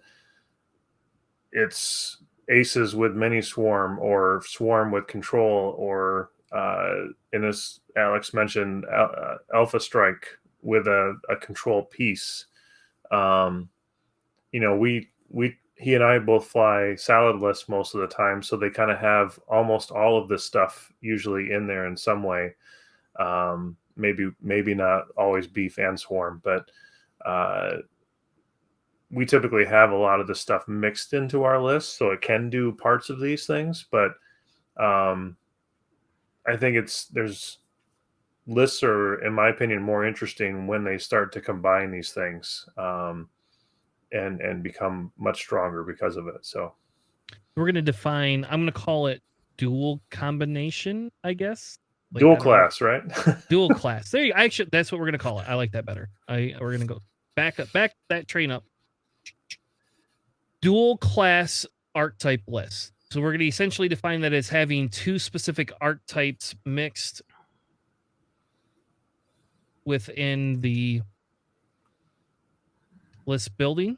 it's aces with mini swarm or swarm with control, or in this, Alex mentioned Alpha Strike with a control piece. He and I both fly salad lists most of the time, so they kind of have almost all of this stuff usually in there in some way. Maybe not always beef and swarm, but we typically have a lot of the stuff mixed into our list, so it can do parts of these things. But I think there's lists are, in my opinion, more interesting when they start to combine these things. And become much stronger because of it. So we're going to define, I'm going to call it dual combination, I guess. Dual class, right? Dual class. There you go. Actually, that's what we're going to call it. I like that better. We're going to go back that train up. Dual class archetype list. So we're going to essentially define that as having 2 specific archetypes mixed within the list building.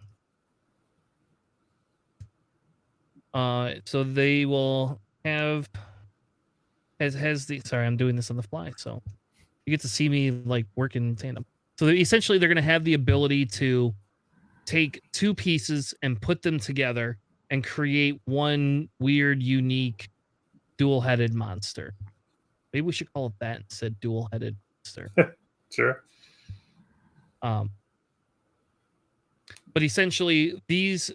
So they will have sorry, I'm doing this on the fly, so you get to see me like working in tandem. So essentially they're going to have the ability to take 2 pieces and put them together and create one weird, unique, dual-headed monster. Maybe we should call it that instead, dual-headed monster. Sure. But essentially, this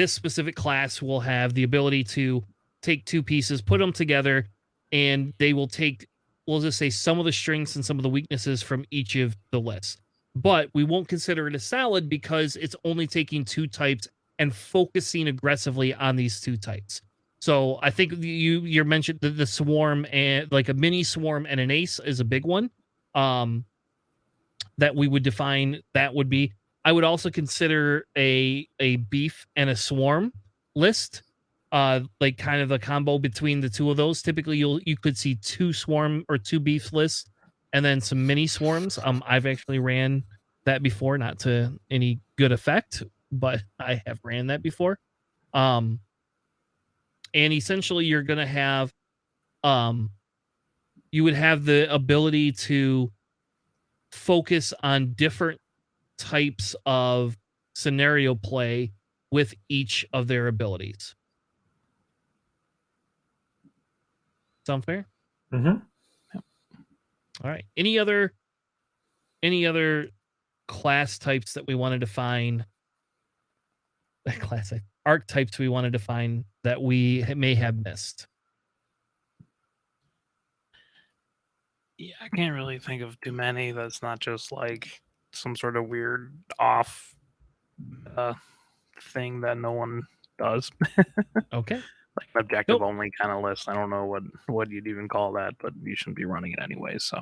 specific class will have the ability to take two pieces, put them together, and they will take, we'll just say, some of the strengths and some of the weaknesses from each of the lists. But we won't consider it a salad because it's only taking two types and focusing aggressively on these two types. So I think you mentioned the swarm, and like a mini swarm and an ace is a big one. That we would define that would be. I would also consider a beef and a swarm list, like kind of a combo between the two of those. Typically, you could see two swarm or two beef lists, and then some mini swarms. I've actually ran that before, not to any good effect, but I have ran that before. And essentially, you're gonna have, you would have the ability to focus on different types of scenario play with each of their abilities. Sound fair? Mm-hmm. All right. Any other class types that we want to define? Classic archetypes we want to define that we may have missed. Yeah, I can't really think of too many. That's not just like some sort of weird off thing that no one does. Okay. Like an objective only kind of list. I don't know what you'd even call that, but you shouldn't be running it anyway. So,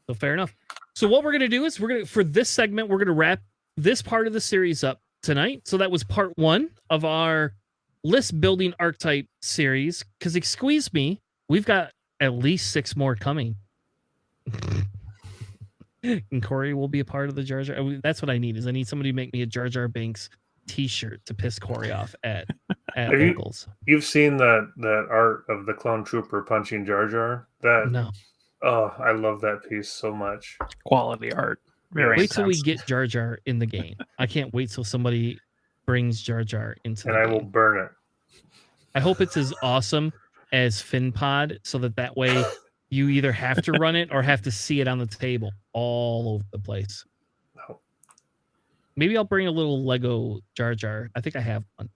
so fair enough. So what we're gonna do is for this segment we're gonna wrap this part of the series up tonight. So that was part 1 of our list building archetype series. Because excuse me, we've got at least 6 more coming. And Corey will be a part of the Jar Jar. That's what I need. I need somebody to make me a Jar Jar Binks T-shirt to piss Corey off at locals. You've seen that art of the clone trooper punching Jar Jar? No. Oh, I love that piece so much. Quality art. Very wait till we intense. get Jar Jar in the game. I can't wait till somebody brings Jar Jar into the game. And I will burn it. I hope it's as awesome as FinPod, so that way you either have to run it or have to see it on the table all over the place. No. Maybe I'll bring a little Lego Jar Jar. I think I have one.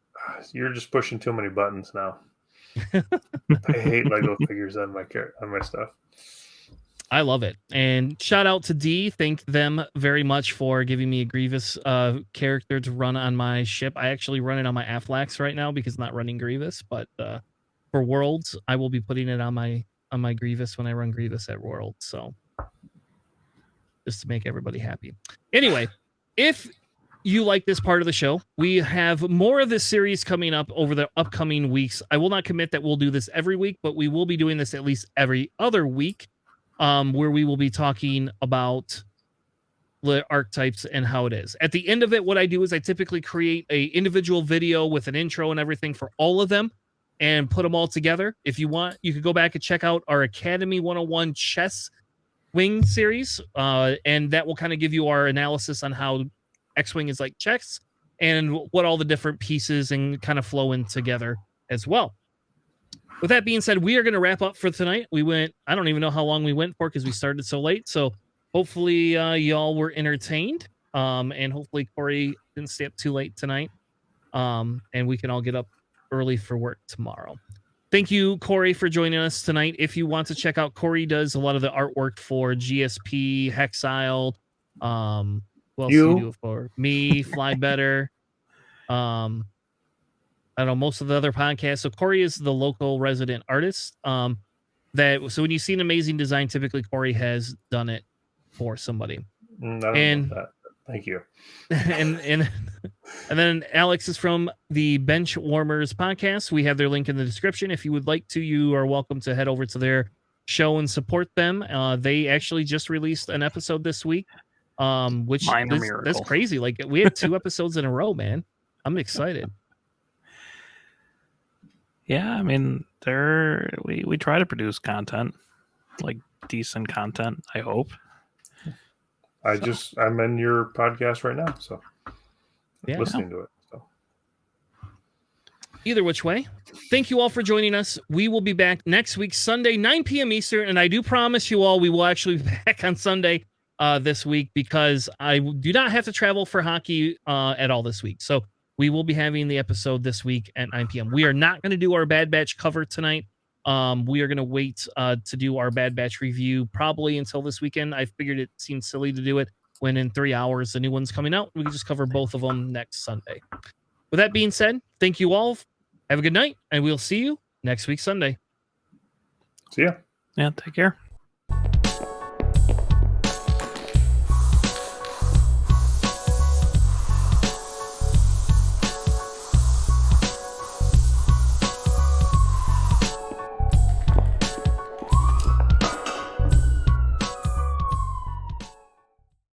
You're just pushing too many buttons now. I hate Lego figures on my stuff. I love it. And shout out to D. Thank them very much for giving me a Grievous character to run on my ship. I actually run it on my Afflax right now because it's not running Grievous, but for Worlds, I will be putting it on my Grievous when I run Grievous at Worlds. So just to make everybody happy. Anyway, if you like this part of the show, we have more of this series coming up over the upcoming weeks. I will not commit that we'll do this every week, but we will be doing this at least every other week, where we will be talking about the archetypes and how it is. At the end of it, what I do is I typically create a individual video with an intro and everything for all of them and put them all together. If you want, you could go back and check out our Academy 101 Chess Wing series, and that will kind of give you our analysis on how X-Wing is like chess and what all the different pieces and kind of flow in together as well. With that being said, we are going to wrap up for tonight. I don't even know how long we went for because we started so late. So hopefully y'all were entertained, and hopefully Corey didn't stay up too late tonight, and we can all get up early for work tomorrow. Thank you, Corey, for joining us tonight. If you want to check out, Corey does a lot of the artwork for GSP, Hexiled. What else do you do it for? Me, Fly Better. I don't know, most of the other podcasts. So Corey is the local resident artist. So when you see an amazing design, typically Corey has done it for somebody. I don't know that. Thank you. And then Alex is from the Bench Warmers podcast. We have their link in the description. If you would like to, you are welcome to head over to their show and support them. They actually just released an episode this week, which that's crazy. Like we had 2 episodes in a row, man. I'm excited. Yeah, I mean, we try to produce content, like decent content, I hope. I'm in your podcast right now, so yeah, listening to it. So Either which way, thank you all for joining us. We will be back next week, Sunday, 9 p.m. Eastern. And I do promise you all we will actually be back on Sunday this week because I do not have to travel for hockey at all this week. So we will be having the episode this week at 9 p.m. We are not going to do our Bad Batch cover tonight. We are going to wait to do our Bad Batch review probably until this weekend. I figured it seemed silly to do it when in 3 hours the new one's coming out. We can just cover both of them next Sunday. With that being said, thank you all. Have a good night, and we'll see you next week Sunday. See ya. Yeah, take care.